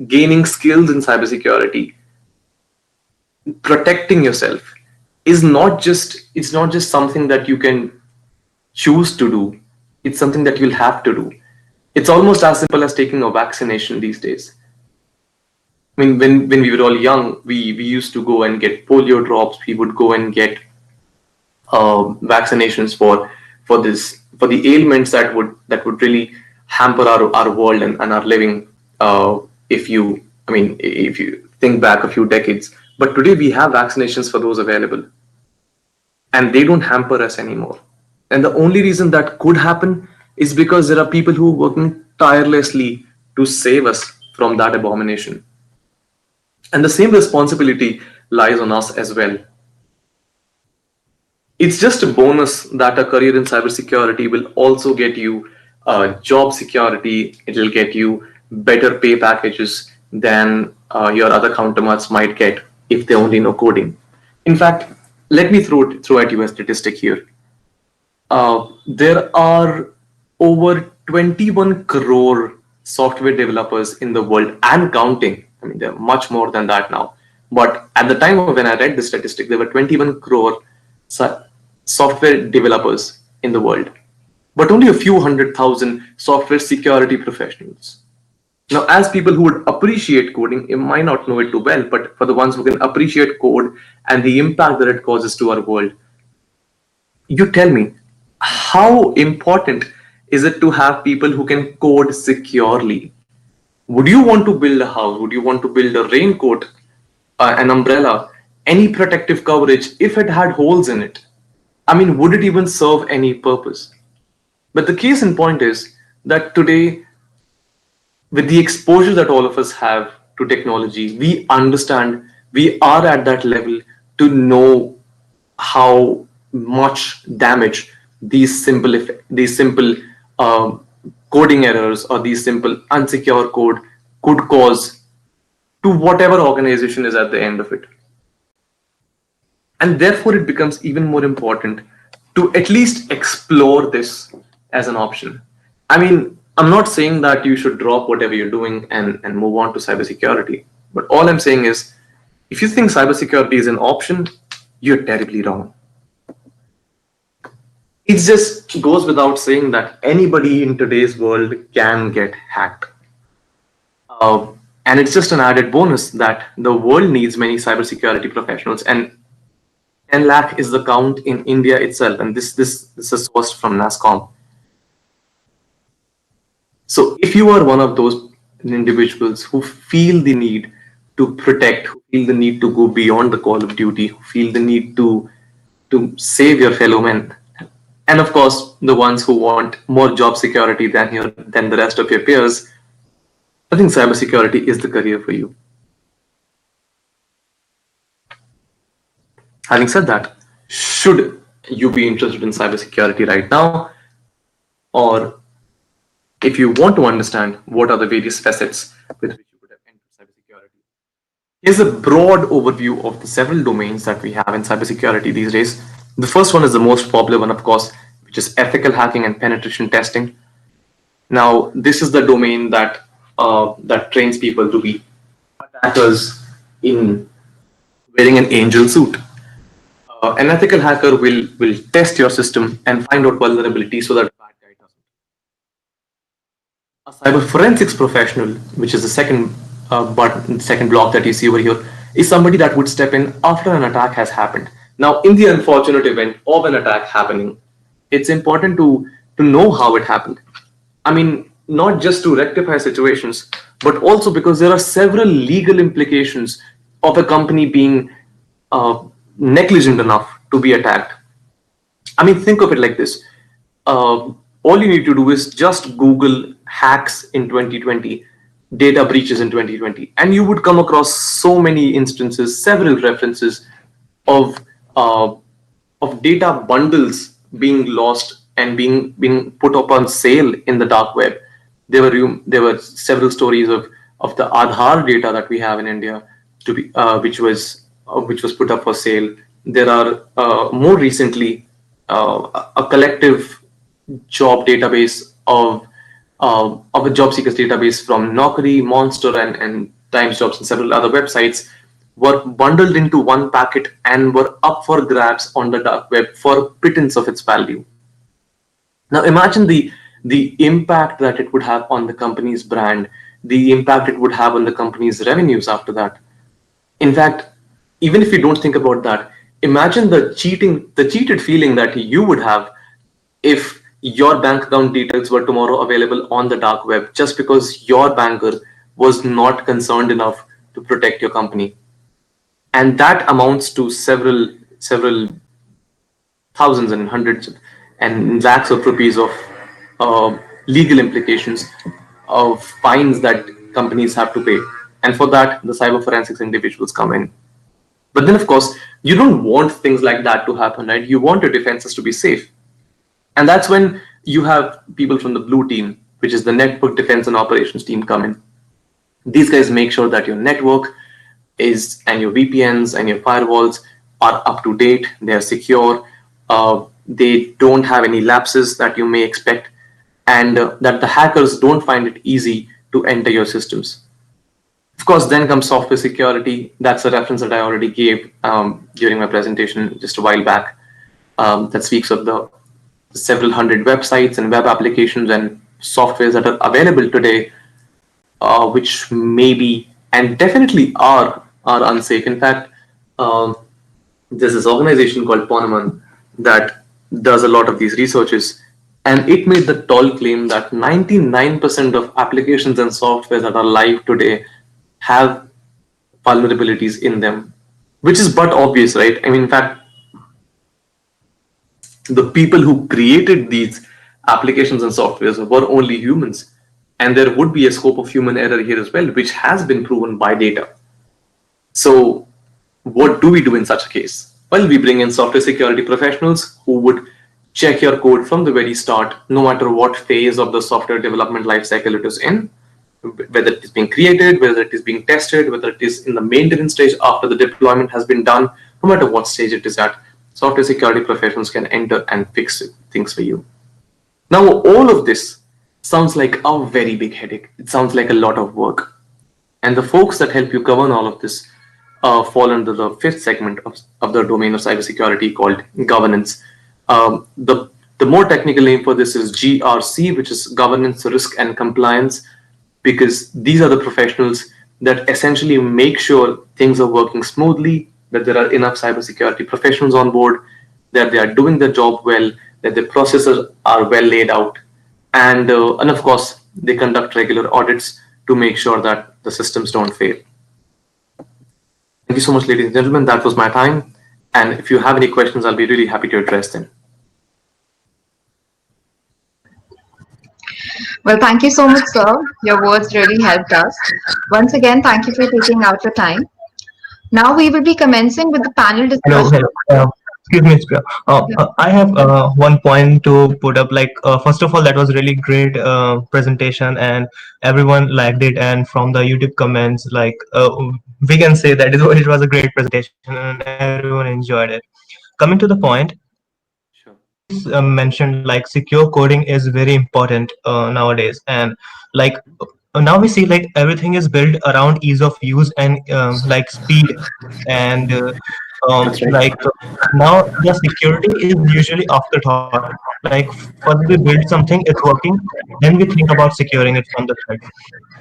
gaining skills in cybersecurity, protecting yourself, is not just something that you can choose to do. It's something that you'll have to do. It's almost as simple as taking a vaccination these days. I mean, when we were all young, we used to go and get polio drops. We would go and get vaccinations for the ailments that would really hamper our world and our living. If you think back a few decades, but today we have vaccinations for those available, and they don't hamper us anymore. And the only reason that could happen is because there are people who are working tirelessly to save us from that abomination. And the same responsibility lies on us as well. It's just a bonus that a career in cybersecurity will also get you job security. It will get you better pay packages than your other counterparts might get if they only know coding. In fact, let me throw at you a statistic here. There are over 21 crore software developers in the world and counting. I mean, there are much more than that now. But at the time of when I read the statistic, there were 21 crore software developers in the world, but only a few 100,000 software security professionals. Now, as people who would appreciate coding, you might not know it too well, but for the ones who can appreciate code and the impact that it causes to our world, you tell me, how important is it to have people who can code securely? Would you want to build a house? Would you want to build a raincoat, an umbrella, any protective coverage if it had holes in it? I mean, would it even serve any purpose? But the case in point is that today, with the exposure that all of us have to technology, we understand, we are at that level to know how much damage these simple coding errors or these simple unsecure code could cause to whatever organization is at the end of it. And therefore, it becomes even more important to at least explore this as an option. I mean, I'm not saying that you should drop whatever you're doing and move on to cybersecurity. But all I'm saying is, if you think cybersecurity is an option, you're terribly wrong. It just goes without saying that anybody in today's world can get hacked. And it's just an added bonus that the world needs many cybersecurity professionals, and 10 lakh is the count in India itself, and this is sourced from NASSCOM. So if you are one of those individuals who feel the need to protect, who feel the need to go beyond the call of duty, who feel the need to save your fellow men, and of course the ones who want more job security than the rest of your peers, I think cybersecurity is the career for you. Having said that, should you be interested in cybersecurity right now, or if you want to understand what are the various facets with which you could have entered cybersecurity, here's a broad overview of the several domains that we have in cybersecurity these days. The first one is the most popular one, of course, which is ethical hacking and penetration testing. Now, this is the domain that that trains people to be attackers in wearing an angel suit. An ethical hacker will test your system and find out vulnerabilities so that a bad guy doesn't. A cyber forensics professional, which is the second block that you see over here, is somebody that would step in after an attack has happened. Now, in the unfortunate event of an attack happening, it's important to know how it happened. I mean, not just to rectify situations, but also because there are several legal implications of a company being negligent enough to be attacked. I mean, think of it like this. All you need to do is just Google hacks in 2020, data breaches in 2020, and you would come across so many instances, several references of data bundles being lost and being put up on sale in the dark web. There were several stories of the Aadhaar data that we have in India to be which was put up for sale. There are more recently a collective job database of a job seekers database from Naukri, Monster, and Times Jobs and several other websites were bundled into one packet and were up for grabs on the dark web for a pittance of its value. Now imagine the impact that it would have on the company's brand, the impact it would have on the company's revenues after that. In fact, even if you don't think about that, imagine the cheated feeling that you would have if your bank account details were tomorrow available on the dark web just because your banker was not concerned enough to protect your company. And that amounts to several thousands and hundreds and lakhs of rupees of legal implications of fines that companies have to pay. And for that, the cyber forensics individuals come in. But then, of course, you don't want things like that to happen, right? You want your defenses to be safe. And that's when you have people from the blue team, which is the network defense and operations team, come in. These guys make sure that your network is, and your VPNs and your firewalls are up to date, they're secure, they don't have any lapses that you may expect, and that the hackers don't find it easy to enter your systems. Of course, then comes software security. That's a reference that I already gave during my presentation just a while back. That speaks of the several hundred websites and web applications and softwares that are available today, which may be and definitely are unsafe. In fact, there's this organization called Ponemon that does a lot of these researches, and it made the tall claim that 99% of applications and softwares that are live today have vulnerabilities in them, which is but obvious, right? I mean, in fact, the people who created these applications and softwares were only humans, and there would be a scope of human error here as well, which has been proven by data. So what do we do in such a case? Well, we bring in software security professionals who would check your code from the very start, no matter what phase of the software development lifecycle it is in, whether it is being created, whether it is being tested, whether it is in the maintenance stage after the deployment has been done, no matter what stage it is at, software security professionals can enter and fix things for you. Now, all of this sounds like a very big headache. It sounds like a lot of work. And the folks that help you govern all of this fall under the fifth segment of the domain of cybersecurity called governance. The more technical name for this is GRC, which is governance, risk, and compliance, because these are the professionals that essentially make sure things are working smoothly, that there are enough cybersecurity professionals on board, that they are doing their job well, that the processes are well laid out, and of course, They conduct regular audits to make sure that the systems don't fail. Thank you so much, ladies and gentlemen. That was my time. And if you have any questions, I'll be really happy to address them. Well, thank you so much, sir. Your words really helped us. Once again, thank you for taking out your time. Now we will be commencing with the panel Hello, discussion. hello. Excuse me, Priya. I have one point to put up. Like, first of all, that was really great presentation, and everyone liked it. And from the YouTube comments, like, we can say that it was a great presentation, and everyone enjoyed it. Coming to the point, mentioned like secure coding is very important nowadays, and like now we see like everything is built around ease of use and like speed and like now the security is usually afterthought. Like first we build something, it's working, then we think about securing it from the threats.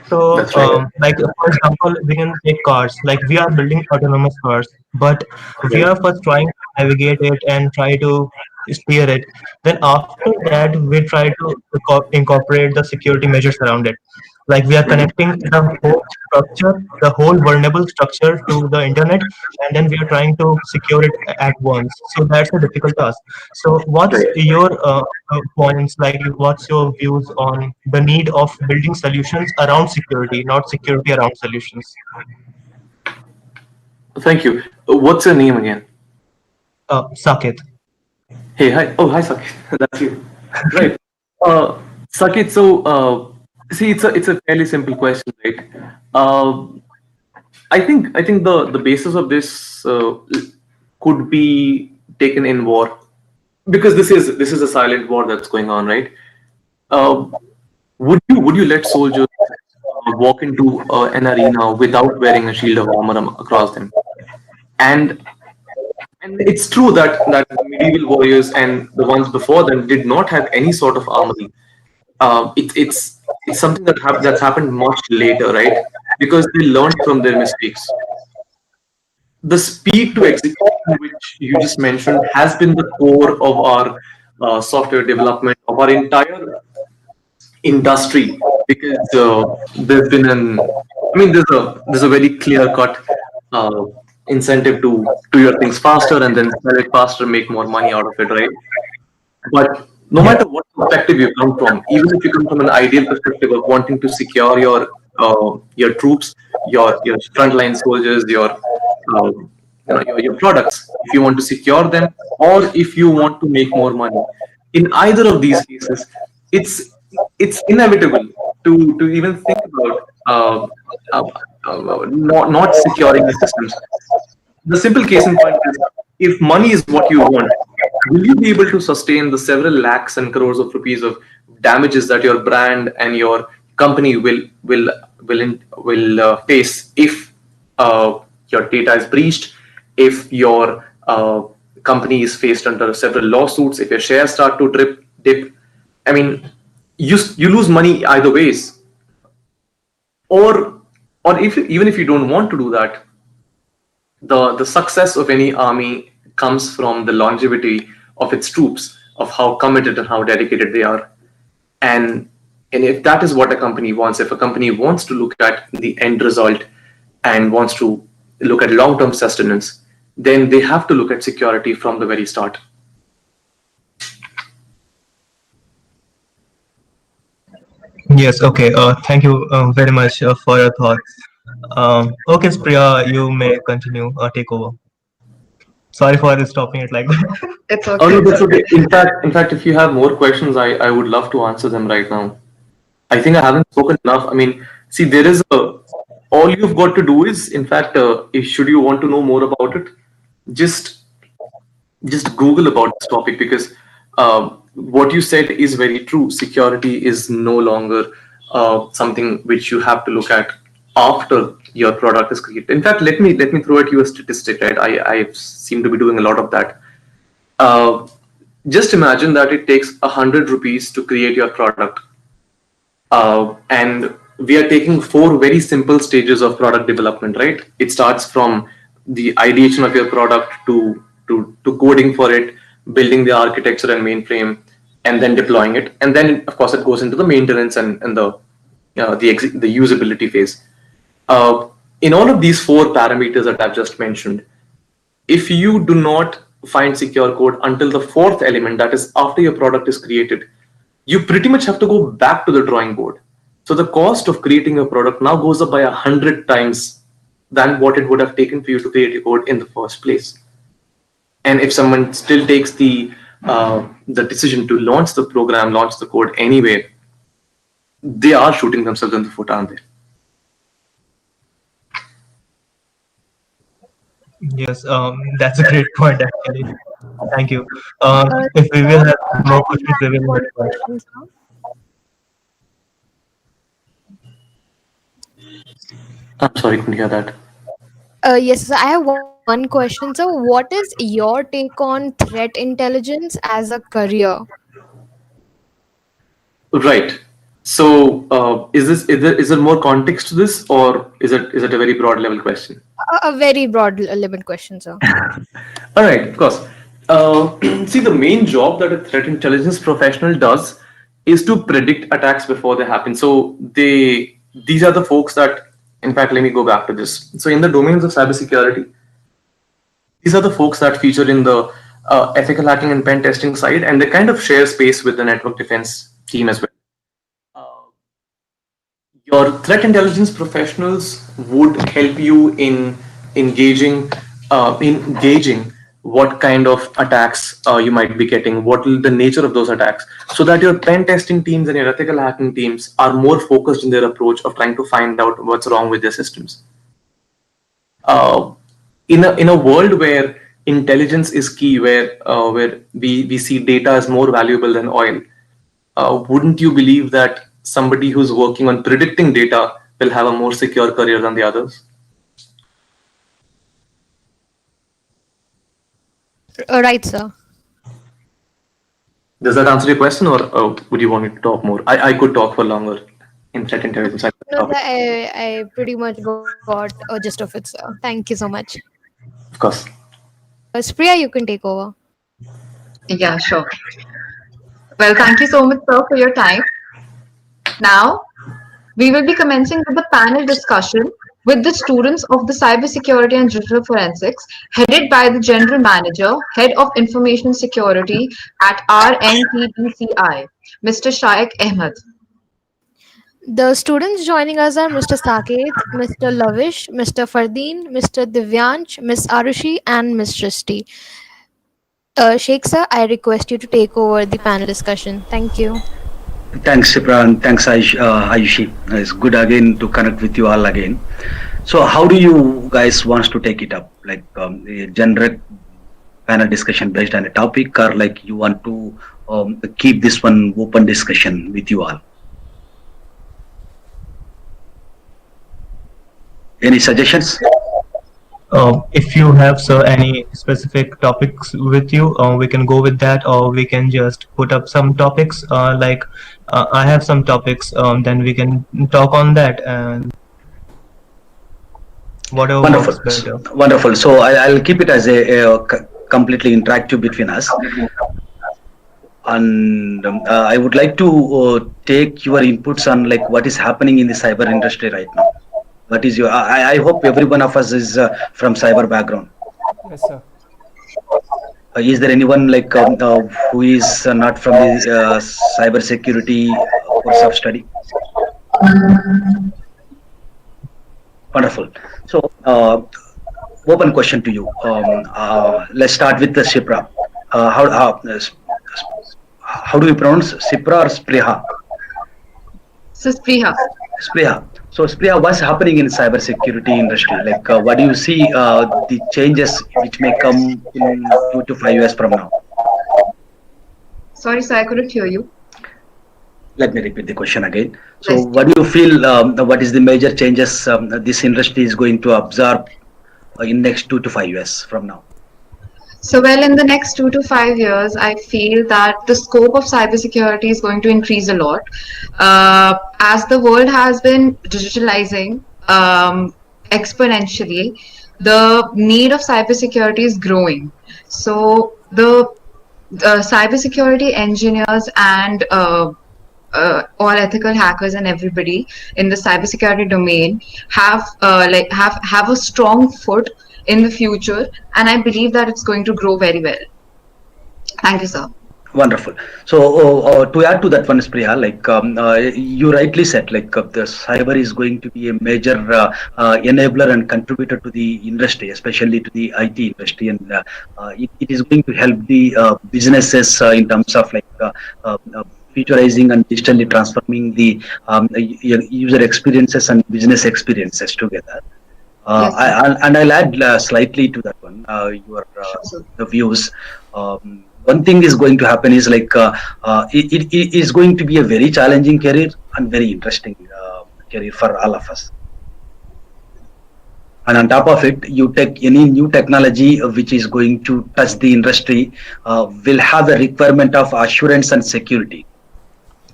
So, That's right. like for example, we can take cars. Like we are building autonomous cars, but we Right. are first trying to navigate it and try to steer it. Then after that, we try to incorporate the security measures around it. Like we are connecting the whole structure, the whole vulnerable structure to the internet, and then we are trying to secure it at once. So that's a difficult task. So what's Right. your points, like what's your views on the need of building solutions around security, not security around solutions? Thank you. What's your name again? Saket. Hey, hi. Oh, hi, Sakit. That's you. Right. Sakit, so see, it's a fairly simple question, right? I think the basis of this could be taken in war, because this is a silent war that's going on, right? Uh, would you let soldiers walk into an arena without wearing a shield of armor across them? And and it's true that the medieval warriors and the ones before them did not have any sort of armory. It's something that's happened much later, right? Because they learned from their mistakes. The speed to execution, which you just mentioned, has been the core of our software development of our entire industry, because there's been there's a very clear cut uh, incentive to do your things faster and then sell it faster, make more money out of it, right? But no Yeah. matter what perspective you come from, even if you come from an ideal perspective of wanting to secure your troops, your frontline soldiers, your products, if you want to secure them, or if you want to make more money, in either of these cases, it's it's inevitable to even think about not securing the systems. The simple case in point is, if money is what you want, will you be able to sustain the several lakhs and crores of rupees of damages that your brand and your company will face if your data is breached, if your company is faced under several lawsuits, if your shares start to dip? I mean, you lose money either ways. Or if even if you don't want to do that, the success of any army comes from the longevity of its troops, of how committed and how dedicated they are. And if that is what a company wants, if a company wants to look at the end result and wants to look at long-term sustenance, then they have to look at security from the very start. Yes, okay. Thank you very much for your thoughts. Okay, Priya, you may continue or take over. Sorry for stopping it like that. It's Oh okay. no, that's okay. In fact, if you have more questions, I would love to answer them right now. I think I haven't spoken enough. I mean, see, there is all you've got to do is, in fact, if should you want to know more about it, just just Google about this topic, because what you said is very true. Security is no longer something which you have to look at after your product is created. In fact, let me throw at you a statistic. Right, I seem to be doing a lot of that. Uh, just imagine that it takes 100 rupees to create your product, and we are taking four very simple stages of product development. Right, it starts from the ideation of your product to coding for it, building the architecture and mainframe, and then deploying it, and then of course it goes into the maintenance and the usability phase. In all of these four parameters that I've just mentioned, if you do not find secure code until the fourth element, that is after your product is created, you pretty much have to go back to the drawing board. So the cost of creating a product now goes up by 100 times than what it would have taken for you to create a code in the first place. And if someone still takes the decision to launch the program, launch the code anyway, they are shooting themselves in the foot, aren't they? Yes, that's a great point actually. Thank you. If we will have more questions, we will One reply. question, sir. I'm sorry, couldn't hear that. Yes, sir, I have one question. So, what is your take on threat intelligence as a career? Right. So, is there more context to this, or is it a very broad level question? A very broad limit question, sir. All right, of course. See, the main job that a threat intelligence professional does is to predict attacks before they happen. So these are the folks that, in fact, let me go back to this. So in the domains of cybersecurity, these are the folks that feature in the ethical hacking and pen testing side, and they kind of share space with the network defense team as well. Your threat intelligence professionals would help you in engaging what kind of attacks you might be getting, what will the nature of those attacks, so that your pen testing teams and your ethical hacking teams are more focused in their approach of trying to find out what's wrong with their systems. In a world where intelligence is key, where we see data as more valuable than oil, wouldn't you believe that somebody who's working on predicting data will have a more secure career than the others? Right, sir. Does that answer your question, or would you want me to talk more? I could talk for longer in threat intelligence. No, sir, I pretty much got a gist of it, sir. Thank you so much. Of course. Spriya, you can take over. Yeah, sure. Well, thank you so much, sir, for your time. Now, we will be commencing with the panel discussion with the students of the Cybersecurity and Digital Forensics, headed by the General Manager, Head of Information Security at RNTTCI, Mr. Shaikh Ahmed. The students joining us are Mr. Saket, Mr. Lavish, Mr. Fardeen, Mr. Divyansh, Miss Arushi, and Miss Shrishti. Sheikh sir, I request you to take over the panel discussion. Thank you. Thanks, Sipra, and thanks, Ayushi. It's good again to connect with you all again. So, how do you guys want to take it up? Like a generic panel discussion based on a topic, or like you want to keep this one open discussion with you all? Any suggestions? If you have, sir, any specific topics with you, we can go with that, or we can just put up some topics. Like I have some topics, then we can talk on that and whatever Wonderful. works better. Wonderful. So I'll keep it as a completely interactive between us. And I would like to take your inputs on like what is happening in the cyber industry right now. What is your? I hope every one of us is from cyber background. Yes, sir. Is there anyone like who is not from the cyber security course of study? Wonderful. So, open question to you. Let's start with the Sipra. How do you pronounce Sipra or Spriha? So, Spriha. Spriha. So, Spriya, what's happening in cybersecurity industry? Like, what do you see the changes which may come in 2 to 5 years from now? Sorry, sir, I couldn't hear you. Let me repeat the question again. So, what do you feel? What is the major changes this industry is going to absorb in next 2 to 5 years from now? So, well, in the next 2 to 5 years, I feel that the scope of cybersecurity is going to increase a lot. As the world has been digitalizing exponentially, the need of cybersecurity is growing. So, the cybersecurity engineers and all ethical hackers and everybody in the cybersecurity domain have a strong foot in the future, and I believe that it's going to grow very well. Thank you, sir. Wonderful. So to add to that one, Priya, you rightly said, the cyber is going to be a major enabler and contributor to the industry, especially to the IT industry, and it is going to help the businesses in terms of futurizing and digitally transforming the user experiences and business experiences together. Yes, sir. I'll add slightly to that one, your Sure, sir. the views. One thing is going to happen is it is going to be a very challenging career and very interesting career for all of us. And on top of it, you take any new technology which is going to touch the industry will have a requirement of assurance and security.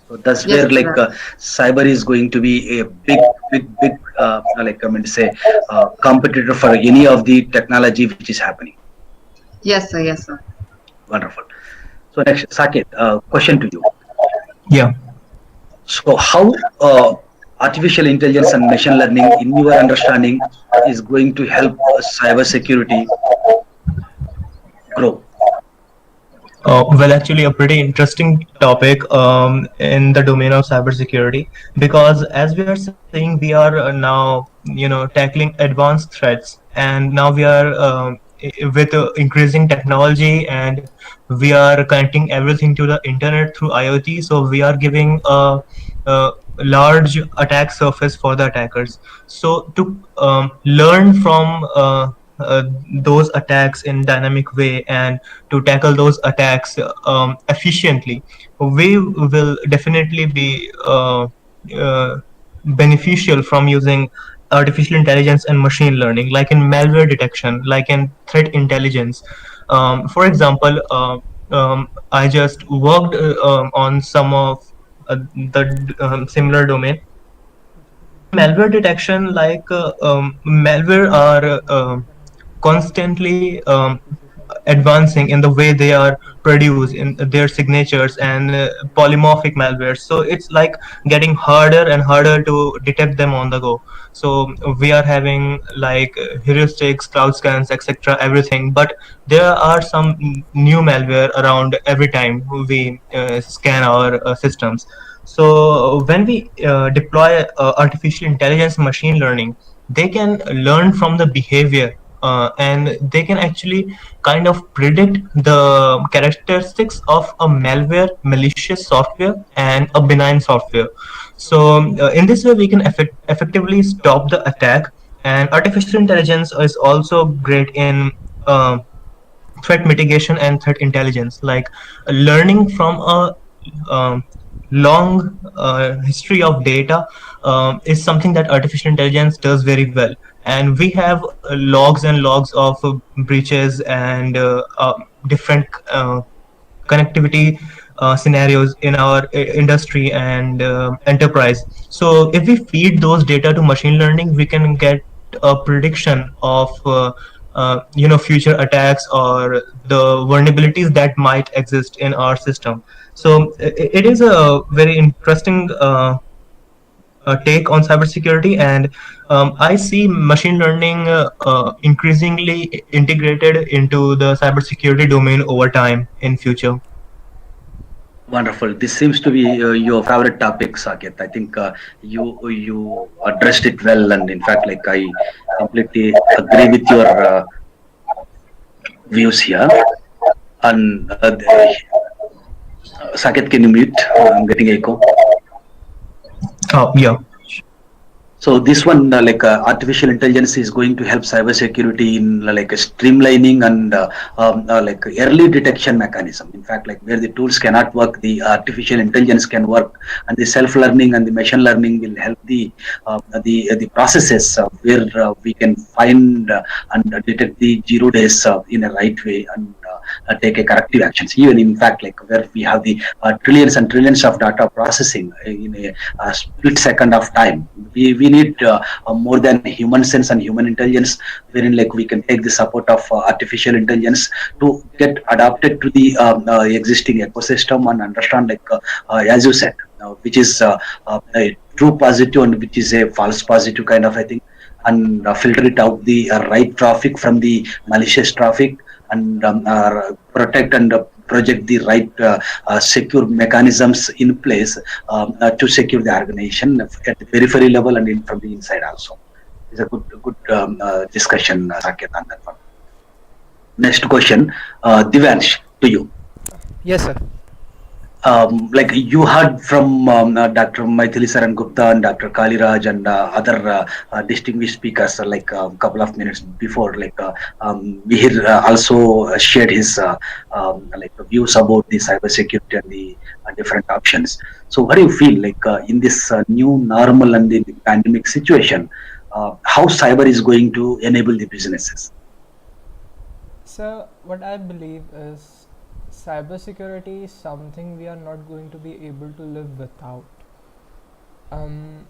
So that's Yes, where sir. cyber is going to be a big competitor for any of the technology which is happening. Yes, sir. Yes, sir. Wonderful. So next, Saket, question to you. Yeah. So how artificial intelligence and machine learning, in your understanding, is going to help cyber security grow? Well, actually, a pretty interesting topic in the domain of cybersecurity, because as we are saying, we are now, tackling advanced threats, and now we are with increasing technology, and we are connecting everything to the internet through IoT. So we are giving a large attack surface for the attackers. So to learn from those attacks in dynamic way and to tackle those attacks efficiently, we will definitely be beneficial from using artificial intelligence and machine learning, like in malware detection, like in threat intelligence. For example, I just worked on some of the similar domain. In malware detection, malware are constantly advancing in the way they are produced in their signatures and polymorphic malware. So it's like getting harder and harder to detect them on the go. So we are having like heuristics, cloud scans, etc., everything. But there are some new malware around every time we scan our systems. So when we deploy artificial intelligence, machine learning, they can learn from the behavior, and they can actually kind of predict the characteristics of a malware, malicious software, and a benign software. So in this way, we can effectively stop the attack. And artificial intelligence is also great in threat mitigation and threat intelligence, like learning from a long history of data is something that artificial intelligence does very well. And we have logs and logs of breaches and different connectivity scenarios in our industry and enterprise. So if we feed those data to machine learning, we can get a prediction of future attacks or the vulnerabilities that might exist in our system. So it is a very interesting take on cybersecurity, and I see machine learning increasingly integrated into the cybersecurity domain over time in future. Wonderful. This seems to be your favorite topic, Saket. I think you addressed it well, and in fact, I completely agree with your views here. And Saket, can you mute? I'm getting echo. Oh, yeah. So this one, artificial intelligence is going to help cybersecurity in streamlining and early detection mechanism. In fact, where the tools cannot work, the artificial intelligence can work, and the self-learning and the machine learning will help the processes where we can find and detect the 0 days in a right way, and take a corrective actions. Even in fact, like where we have the trillions and trillions of data processing in a split second of time, we need more than human sense and human intelligence, wherein like we can take the support of artificial intelligence to get adapted to the existing ecosystem and understand, like as you said, which is a true positive and which is a false positive kind of a thing, and filter it out the right traffic from the malicious traffic, and protect and project the right secure mechanisms in place to secure the organization at the periphery level and from the inside also. It's a good discussion, Saket, on that one. Next question, Divansh, to you. Yes, sir. Like you heard from Dr. Maithili Saran Gupta and Dr. Kaliraj and other distinguished speakers like a couple of minutes before. Like Mihir also shared his like views about the cybersecurity and the different options. So, what do you feel like in this new normal and the pandemic situation? How cyber is going to enable the businesses? So, what I believe is cybersecurity is something we are not going to be able to live without. Um,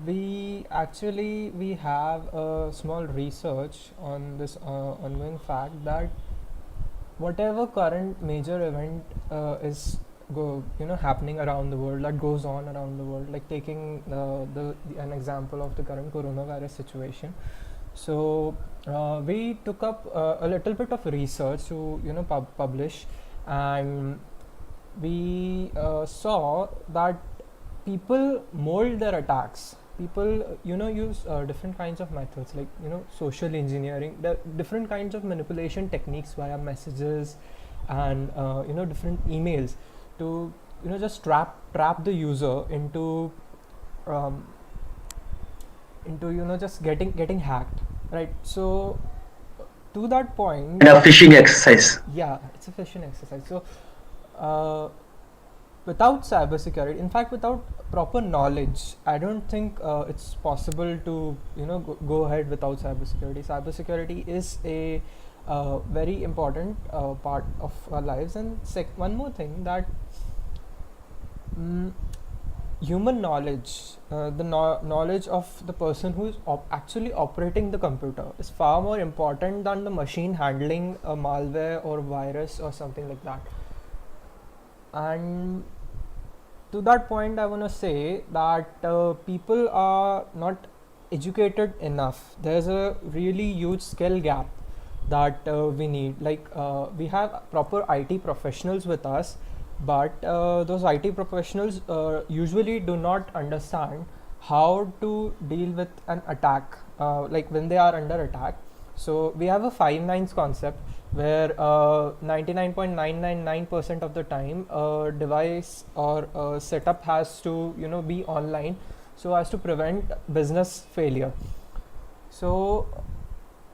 we have a small research on this ongoing fact that whatever current major event is happening around the world, that goes on around the world, like taking an example of the current coronavirus situation. So we took up a little bit of research to publish, and we saw that people mold their attacks. People use different kinds of methods, like social engineering, different kinds of manipulation techniques via messages and different emails to just trap the user into just getting hacked, right? So to that point, And a phishing exercise. yeah, it's a phishing exercise. So without cybersecurity, in fact without proper knowledge, I don't think it's possible to go ahead without cybersecurity. Cybersecurity is a very important part of our lives. And one more thing, that human knowledge, the knowledge of the person who is actually operating the computer is far more important than the machine handling a malware or virus or something like that. And to that point, I want to say that people are not educated enough. There's a really huge skill gap that we need. Like we have proper IT professionals with us, but those IT professionals usually do not understand how to deal with an attack, like when they are under attack. So we have a 5 nines concept where 99.999% of the time a device or a setup has to be online so as to prevent business failure. So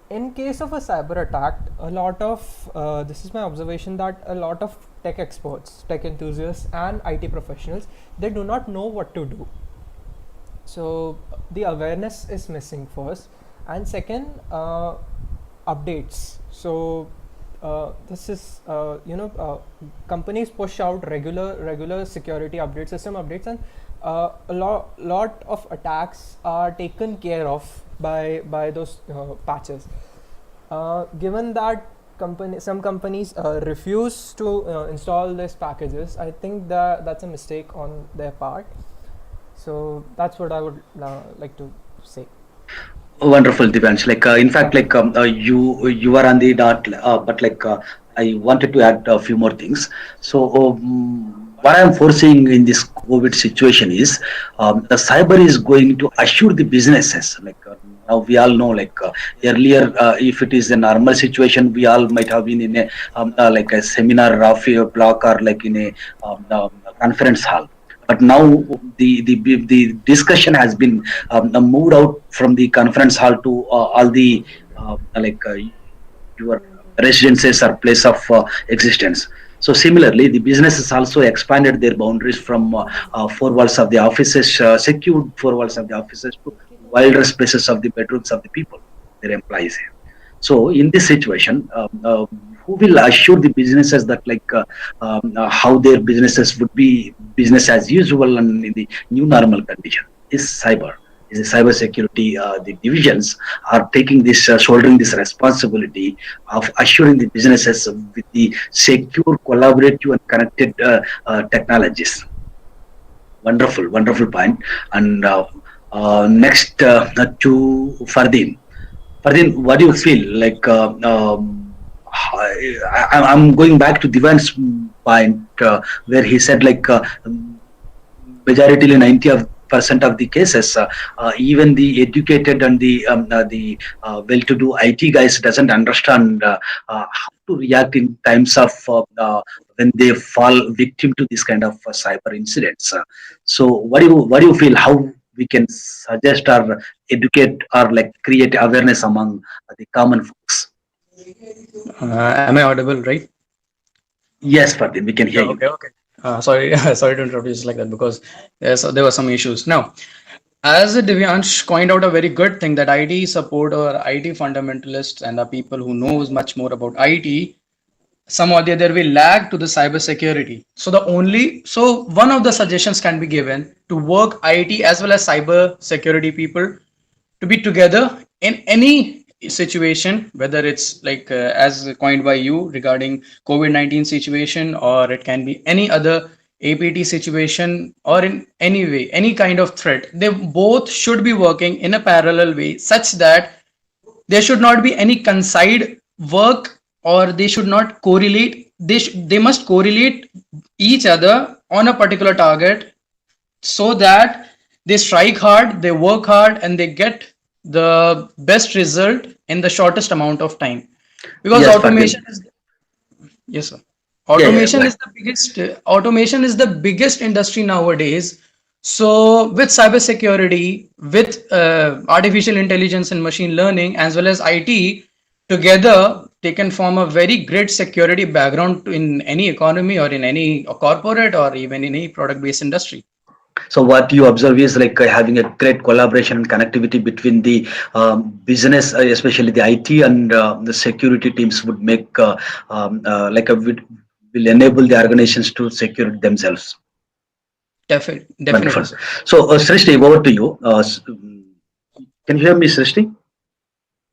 in case of a cyber attack, a lot of this is my observation, that a lot of tech experts, tech enthusiasts and IT professionals, they do not know what to do. So the awareness is missing first, and second, updates. So this is companies push out regular security updates, system updates, and a lot of attacks are taken care of by those patches. Given that some companies refuse to install these packages, I think that's a mistake on their part. So that's what I would like to say. Wonderful, Divansh. Like in fact, like you are on the dot, but like I wanted to add a few more things. So what I am foreseeing in this COVID situation is the cyber is going to assure the businesses. Like now we all know, like earlier, if it is a normal situation, we all might have been in a like a seminar of a block or like in a conference hall. But now the discussion has been moved out from the conference hall to all the like your residences or place of existence. So similarly, the businesses also expanded their boundaries from four walls of the offices, secured four walls of the offices, to wilder spaces of the bedrooms of the people, their employees. So in this situation, who will assure the businesses that how their businesses would be business as usual and in the new normal condition? Is cyber, is the cyber security, the divisions are taking this, shouldering this responsibility of assuring the businesses with the secure, collaborative, and connected technologies. Wonderful, wonderful point. And next to Fardeen. Fardeen, what do you feel like? I'm going back to Divan's point where he said majority 90% of the cases, even the educated and the well-to-do IT guys doesn't understand how to react in times of when they fall victim to this kind of cyber incidents. So, what do you feel? How we can suggest or educate or create awareness among the common folks? Am I audible, right? Yes, Fardeen, we can hear you. Okay, okay. Sorry, sorry to interrupt you just like that because there were some issues. Now, as Divyansh coined out a very good thing that IT support or IT fundamentalists and the people who knows much more about IT, some or the other will lag to the cyber security. So one of the suggestions can be given to work IT as well as cyber security people to be together in any situation, whether it's as coined by you regarding COVID-19 situation, or it can be any other APT situation, or in any way, any kind of threat. They both should be working in a parallel way such that there should not be any coincide work, or they should not correlate. They must correlate each other on a particular target so that they strike hard, they work hard, and they get the best result in the shortest amount of time. Because Yes, automation Fardeen. is, yes, sir. Yeah, yeah, Automation go is the biggest. Automation is the biggest industry nowadays. So with cybersecurity, with artificial intelligence and machine learning, as well as IT, together they can form a very great security background in any economy or in any corporate or even in any product-based industry. So what you observe is having a great collaboration and connectivity between the business, especially the IT and the security teams would make will enable the organizations to secure themselves. Definitely, Wonderful. sir. So Srishti, over to you. Can you hear me, Srishti?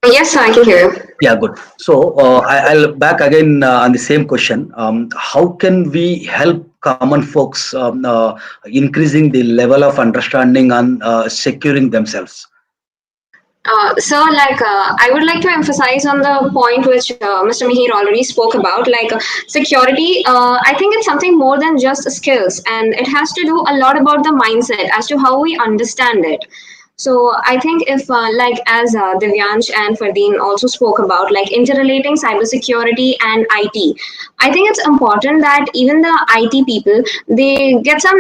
Yes, I can hear you. Yeah, good. So I'll back again on the same question. How can we help common folks increasing the level of understanding and securing themselves? I would like to emphasize on the point which Mr. Mihir already spoke about, security. I think it's something more than just skills, and it has to do a lot about the mindset as to how we understand it. So I think if, as Divyansh and Fardeen also spoke about, interrelating cybersecurity and IT, I think it's important that even the IT people, they get some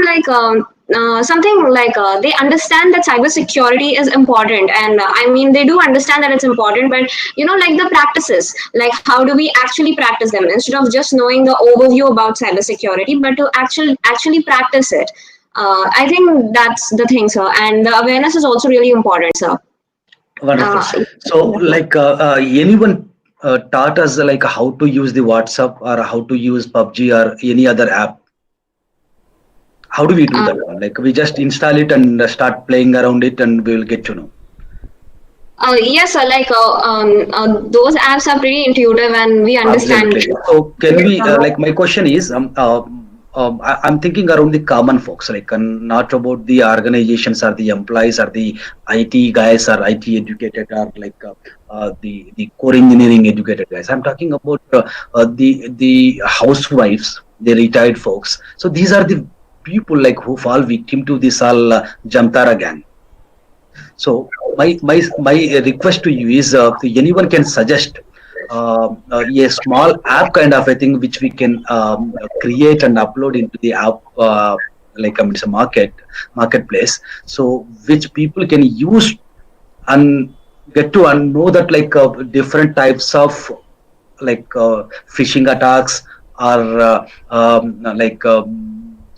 something they understand that cybersecurity is important, and I mean they do understand that it's important, but the practices, how do we actually practice them instead of just knowing the overview about cybersecurity, but to actually practice it. I think that's the thing, sir, and the awareness is also really important, sir. Wonderful. Uh, So anyone taught us how to use the WhatsApp or how to use PUBG or any other app? How do we do that one? We just install it and start playing around it, and we will get to know. yes, sir. Those apps are pretty intuitive, and we understand. Absolutely. So can we my question is I'm thinking around the common folks, not about the organizations or the employees or the IT guys or IT educated or the core engineering educated guys. I'm talking about the housewives, the retired folks. So these are the people who fall victim to this all Jamtara gang. So my request to you is anyone can suggest a small app kind of a thing which we can create and upload into the app it's a marketplace, so which people can use and get to and know that different types of phishing attacks or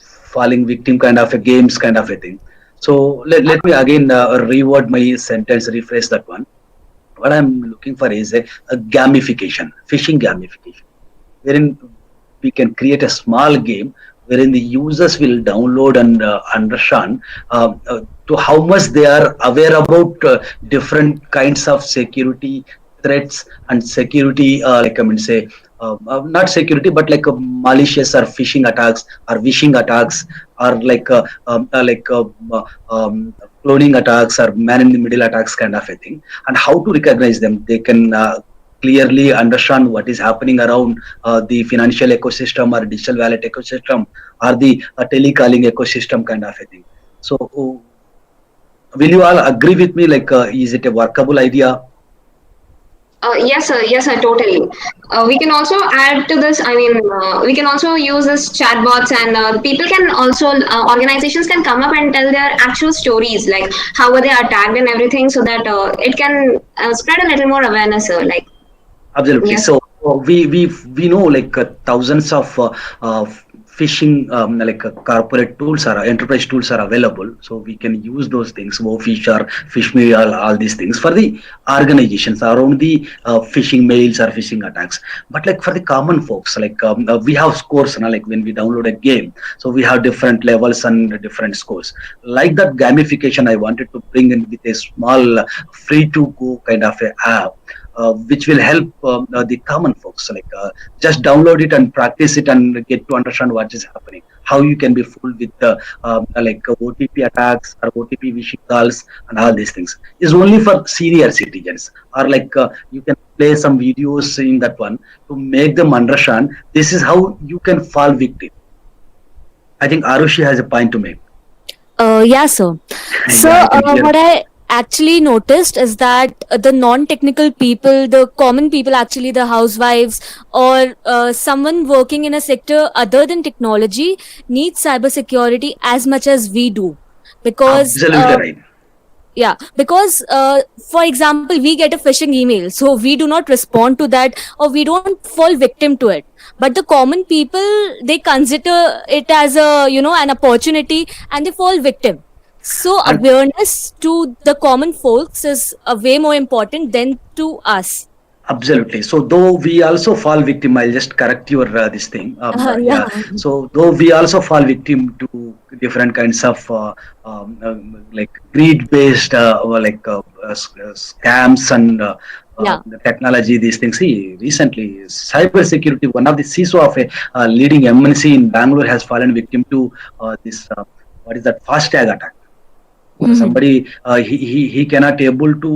falling victim kind of a games kind of a thing. So let me again reword my sentence, rephrase that one. What I'm looking for is a gamification, phishing gamification. wherein we can create a small game wherein the users will download and understand to how much they are aware about different kinds of security threats and security, like I mean, say, not security, but like malicious or phishing attacks or phishing attacks or cloning attacks or man in the middle attacks kind of a thing, and how to recognize them. They can clearly understand what is happening around the financial ecosystem or digital wallet ecosystem or the telecalling ecosystem kind of a thing. So, will you all agree with me? Like, is it a workable idea? Yes, sir. Yes, sir. Totally. We can also add to this. I mean, we can also use this chatbots, and people can also organizations can come up and tell their actual stories, like how were they attacked and everything, so that it can spread a little more awareness, sir. Like, Absolutely. yes. So we know like thousands of phishing corporate tools or enterprise tools are available. So we can use those things, fish or fish me, all these things for the organizations around the phishing mails or phishing attacks. But like for the common folks, like we have scores, like when we download a game, so we have different levels and different scores. Like that gamification, I wanted to bring in with a small free to go kind of a app which will help the common folks, like just download it and practice it and get to understand what is happening, how you can be fooled with OTP attacks or OTP phishing calls and all these things is only for senior citizens, or like you can play some videos in that one to make them understand this is how you can fall victim. I think Arushi has a point to make. Yeah, sir. So, Yeah, I can hear. what I actually noticed is that the non-technical people, the common people, actually the housewives or someone working in a sector other than technology, needs cybersecurity as much as we do, because Absolutely right. yeah, because for example, we get a phishing email, so we do not respond to that or we don't fall victim to it. But the common people, they consider it as a, an opportunity, and they fall victim. So And awareness to the common folks is way more important than to us. absolutely. So though we also fall victim, I'll just correct your this thing. Yeah. Yeah. So though we also fall victim to different kinds of like greed-based scams and Yeah. the technology. These things. See, recently, cybersecurity. One of the CISO of a leading MNC in Bangalore has fallen victim to this. What is that? Fast tag attack. Mhm. Somebody he cannot able to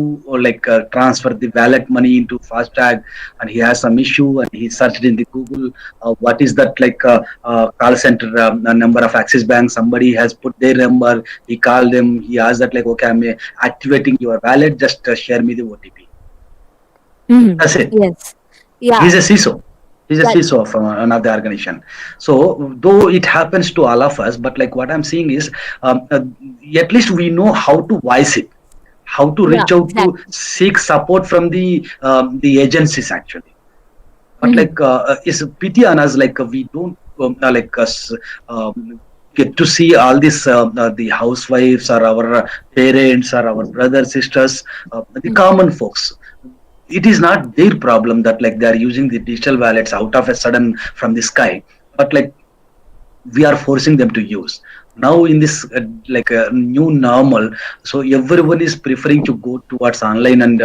transfer the wallet money into fast tag, and he has some issue, and he searched in the Google what is that call center number of Axis Bank. Somebody has put their number, he called them, he asked that like, okay, I'm activating your wallet, just share me the OTP. Mhm. That's it. Yes. He's Yeah. a CISO. He's a Yeah. CISO of another organization. So though it happens to all of us, but like what I'm saying is, at least we know how to voice it, how to Yeah. reach out to Exactly. seek support from the agencies actually. But Mhm. like it's a pity on us, like we don't like us get to see all these the housewives or our parents or our brothers sisters, the common folks. It is not their problem that like they are using the digital wallets out of a sudden from the sky, but like we are forcing them to use now in this like a new normal. So everyone is preferring to go towards online and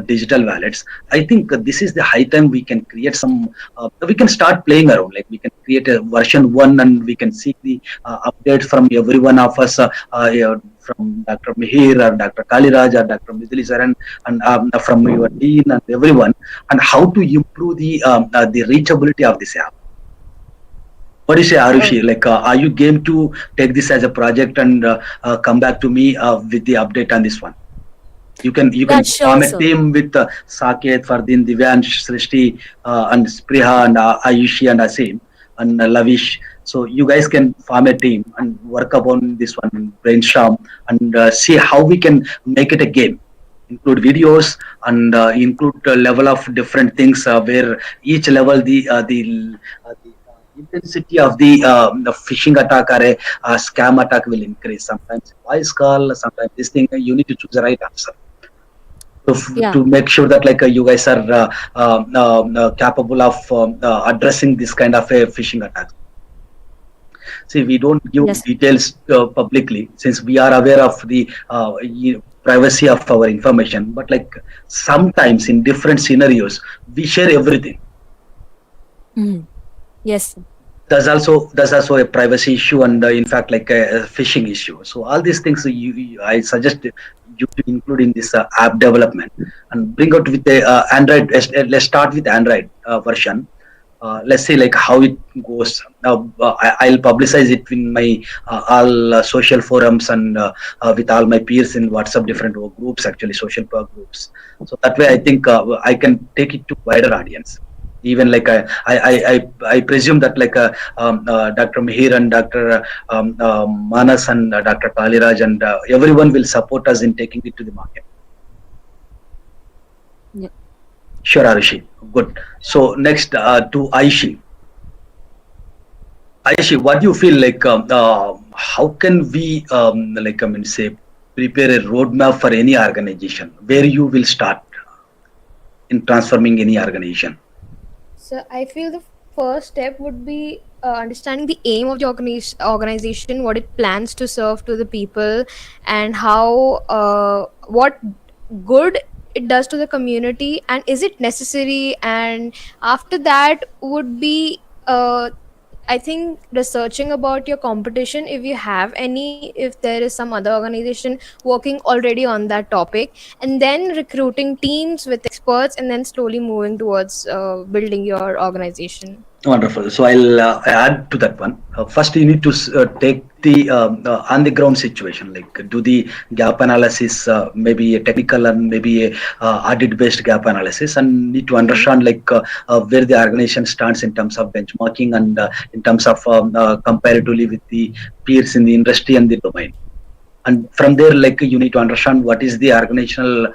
digital wallets. I think this is the high time we can create some we can start playing around, like we can create a version 1 and we can seek the updates from every one of us, from Dr. Mihir or Dr. Kaliraj or Dr. Midili Saran, and from your dean and everyone, and how to improve the reachability of this app. What do you say, Arushi? Like, are you game to take this as a project and come back to me with the update on this one? You can Yeah, form sure, a sir. team with Saket, Fardin, Divyansh, Srishti, and Spriha, and Ayushi, and Asim, and Lavish. So you guys can form a team and work upon this one, brainstorm, and see how we can make it a game. Include videos and include a level of different things where each level the intensity of the phishing attack or a scam attack will increase. Sometimes voice call, sometimes this thing. You need to choose the right answer. Yeah. to make sure that like you guys are capable of addressing this kind of a phishing attack. See, we don't give Yes. details publicly since we are aware of the privacy of our information. But like sometimes in different scenarios, we share everything. Mhm. Yes. There's also a privacy issue and in fact like a phishing issue. So all these things I suggest you to include in this app development and bring out with the Android. Let's start with Android version. Let's see like how it goes. Now I'll publicize it in my all social forums and with all my peers in WhatsApp different groups, actually social groups. So that way I think I can take it to wider audience. Even like I presume that like Dr. Mihir and Dr. Manas and Dr. Kaliraj and everyone will support us in taking it to the market. Yeah. Sure, Arushi. Good. So next to Aishi. Aishi, what do you feel like? How can we like say prepare a roadmap for any organization? Where you will start in transforming any organization? So I feel the first step would be understanding the aim of the organization, what it plans to serve to the people, and how what good it does to the community, and is it necessary. And after that would be I think researching about your competition, if you have any, if there is some other organization working already on that topic, and then recruiting teams with experts, and then slowly moving towards building your organization. Wonderful. So I'll add to that one. First, you need to take the on the ground situation, like do the gap analysis, maybe a technical and maybe a audit based gap analysis, and need to understand like where the organization stands in terms of benchmarking and in terms of comparatively with the peers in the industry and the domain. And from there like you need to understand what is the organizational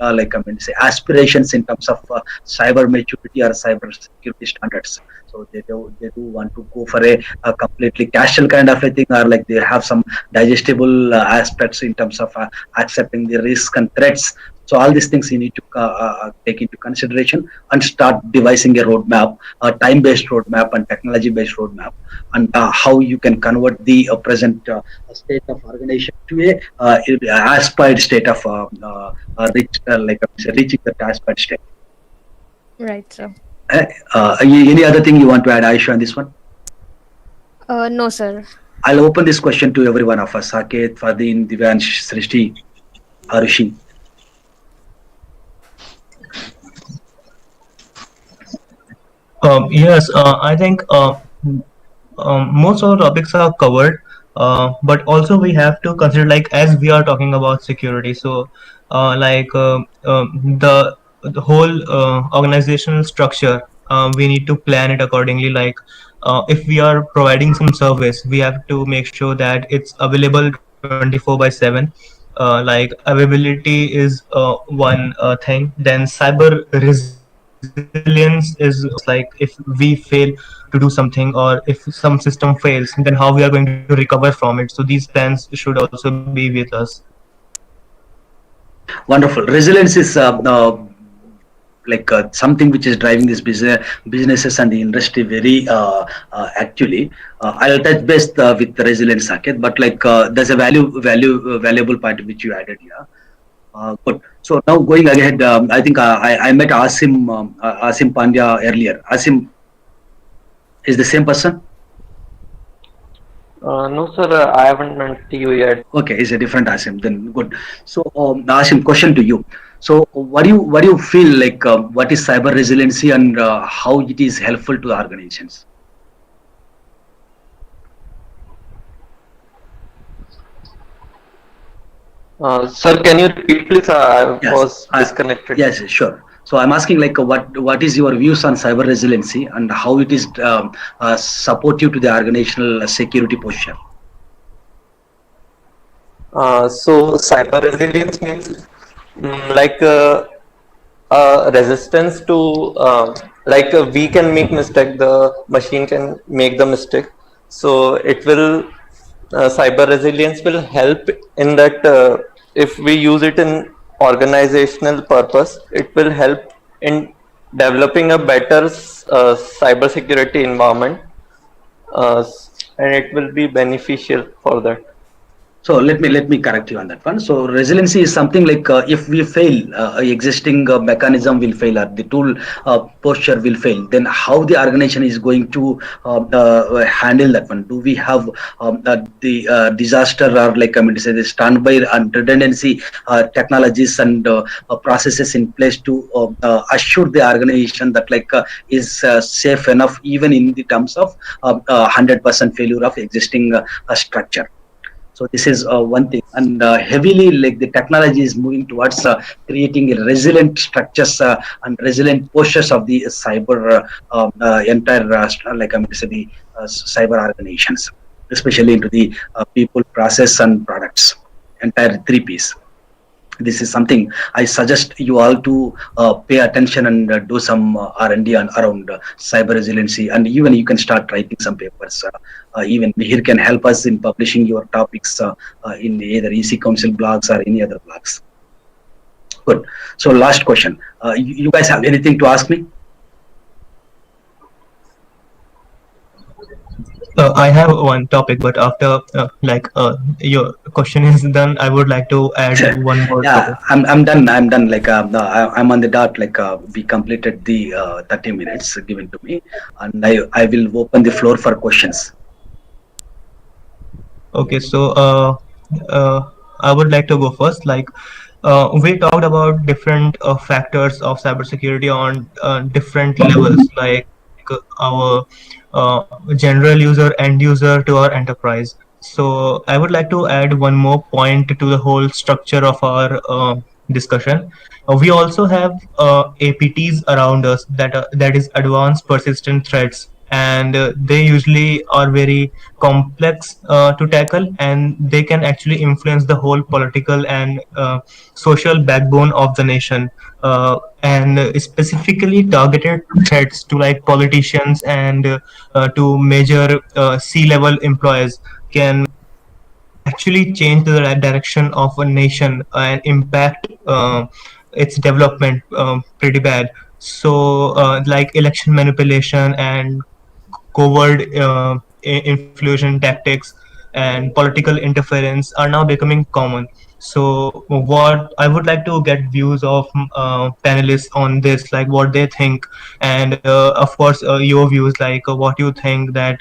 like say aspirations in terms of cyber maturity or cyber security standards. So they do want to go for a completely casual kind of a thing, or like they have some digestible aspects in terms of accepting the risk and threats. So all these things you need to take into consideration and start devising a roadmap, a time-based roadmap and technology-based roadmap, and how you can convert the present state of organization to a aspired state of reaching that aspired state. Right, sir. Any other thing you want to add, Aisha, on this one? No, sir. I'll open this question to every one of us. Saket, Fadin, Divyansh, Srishti, Arushi. Yes, I think most of the topics are covered, but also we have to consider, like, as we are talking about security, so the whole organizational structure, we need to plan it accordingly. Like, if we are providing some service, we have to make sure that it's available 24/7. Like, availability is one thing. Then cyber resilience is also like, if we fail to do something, or if some system fails, then how we are going to recover from it. So these plans should also be with us. Wonderful. Resilience is like something which is driving this businesses and the industry very actually. I'll touch base with the resilience, Saket, but like there's a valuable part which you added here. Good. So now going ahead, I think I met Asim Pandya earlier. Asim is the same person? No, sir, I haven't met you yet. Okay, it's a different Asim. Then good. So Asim, question to you. So what do you feel like? What is cyber resiliency and how it is helpful to organizations? Sir, can you repeat, please? I was disconnected. Yes, sure. So I'm asking like what is your views on cyber resiliency and how it is supportive to the organizational security posture? So cyber resilience means like resistance to we can make mistake, the machine can make the mistake. So it will cyber resilience will help in that if we use it in organizational purpose. It will help in developing a better cybersecurity environment, uh, and it will be beneficial for that. So let me correct you on that one. So resiliency is something like if we fail, existing mechanism will fail, or the tool posture will fail. Then how the organization is going to handle that one? Do we have the disaster, or like I mean to say the standby and redundancy technologies and processes in place to assure the organization that like is safe enough even in the terms of 100% failure of existing structure. So this is one thing, and heavily like the technology is moving towards creating a resilient structures and resilient postures of the cyber entire like I'm going to say the cyber organizations, especially into the people, process, and products, entire three Ps. This is something I suggest you all to pay attention and do some R&D on, around cyber resiliency, and even you can start writing some papers. Even here can help us in publishing your topics in either EC Council blogs or any other blogs. Good. So last question. You guys have anything to ask me? I have one topic, but after your question is done, I would like to add one more Yeah, topic. I'm done. I'm done. Like I'm on the dot. Like we completed the 30 minutes given to me, and I will open the floor for questions. Okay, so I would like to go first. We talked about different factors of cybersecurity on different levels, like our general user, end user, to our enterprise. So I would like to add one more point to the whole structure of our discussion. We also have APTs around us, that is advanced persistent threats, and they usually are very complex to tackle, and they can actually influence the whole political and social backbone of the nation, and specifically targeted threats to like politicians and to major C-level employees can actually change the direction of a nation and impact its development pretty bad. So, like election manipulation and covert influsion tactics and political interference are now becoming common. So, what I would like to get views of panelists on this, like what they think, and of course your views, like what you think that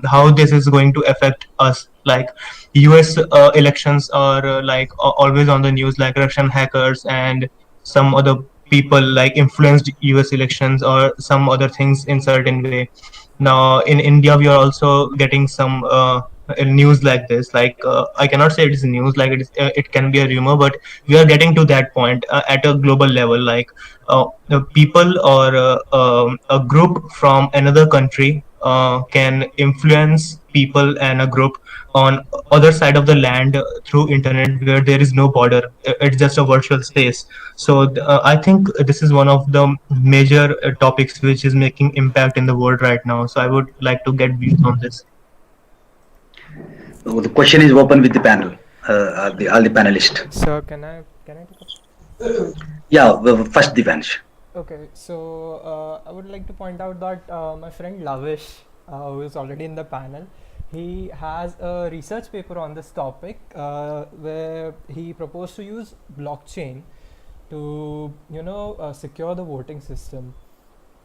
how this is going to affect us. Like U.S. Elections are always on the news, like Russian hackers and some other people like influenced US elections or some other things in certain way. Now in India we are also getting some news like this. I cannot say it is news, like it can be a rumor, but we are getting to that point at a global level. The people or a group from another country can influence people and a group on other side of the land through internet, where there is no border. It's just a virtual space. So I think this is one of the major topics which is making impact in the world right now. So I would like to get views on this. The question is open with the panel, all the panelists. Sir, can I Yeah, first Divansh. Okay, so I would like to point out that my friend Lavish, who is already in the panel, he has a research paper on this topic where he proposed to use blockchain to secure the voting system.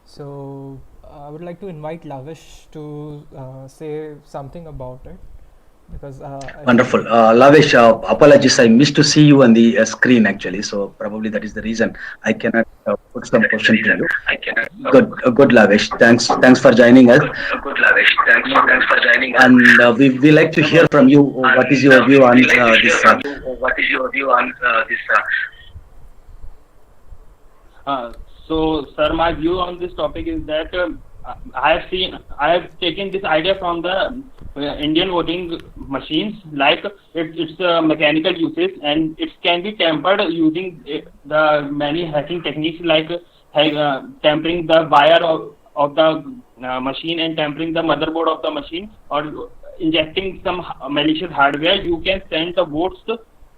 So I would like to invite Lavish to say something about it, because Wonderful. Lavesh, apologies, I missed to see you on the screen actually, so probably that is the reason I cannot put some question to you. Good, Lavesh. Thanks for joining us. Good, Lavesh. Thanks for joining us. And we like to hear from you. What is your view on this? What is your view on this? So, sir, my view on this topic is that I have taken this idea from the Indian voting machines. Like it's a mechanical usage, and it can be tampered using the many hacking techniques, like tampering the wire of the machine and tampering the motherboard of the machine, or injecting some malicious hardware. You can send the votes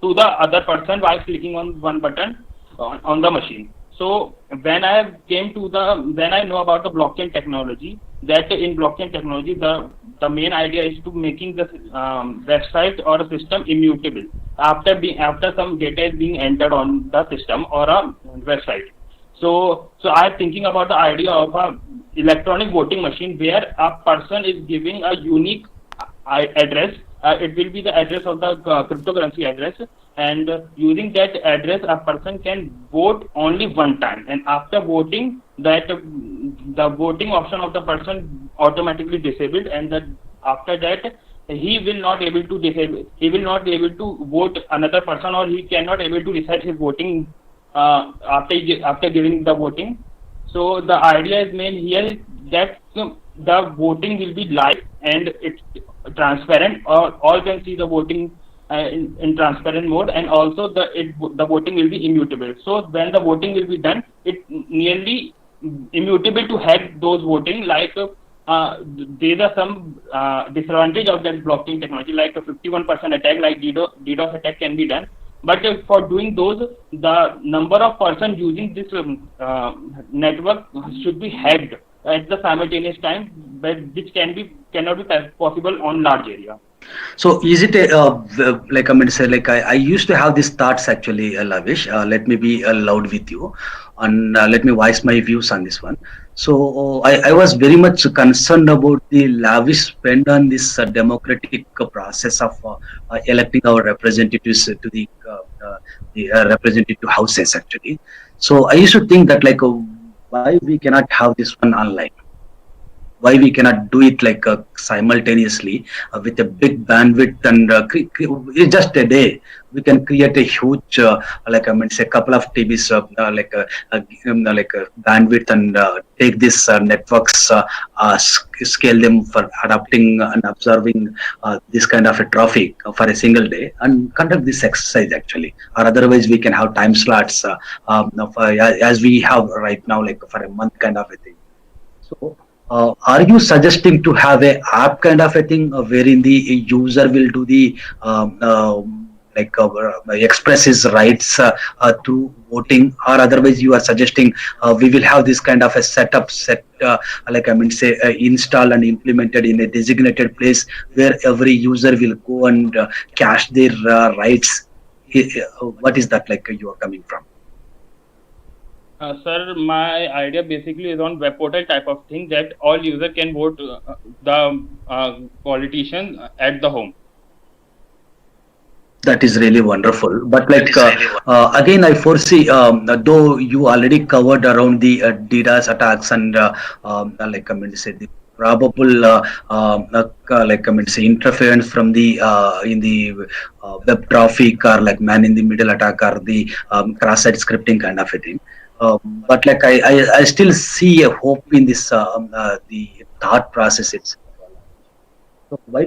to the other person while clicking on one button on the machine. So when I know about the blockchain technology, that in blockchain technology the main idea is to making the website or a system immutable after some data is being entered on the system or a website. So I'm thinking about the idea of a electronic voting machine where a person is giving a unique address. It will be the address of the cryptocurrency address, and using that address, a person can vote only one time. And after voting, that the voting option of the person automatically disabled, and that after that he will not able to disable. He will not be able to vote another person, or he cannot able to reset his voting after giving the voting. So the idea is main here is that the voting will be live and it's transparent, or all can see the voting in transparent mode, and also the voting will be immutable. So when the voting will be done, it nearly immutable to hack those voting. Like there are some disadvantage of that blockchain technology, like a 51% attack, like DDoS attack can be done. But for doing those, the number of persons using this network should be hacked at the simultaneous time, but which cannot be possible on large area. So is it like I mean to say, like I used to have these thoughts actually, Lavish. Let me be loud with you, and let me voice my views on this one. So I was very much concerned about the lavish spend on this democratic process of electing our representatives to the representative houses actually. So I used to think that like why we cannot have this one online, why we cannot do it like simultaneously with a big bandwidth, and in just a day we can create a huge like I mean say couple of TBs like a bandwidth, and take this networks scale them for adapting and observing this kind of a traffic for a single day, and conduct this exercise actually. Or otherwise we can have time slots as we have right now, like for a month kind of a thing. So are you suggesting to have a app kind of a thing wherein the user will do the express his rights through voting, or otherwise you are suggesting we will have this kind of a setup like I mean say installed and implemented in a designated place where every user will go and cash their rights? What is that like you are coming from? Sir, my idea basically is on web portal type of thing, that all user can vote the politician at the home. That is really wonderful. But like again, I foresee though you already covered around the DDoS attacks and like I mean to say the probable like I mean to say interference from the in the web traffic, or like man in the middle attack, or the cross-site scripting kind of a thing. But like I still see a hope in this the thought process itself. So why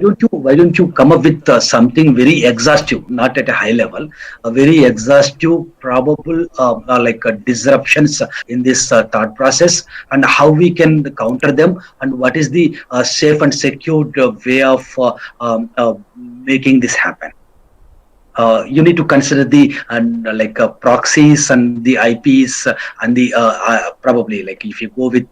don't you come up with something very exhaustive, not at a high level, a very exhaustive, probable like disruptions in this thought process, and how we can counter them, and what is the safe and secure way of making this happen. You need to consider the like proxies and the IPs and the probably like if you go with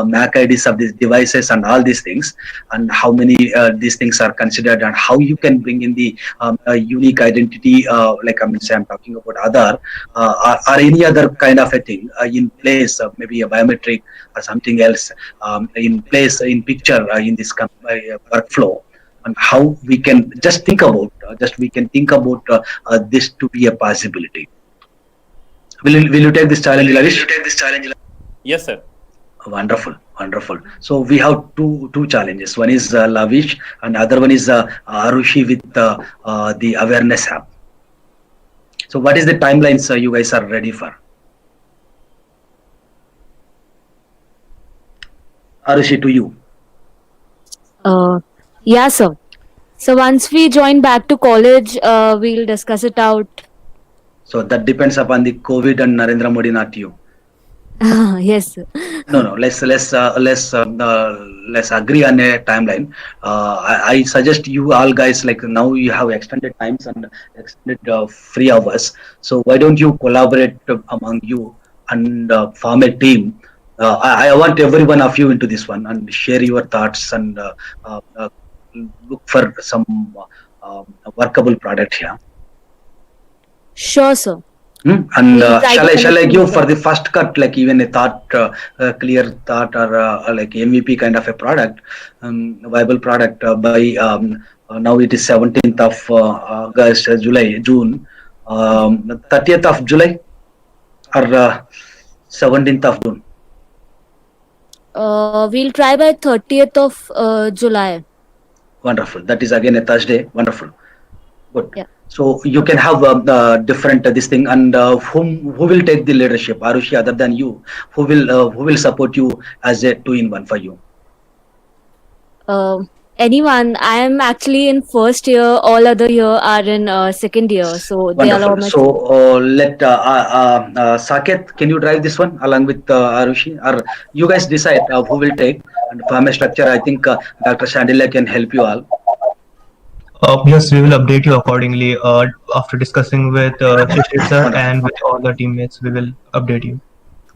MAC IDs of these devices and all these things, and how many these things are considered, and how you can bring in the unique identity like I mean say I'm talking about Aadhaar or any other kind of a thing in place, maybe a biometric or something else in place in picture in this workflow, and how we can just think about this to be a possibility. Will you take this challenge, Lavish? Yes, sir. Wonderful. So we have two challenges. One is Lavish, and other one is Arushi with the awareness app. So what is the timelines you guys are ready for? Arushi, to you. Yeah, sir. So once we join back to college, we'll discuss it out. So that depends upon the COVID and Narendra Modi, not you. Yes, sir. No. Let's let's agree on a timeline. I suggest you all guys, like now you have extended times and extended free hours. So why don't you collaborate among you and form a team? I want every one of you into this one and share your thoughts and look for some workable product here. Sure, sir. And We'll try to shall I connect give with for you. the first cut, like even a thought, clear thought, or like MVP kind of a product, viable product by now it is 17th of August, July, June, 30th of July, or 17th of June. We'll try by 30th of July. Wonderful. That is again a Thursday. Wonderful. Good. Yeah. So you can have different this thing, and who will take the leadership? Arushi, other than you, who will support you as a 2-in-1 for you? Anyone. I am actually in first year. All other year are in second year. So they allow Wonderful. my. So let Saket, can you drive this one along with Arushi, or you guys decide who will take and form a structure? I think Dr. Shandila can help you all. Yes, we will update you accordingly. After discussing with Shishir sir and with all the teammates, we will update you.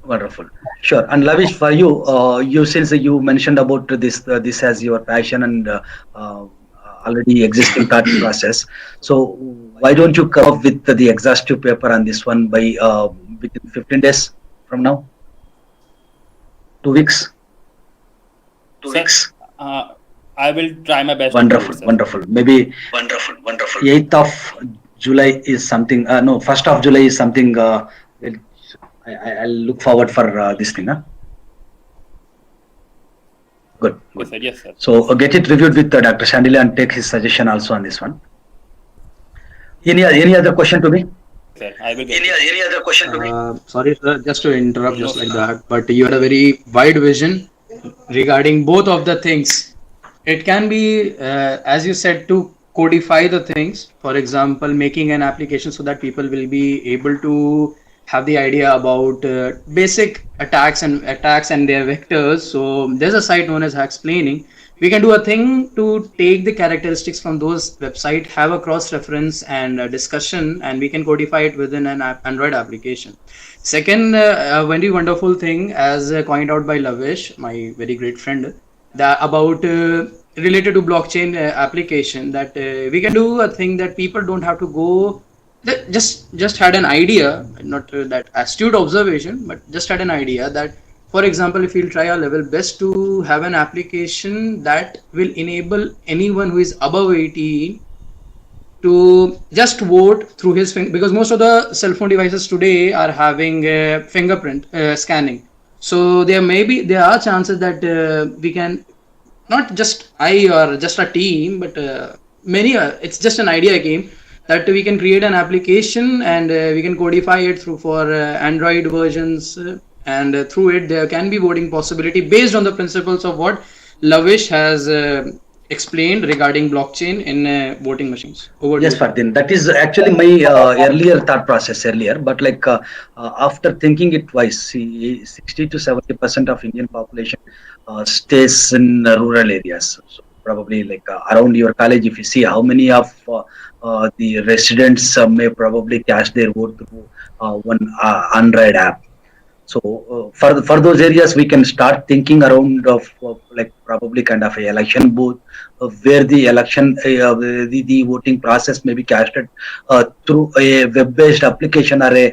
Wonderful. Sure. And Lavish, for you, since you mentioned about this as your passion and already existing thought process. So why don't you come up with the exhaustive paper on this one by within 15 days from now? 2 weeks? 2 weeks. I will try my best. Wonderful, wonderful. Maybe 8th of July is something. No, 1st of July is something. I'll look forward for this thing. Huh? Good. Yes, sir. Yes, sir. So get it reviewed with Dr. Shandila and take his suggestion also on this one. Any other question to me? Sir, I will get any other question to me? Sorry, sir, just to interrupt just like that, but you had a very wide vision regarding both of the things. It can be, as you said, to codify the things. For example, making an application so that people will be able to have the idea about basic attacks and their vectors. So there's a site known as Hacksplaining. We can do a thing to take the characteristics from those website, have a cross reference and a discussion, and we can codify it within an Android application. Second, very wonderful thing, as coined out by Lavish, my very great friend, that about related to blockchain application, that we can do a thing that people don't have to go. Just had an idea, not that astute observation, but just had an idea that, for example, if we'll try our level best to have an application that will enable anyone who is above 18 to just vote through his finger, because most of the cell phone devices today are having fingerprint scanning. So there are chances that we can, not just I or just a team, but many. It's just an idea game that we can create an application and we can codify it through for Android versions, and through it there can be voting possibility based on the principles of what Lavish has explained regarding blockchain in voting machines. Over Yes, Fardin. That is actually my earlier thought process earlier, but like after thinking it twice, see, 60 to 70% of Indian population stays in rural areas. So probably like around your college, if you see how many of the residents may probably cast their vote through one Android app. So for those areas, we can start thinking around of like probably kind of a election booth where the election the voting process may be casted through a web-based application or a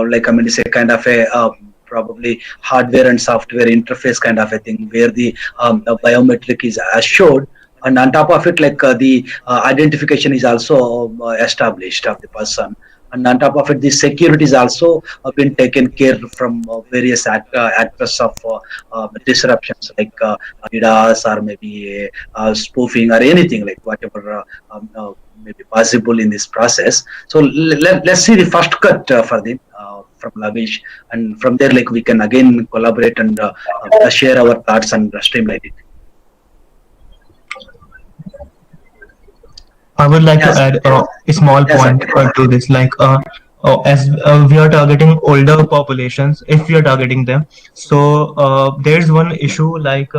like I mean, say kind of a probably hardware and software interface kind of a thing where the biometric is assured. And on top of it, like the identification is also established of the person. And on top of it, the security is also been taken care from various actors of disruptions like DDoS or maybe spoofing or anything like whatever may be possible in this process. So let's see the first cut for the from Lavish, and from there like we can again collaborate and share our thoughts and streamline it. I would like to add a small point to this. Like as we are targeting older populations, if we are targeting them, so there's one issue like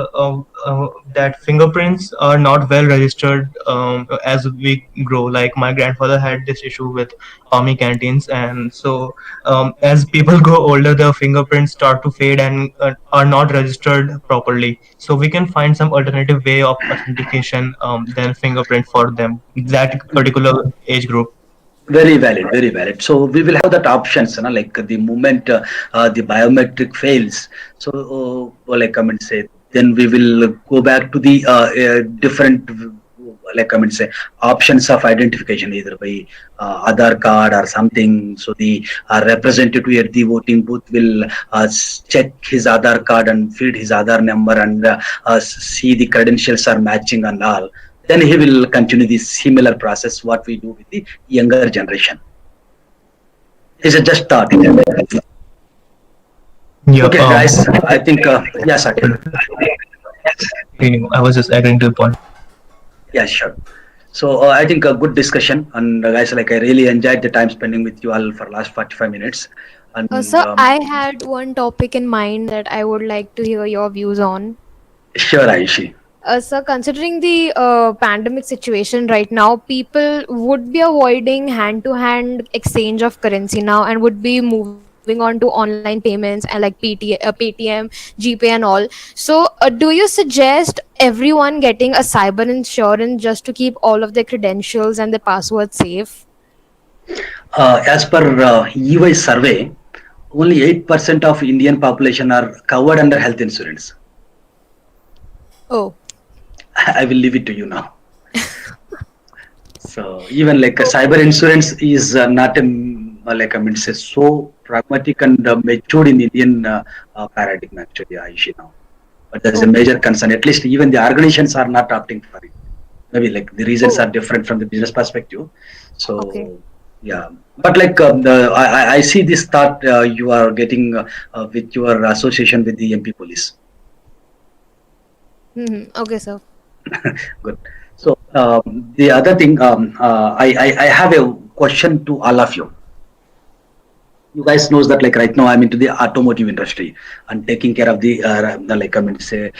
that fingerprints are not well registered as we grow. Like my grandfather had this issue with army canteens, and so as people grow older, their fingerprints start to fade and are not registered properly. So we can find some alternative way of authentication than fingerprint for them, that particular age group. Very valid, very valid. So we will have that options, like the moment the biometric fails. So, like I mean, say, then we will go back to the different, like I mean, say, options of identification, either by Aadhaar card or something. So the representative at the voting booth will check his Aadhaar card and feed his Aadhaar number and see the credentials are matching and all. Then he will continue this similar process what we do with the younger generation. Is it just thought? Yeah. Okay, guys. I think yes, I was just agreeing to the point. yeah, sure. So I think a good discussion, and guys, like I really enjoyed the time spending with you all for last 45 minutes. And So I had one topic in mind that I would like to hear your views on. sure, Aishi. So considering the pandemic situation right now, people would be avoiding hand-to-hand exchange of currency now and would be moving on to online payments and like Paytm, GPay and all. So do you suggest everyone getting a cyber insurance just to keep all of their credentials and their passwords safe? As per EY survey, only 8% of Indian population are covered under health insurance. Oh. I will leave it to you now. So even like a cyber insurance is not a like I mean say so pragmatic and matured in Indian paradigm actually, Aishi now. But there is a major concern. At least even the organizations are not opting for it. Maybe like the reasons are different from the business perspective. So yeah, but like I see this thought you are getting with your association with the MP police. Okay, sir. Good. So the other thing, I have a question to all of you. You guys knows that like right now I'm into the automotive industry and taking care of the like I mean say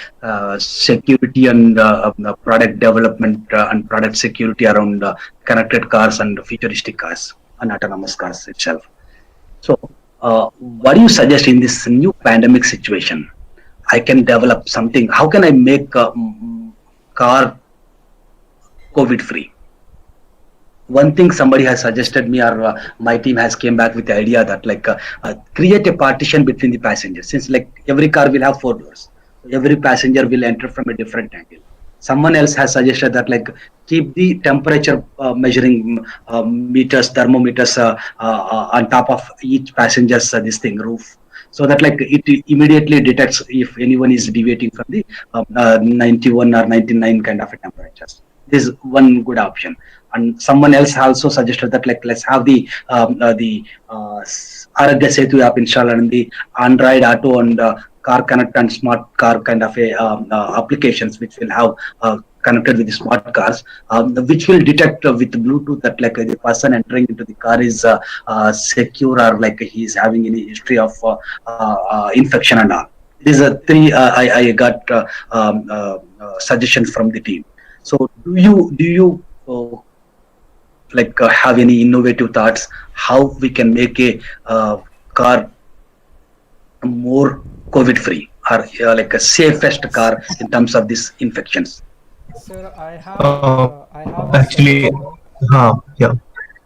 security and product development and product security around connected cars and futuristic cars and autonomous cars itself. So what do you suggest in this new pandemic situation? I can develop something. How can I make a car COVID free? One thing somebody has suggested me, or my team has came back with the idea that like create a partition between the passengers, since like every car will have 4 doors, every passenger will enter from a different angle. Someone else has suggested that like keep the temperature measuring meters, thermometers on top of each passenger's this thing roof, so that like it immediately detects if anyone is deviating from the 91 or 99 kind of a temperatures. This is one good option. And someone else also suggested that like let's have the Aragya Setu app installed on the Android Auto and Car Connect and Smart Car kind of a applications which will have connected with the smart cars, which will detect with Bluetooth that like the person entering into the car is secure or like he is having any history of infection and all. These are three I got suggestions from the team. So do you like have any innovative thoughts how we can make a car more COVID free or like a safest car in terms of these infections? Sir, I have a Actually, suggestion. yeah.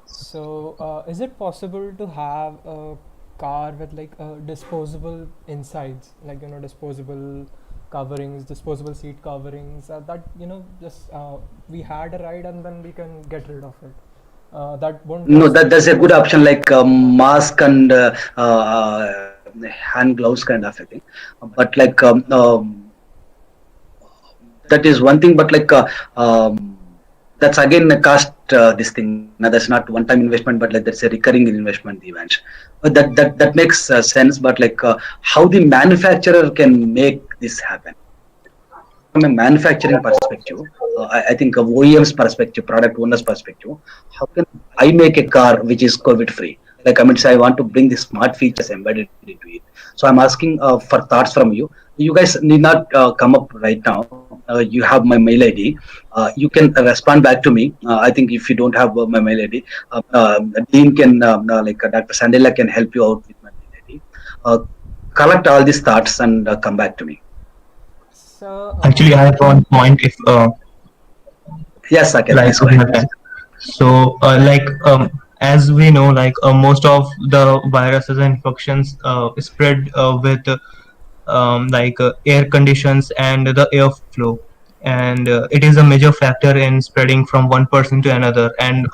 So, is it possible to have a car with like disposable insides, like disposable coverings, disposable seat coverings, that just we had a ride and then we can get rid of it. That won't No, cost that's a anything good extra. option like mask and hand gloves kind of a thing. But like that is one thing. But like that's again a cost. This thing. Now that's not one-time investment, but like that's a recurring investment event. But that makes sense. But like how the manufacturer can make this happen from a manufacturing perspective, I think of OEM's perspective, product owner's perspective, how can I make a car which is COVID free? like I mean, say I want to bring the smart features embedded into it. So I'm asking for thoughts from you. You guys need not come up right now. You have my mail ID. You can respond back to me. I think if you don't have my mail ID, Dean can Dr. Sandela can help you out with my mail ID. Uh, Collect all these thoughts and come back to me. So, Actually, I have one point. If Yes, Saket, like please go ahead. so, as we know, most of the viruses and infections spread with air conditions and the airflow, and it is a major factor in spreading from one person to another. And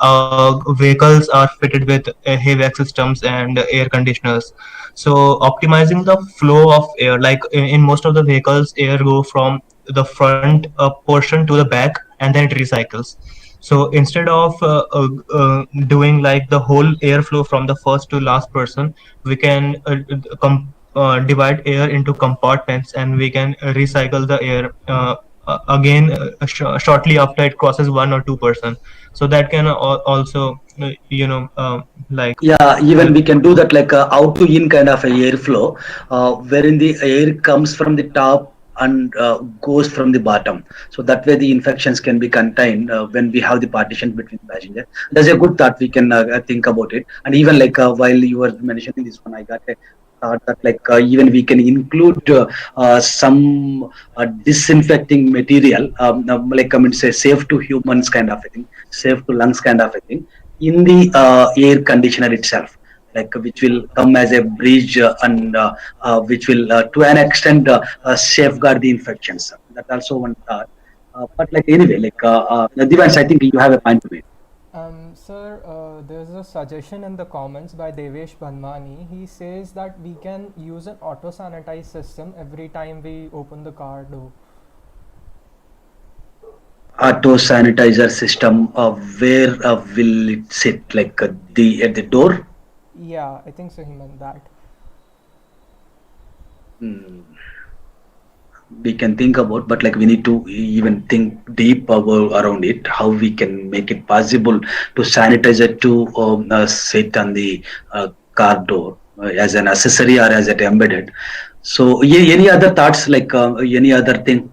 vehicles are fitted with HVAC systems and air conditioners, so optimizing the flow of air, like in most of the vehicles, air go from the front portion to the back, and then it recycles. So instead of doing like the whole airflow from the first to last person, we can divide air into compartments, and we can recycle the air again shortly after it crosses 1 or 2%. So that can also like Yeah, even help. we can do that like a out to in kind of a airflow, wherein the air comes from the top and goes from the bottom. So that way the infections can be contained when we have the partition between passengers. That's a good thought. We can think about it. And even like while you were mentioning this one, I got a thought that like even we can include some disinfecting material, like I mean say safe to humans kind of a thing, safe to lungs kind of a thing in the air conditioner itself, like which will come as a bridge and which will to an extent safeguard the infections. That also one thought. But like anyway, like Divans, I think you have a point to make. Sir, there's a suggestion in the comments by Devesh Banwani. He says that we can use an auto sanitize system every time we open the car door. Auto sanitizer system, where will it sit? Like the at the door? Yeah, I think so. He meant that. Hmm. We can think about, but like we need to even think deep around it, how we can make it possible to sanitize it to sit on the car door as an accessory or as it embedded. So any other thoughts, like any other thing?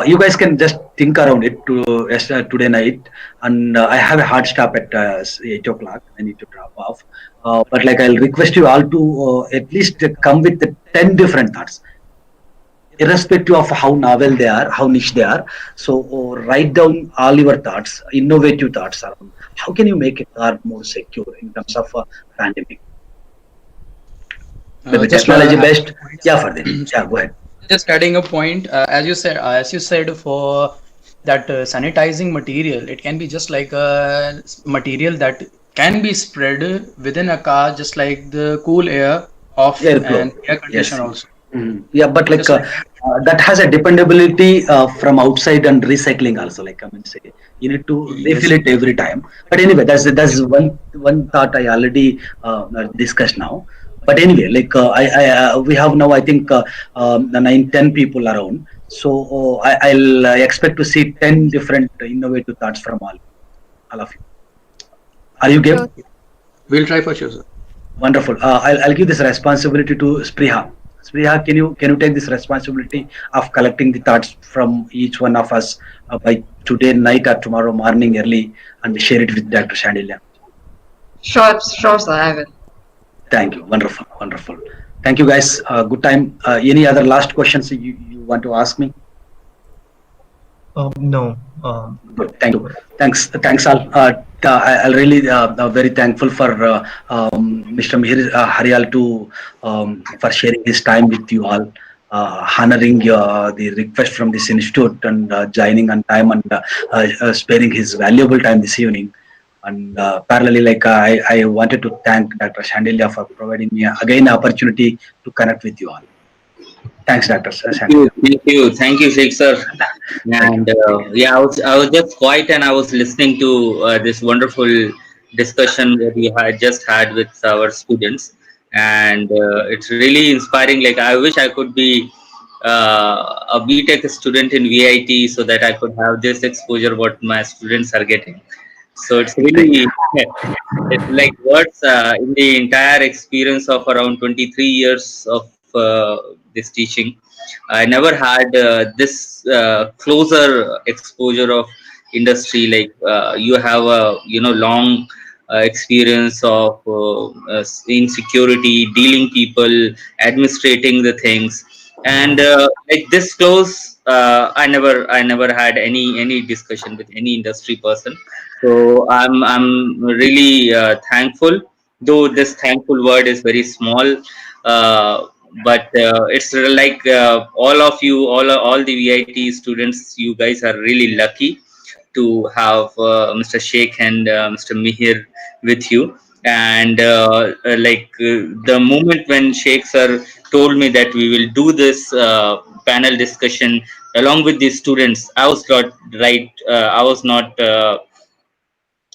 You guys can just think around it to today night, and I have a hard stop at 8 o'clock. I need to drop off, but like I'll request you all to at least come with the 10 different thoughts, irrespective of how novel they are, how niche they are. So write down all your thoughts, innovative thoughts around how can you make a car more secure in terms of pandemic. Maybe Just technology adding based. a point, Yeah, for them. Yeah, go ahead. just adding a point, as you said, for that sanitizing material, it can be just like a material that can be spread within a car, just like the cool air of Airflow. an air Yes. conditioner also. Yeah, but like Just like that has a dependability from outside and recycling also. Like I mean, say you need to refill yes, it every time. But anyway, that's one thought I already discussed now. But anyway, like I we have now I think the 9-10 people around. So I'll expect to see 10 different innovative thoughts from all of you. Are you Sure. game? we'll try for sure, sir. Wonderful. I'll give this responsibility to Spriha. Spriha, can you take this responsibility of collecting the thoughts from each one of us by today night or tomorrow morning early and share it with Dr. Shandilia? Sure, sir, I will. Thank you. Wonderful, wonderful. Thank you, guys. Good time. Any other last questions you want to ask me? No. Good. Thank you. Thanks all. I'll really very thankful for Mr. Mihir Harial to for sharing his time with you all, honoring the request from this institute and joining on time and sparing his valuable time this evening. And parallelly, like I wanted to thank Dr. Shandilia for providing me again opportunity to connect with you all. Thanks, Dr. Shandilia. Thank you, Sheikh sir. Thank you. And yeah, I was just quiet and I was listening to this wonderful discussion that we had just had with our students, and it's really inspiring. Like I wish I could be a BTech student in VIT so that I could have this exposure what my students are getting. So it's really it's like words in the entire experience of around 23 years of this teaching. I never had this closer exposure of industry. Like you have a long experience of in security, dealing people, administrating the things, and like this close. I never had any discussion with any industry person. So I'm really thankful, though this thankful word is very small, but it's like all of you, all the VIT students, you guys are really lucky to have Mr. Sheikh and Mr. Mihir with you. And the moment when Sheikh sir told me that we will do this panel discussion along with the students, I was not right. I was not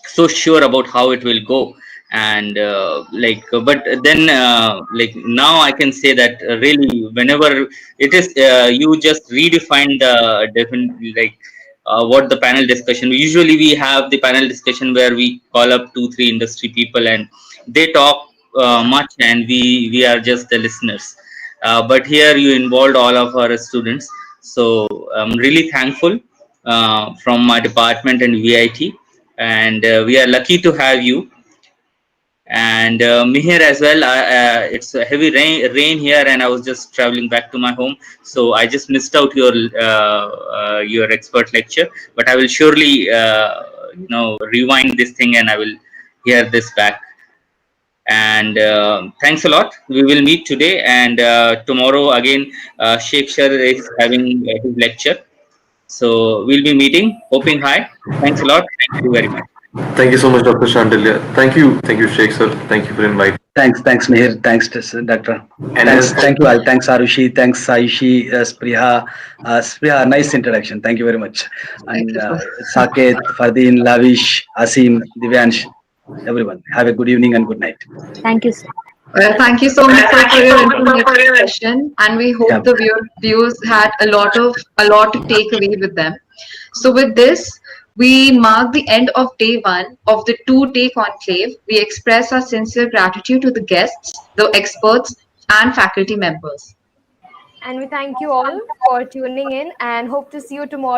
so sure about how it will go. And but then like now I can say that really whenever it is you just redefine the definitely like what the panel discussion, usually we have the panel discussion where we call up 2 3 industry people and they talk much and we are just the listeners, but here you involved all of our students. So I'm really thankful from my department and VIT, and we are lucky to have you. And Mihir as well. It's a heavy rain here, and I was just traveling back to my home, so I just missed out your expert lecture. But I will surely rewind this thing, and I will hear this back. And thanks a lot. We will meet today, and tomorrow again. Sheikh Shar is having his lecture, so we'll be meeting. Hoping high. Thanks a lot. Thank you very much. Thank you so much, Dr. Shandilya. Thank you, Sheikh sir. Thank you for inviting. Thanks, Mihir. Thanks, Doctor. And Thank you all. Thanks, Arushi. Thanks, Saishi, Spriha. Spriha, nice introduction. Thank you very much. And Saket, Fardeen, Lavish, Asim, Divyansh, everyone. Have a good evening and good night. Thank you, sir. Well, thank you so much sir, for your informative session, and we hope the viewers had a lot to take away with them. So with this, we mark the end of day 1 of the 2-day conclave. We express our sincere gratitude to the guests, the experts, and faculty members. And we thank you all for tuning in and hope to see you tomorrow.